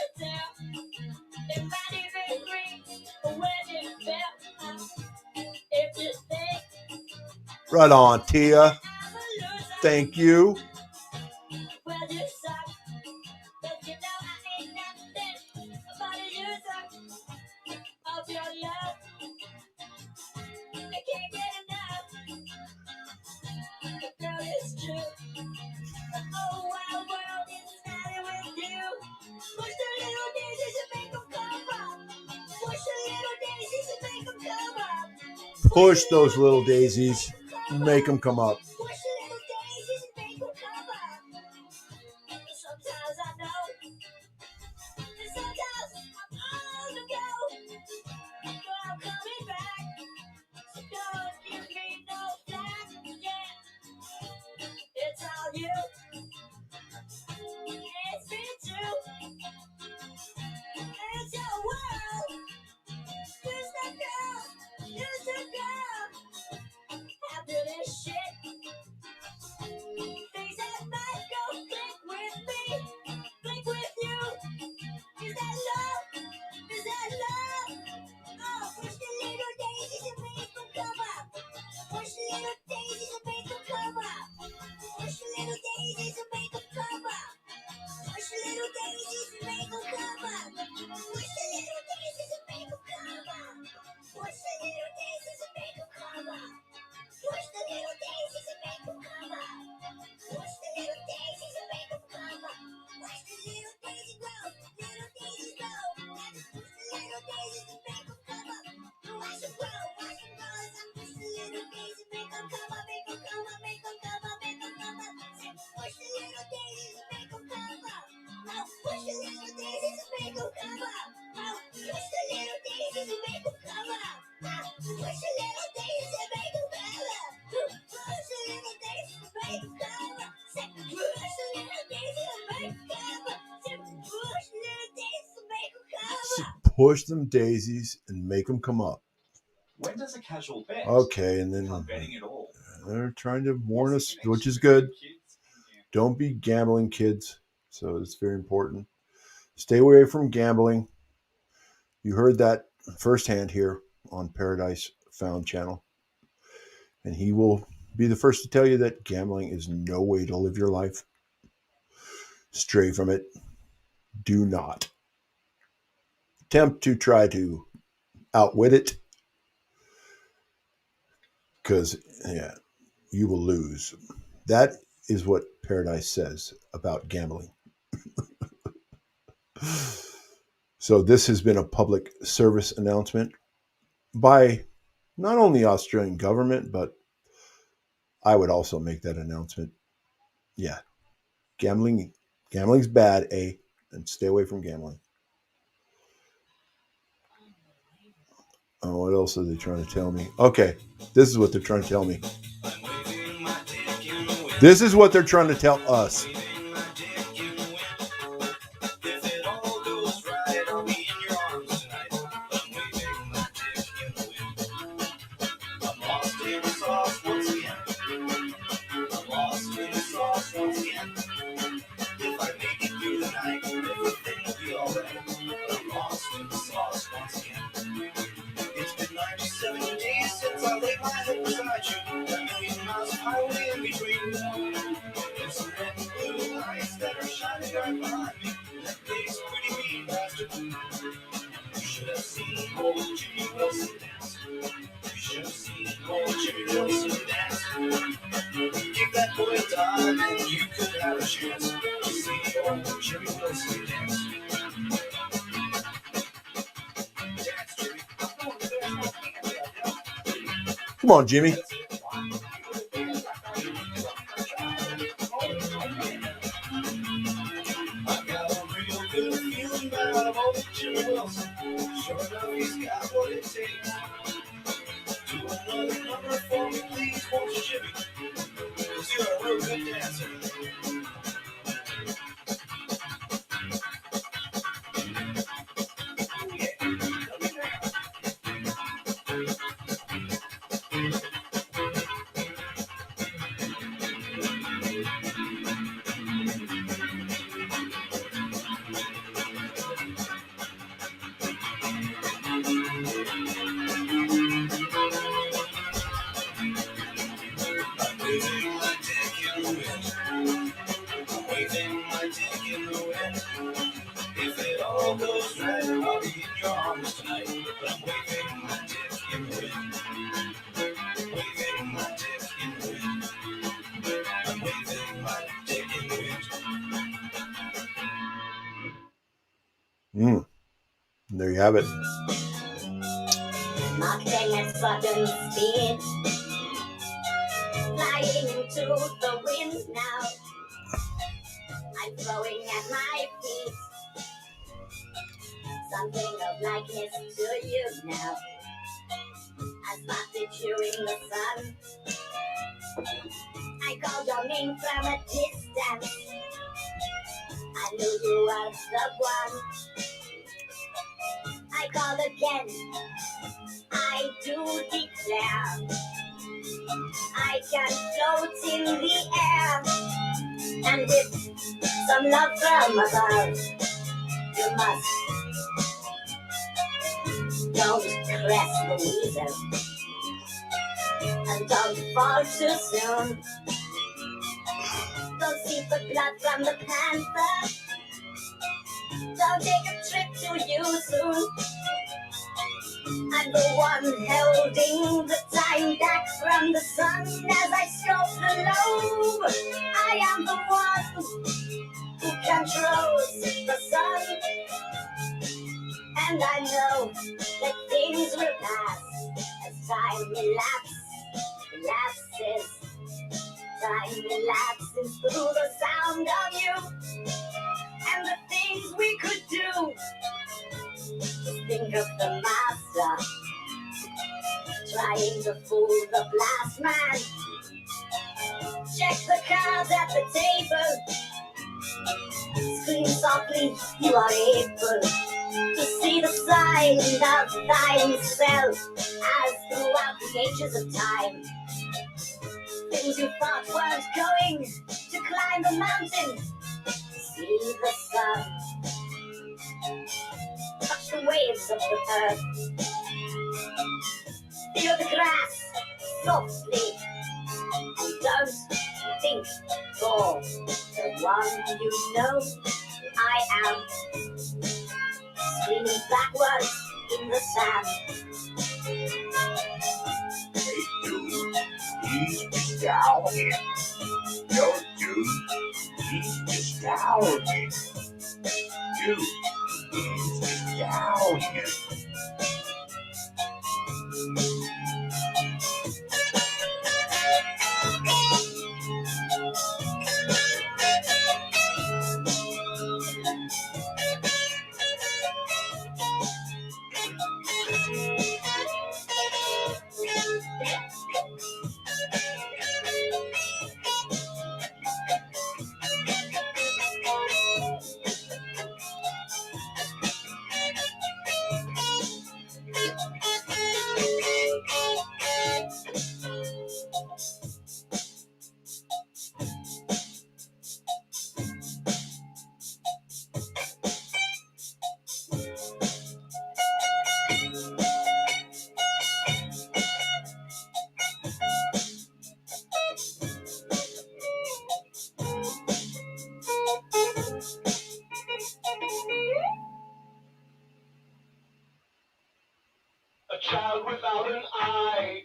Right on, Tia. Thank you. Push those little daisies. Make them come up. Sometimes I know, and sometimes I'm on the go, but I'm coming back. So don't give me no slack, yeah. It's all you. It's me too. It's your world. Use the girl. Use the girl. After this shit, things that might go click with me, click with you. Is that love? Is that love? Oh, push the little daisies and make them come up. Push the little daisies and make them come up. Push the little daisies and make them come up. Push the little daisies and make them come up. Push the little daisies and make them come up. Push the little daisies and make them come up. Push the little daisies and make them come up. Push the little daisies and make them come up. Watch the little daisy grow, little daisy grow. Push the little daisies and make them come up. Watch them grow as I push the little daisies, make them come up, make them come up, make them come up, make them come up. Push the little daisies and make them come up. Now push the little daisies and make them come up. Now push the little daisies and make them come up. Now push the little daisies and make them come up. Push the little daisies and make them come up. Push the little daisies and make them come up. Push the little daisies and make them come up. Push them daisies and make them come up. When does a casual bet Okay, and then become betting at all? they're trying to warn us, which is good. Don't be gambling, kids. So it's very important. Stay away from gambling. You heard that firsthand here on Paradise Found channel. And he will be the first to tell you that gambling is no way to live your life. Stray from it. Do not attempt to try to outwit it. Because, yeah, you will lose. That is what Paradise says about gambling. So this has been a public service announcement by not only the Australian government, but I would also make that announcement. Yeah, gambling's bad, and stay away from gambling. Oh, what else are they trying to tell me? Okay, this is what they're trying to tell me. This is what they're trying to tell us. It's been 97 days since I laid my head beside you. A million miles of highway in between. There's some red and blue lights that are shining right behind me. That day's pretty mean, bastard. You should have seen old Jimmy Wilson dance. You should have seen old Jimmy Wilson dance. Give that boy time and you could have a chance to see old Jimmy Wilson dance. Come on, Jimmy. Jimmy Wilson, sure enough, he's got what it takes. Do another number for me, please, won't you, Jimmy? 'Cause you're a real good dancer. If it all goes right, I'll be in your arms tonight. But I'm waving my dick in the wind. Waving my dick in the wind. I'm waving my dick in the wind. There you have it. marching at sudden speed, flying into the wind now. I'm throwing at my feet something of likeness to you now. I spotted you in the sun. I called your name from a distance. I knew you were the one. I call again. I do declare I can float in the air, and with some love from above, you must. Don't caress the weasel, and don't fall too soon. Don't see the blood from the panther. Don't take a trip too you soon. I'm the one holding the time back from the sun as I scope the lobe. I am the one who controls the sun. And I know that things will pass as time elapses. Time elapses through the sound of you and the things we could do. Just think of the master trying to fool the blast man. Check the cards at the table. Scream softly, you are able to see the sign of thyself as throughout the ages of time. Things you thought weren't going to climb the mountain. See the sun. Touch the waves of the earth. Feel the grass softly. And don't think for the one you know. I am screaming backwards in the sand. Hey, dude, he's just down here. No, dude, he's just down here. Dude, he's just down here. A child without an eye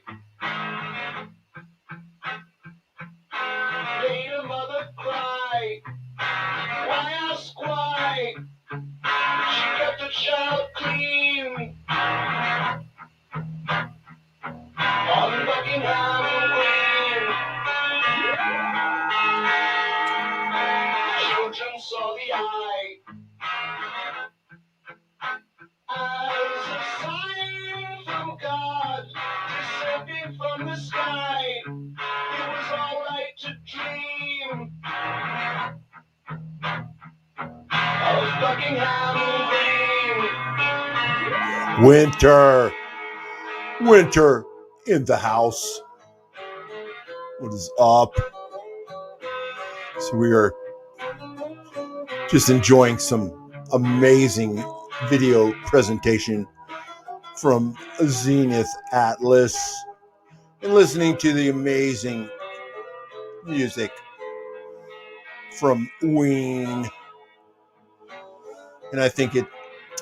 made a mother cry. Why ask why? She kept the child clean on Buckingham Green. Children saw the eye as a sign from God descending from the sky. It was alright to dream of Buckingham Green. Winter in the house. What is up? So we are just enjoying some amazing video presentation from Zenith Atlas and listening to the amazing music from Ween. And I think it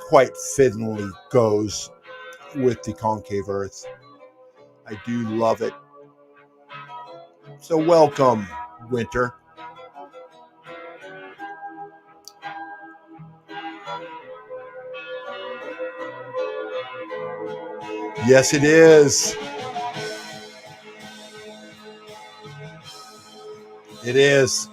quite fittingly goes with the concave earth. I do love it. So welcome, Winter. Yes, it is. It is.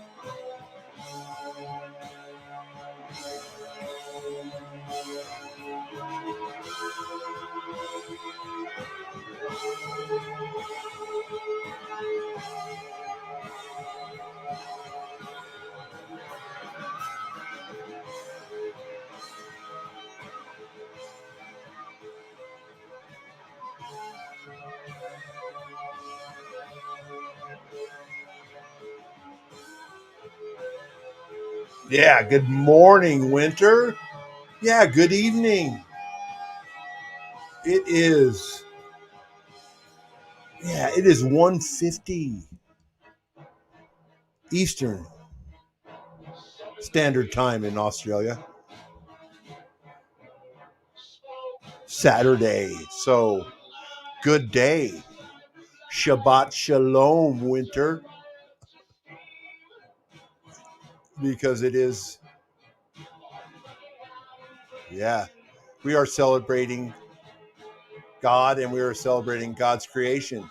Yeah, good morning, Winter. Yeah, good evening. It is 1:50 Eastern Standard Time in Australia. Saturday. So, good day. Shabbat Shalom, Winter. Because it is, we are celebrating God and we are celebrating God's creation.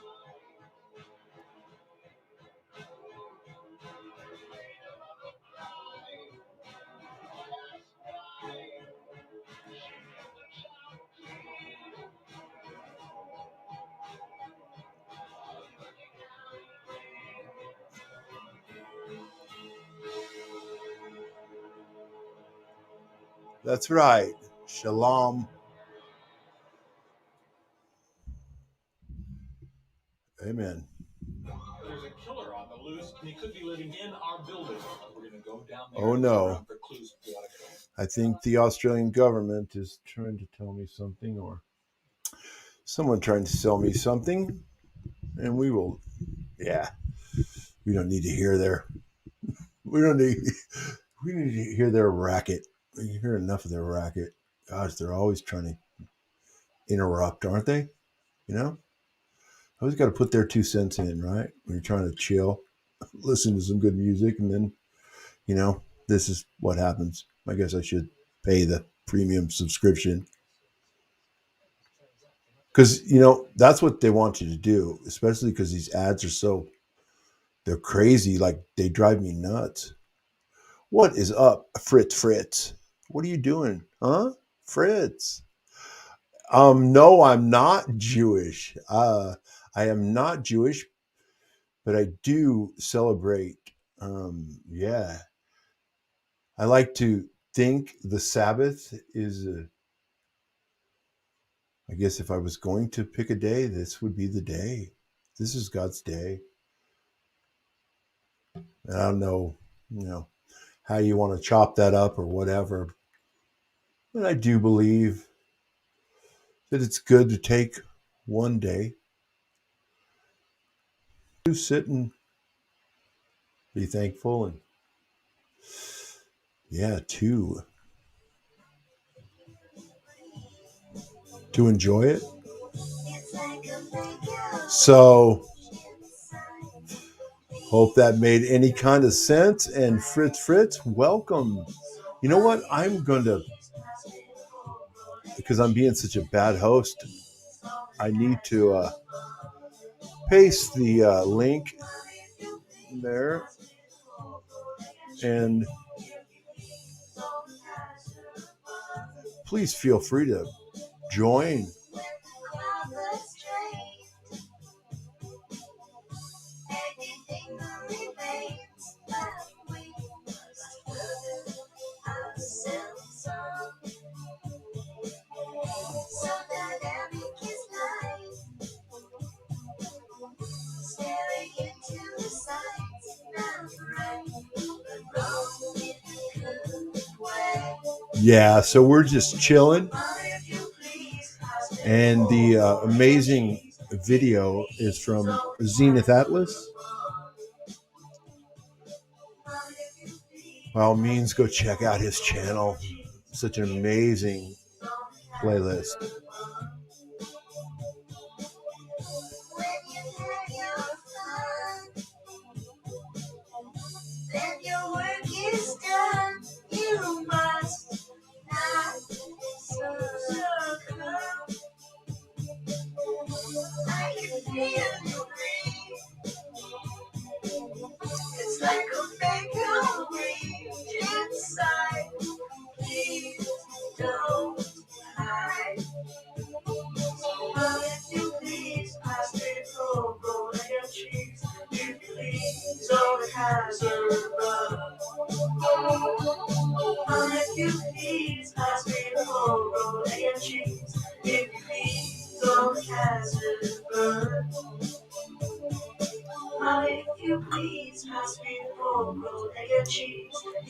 That's right. Shalom. Amen. There's a killer on the loose, and he could be living in our building. We're going to go down there. Oh, no. For clues periodically. I think the Australian government is trying to tell me something, or someone trying to sell me something, and we will. We don't need to hear we need to hear their racket. We hear enough of their racket. Gosh, they're always trying to interrupt, aren't they? You know, always got to put their 2 cents in, right? When you're trying to chill, listen to some good music, and then, this is what happens. I guess I should pay the premium subscription. Because, that's what they want you to do, especially because these ads are they're crazy. Like, they drive me nuts. What is up, Fritz? What are you doing? Huh? Fritz? No, I'm not Jewish. I am not Jewish, but I do celebrate. I like to think the Sabbath is I guess if I was going to pick a day, this would be the day. This is God's day. And I don't know, how you want to chop that up or whatever. But I do believe that it's good to take one day to sit and be thankful and to enjoy it. So hope that made any kind of sense. And Fritz, welcome. You know what? I'm going to, because I'm being such a bad host, I need to paste the link there. And please feel free to join. Yeah, so we're just chilling. And the amazing video is from Zenith Atlas. By all means, go check out his channel. Such an amazing playlist.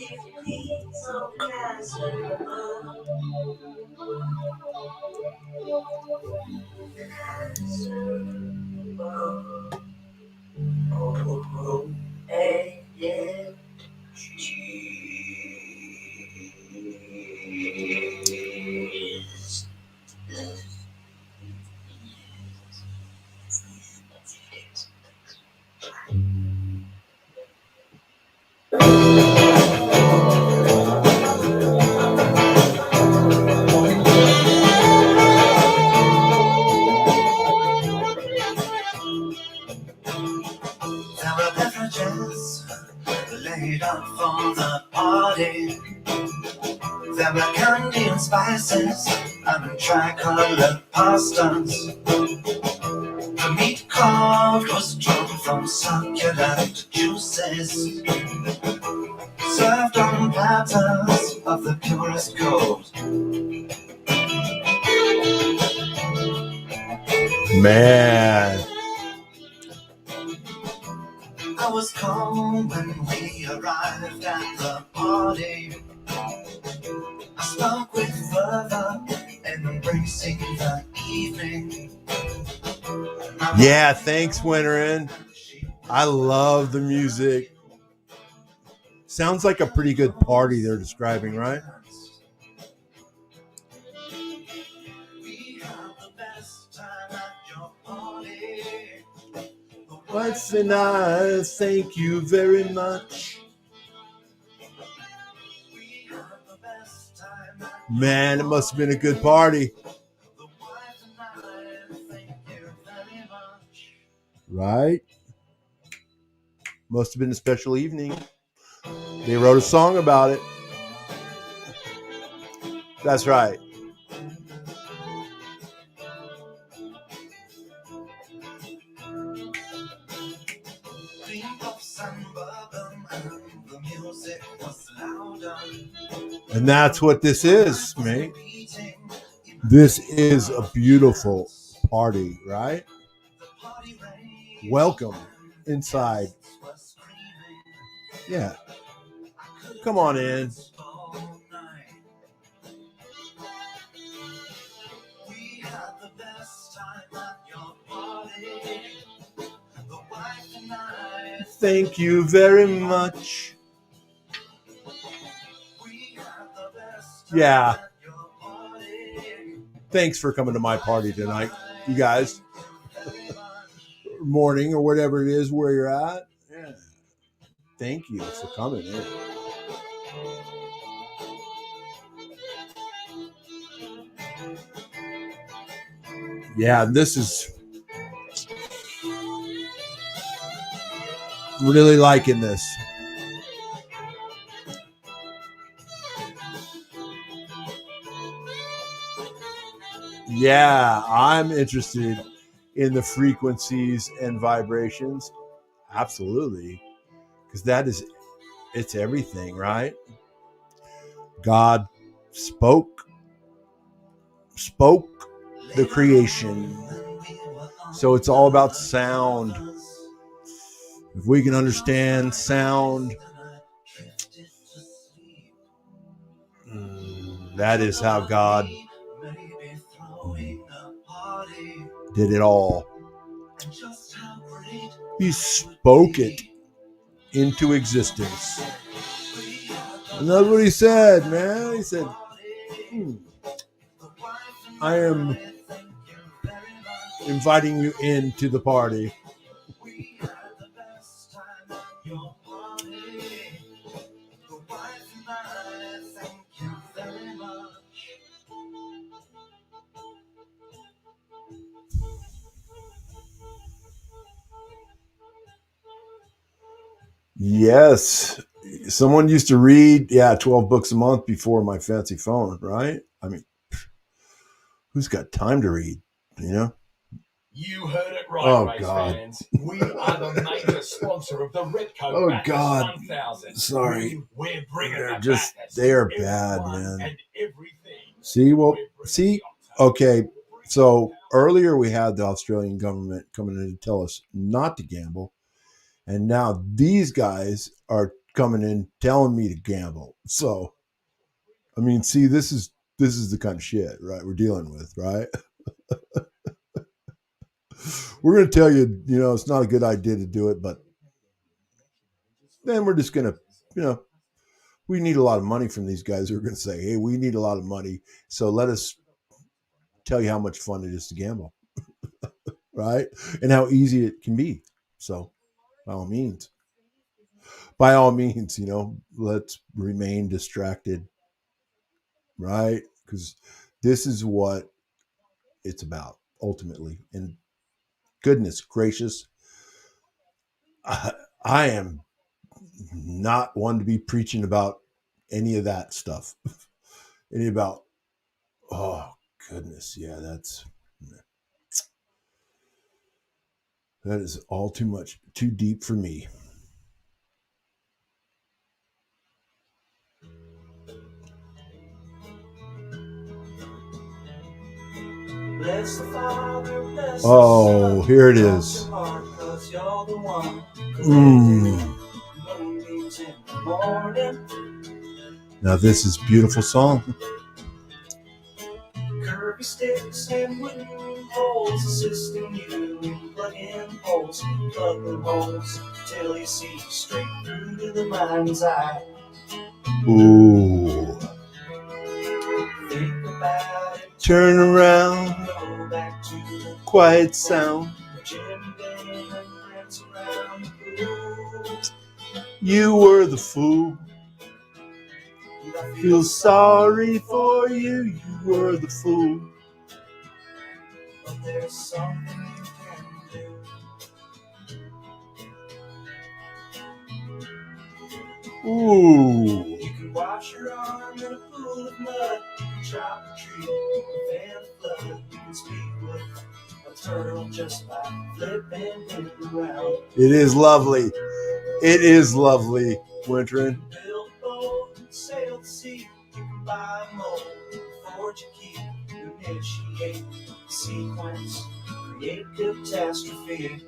There were beverages laid out for the party. There were candy and spices and tricolored pastas. The meat carved was drawn from succulent juices, served on platters of the purest gold. Man. I was calm when we arrived at the party. I spoke with fervor, embracing the evening. Yeah, thanks, Winterin. I love the music. Sounds like a pretty good party they're describing, right? What's the nice? Thank you very much. Man, it must have been a good party. Right? Must have been a special evening. They wrote a song about it. That's right. And that's what this is, mate. This is a beautiful party, right? Welcome inside. Yeah. Come on in. Thank you very much. Yeah. Thanks for coming to my party tonight, you guys. Morning or whatever it is where you're at. Yeah. Thank you for coming in. Yeah, this is really liking this. Yeah, I'm interested in the frequencies and vibrations. Absolutely. Because it's everything, right? God spoke the creation. So it's all about sound. If we can understand sound, that is how God did it all. He spoke it into existence. And that's what he said, man. He said, I am inviting you into the party. Yes. Someone used to read, 12 books a month before my fancy phone, right? I mean, who's got time to read, you know? You heard it right, race God. fans. We are the major sponsor of the Redcoat Bathurst God. 1000. Sorry. We're bringing They're the just, Bathurst they are to bad, everyone man. and everything. Okay. So earlier we had the Australian government coming in to tell us not to gamble. And now these guys are coming in telling me to gamble. So, I mean, see, this is the kind of shit, right, we're dealing with, right? We're going to tell you, it's not a good idea to do it, but then we're just going to, we need a lot of money from these guys who are going to say, hey, we need a lot of money, so let us tell you how much fun it is to gamble, right? And how easy it can be. So, by all means, let's remain distracted, right? Because this is what it's about ultimately. And goodness gracious, I am not one to be preaching about any of that stuff. Oh goodness, yeah, that is all too much, too deep for me. Bless the Father, bless Oh, the Son, here it cross is. your heart, 'cause you're the one moonbeams in the morning. Now this is a beautiful song. Curvy sticks and wooden poles assisting you in plugging holes. Plug them holes till you see straight through to the mind's eye. Ooh. Think about it. Turn around. Go back to the Quiet sound. Jim Dan prance around the pool. You were the fool. Feel sorry for you. You were the fool. But there's something you can do. Ooh. You can wash your arm in a pool of mud. You can chop a tree, you can fan a flood. You can speak with a turtle just by flipping him around. It is lovely. It is lovely, Wintering. Build a boat, sail the sea. You can buy a mold, forge a key, initiate the sequence, create catastrophe.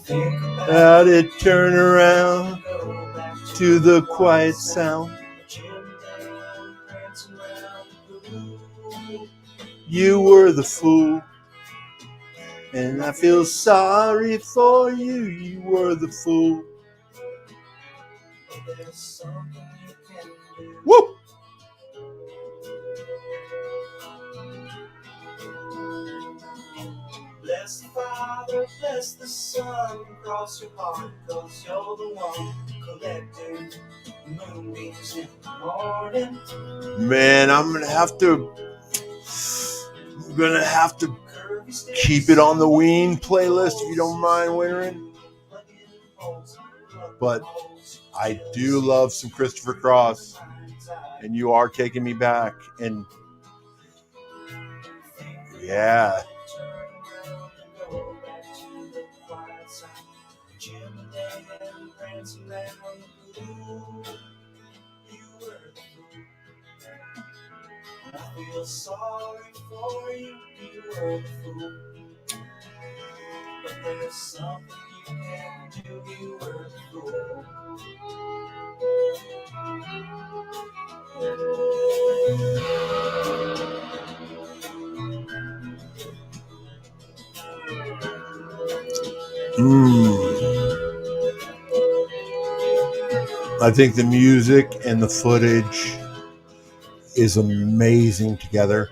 Think About it, turn around to the quiet sound. You were the fool, and I feel sorry for you. You were the fool. Woo! Bless the Father, bless the Son, cross your heart, 'cause you're the one collecting moonbeams in the morning. Man, I'm gonna have to keep it on the Ween playlist if you don't mind, Wintering. But I do love some Christopher Cross, and you are taking me back. And yeah. I feel sorry for you, you were the fool. But there's something you can do, you were the fool. I think the music and the footage is amazing together.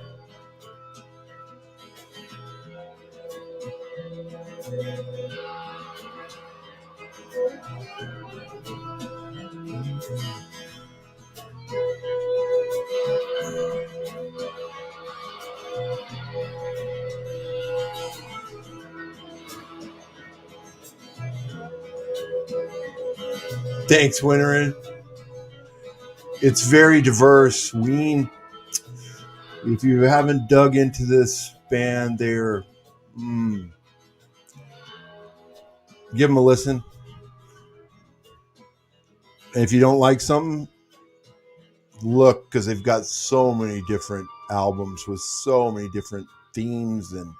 Thanks, Wintering. It's very diverse. Ween, if you haven't dug into this band, they're give them a listen. And if you don't like something, look, because they've got so many different albums with so many different themes, and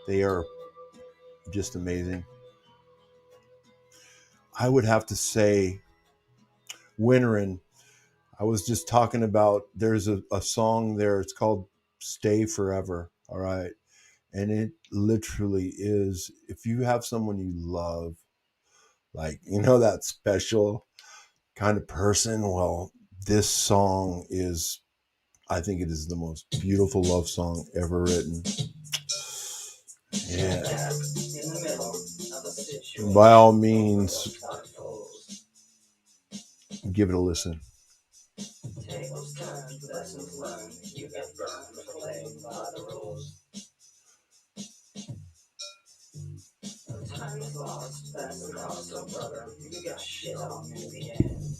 they are just amazing. I would have to say Winterin'. I was just talking about, there's a song there. It's called Stay Forever. All right. And it literally is, if you have someone you love, like, that special kind of person, well, this song is, I think it is the most beautiful love song ever written. Yeah. By all means, give it a listen. Time is lost, that's the cost, so brother, you got shit on in the end.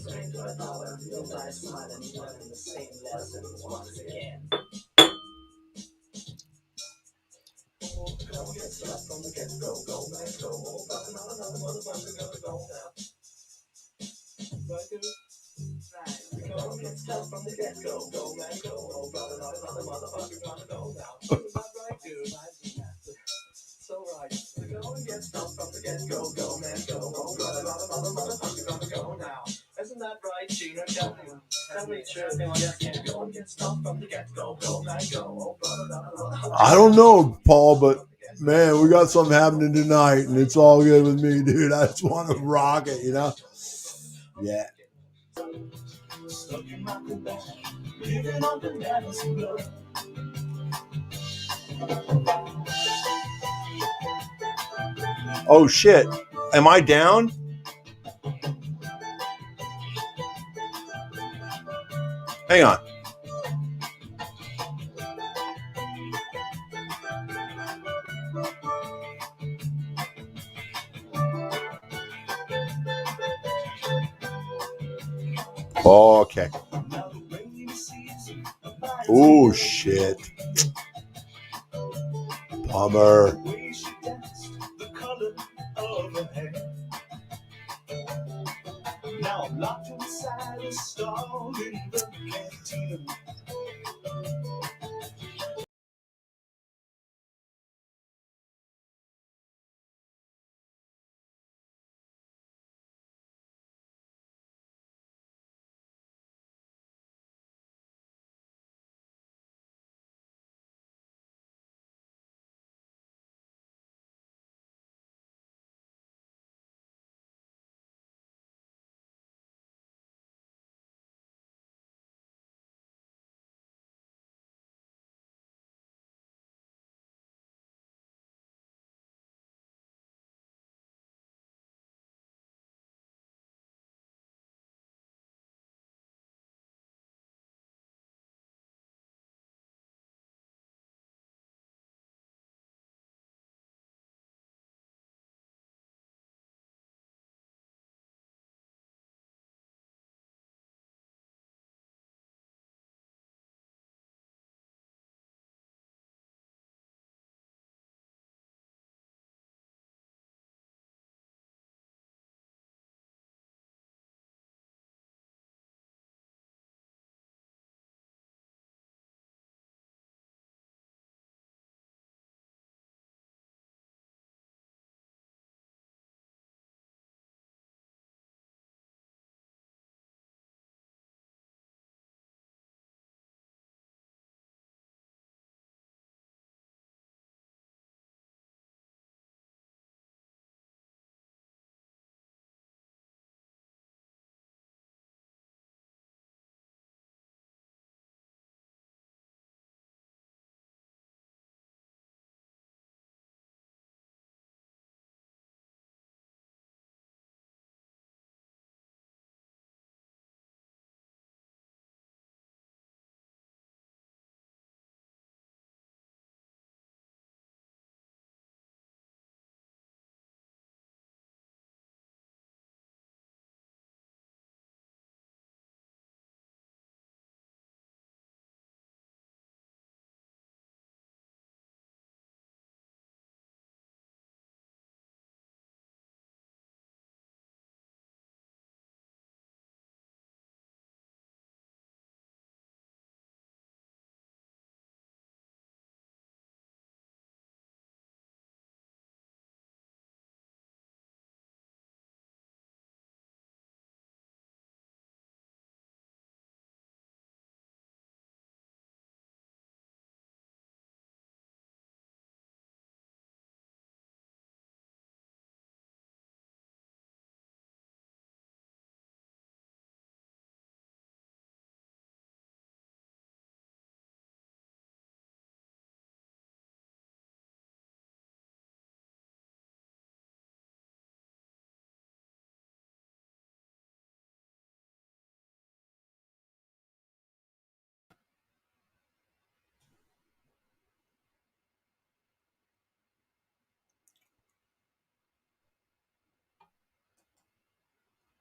Same for a dollar, you'll die smiling, learning the same lessons once again. Go get stuff from the get-go, go, man, go, oh, but another motherfucker gotta go now. Right, dude? Right. Go get stuff from the get-go, go, man, go, oh, but another motherfucker gotta go now. Is that right, dude? So right. Go and get stuff from the get-go, go, man, go, oh, but another motherfucker gotta go now. Isn't that right, Gina? Tell me true. Yes, go and get stuff from the get-go, go, man, go, oh, but another motherfucker. I don't know, Paul, but man, we got something happening tonight, and it's all good with me, dude. I just want to rock it, Yeah. Stuck in my back, living on the Madison blood. Oh, shit. Am I down? Hang on. Okay. Oh, shit. Bummer.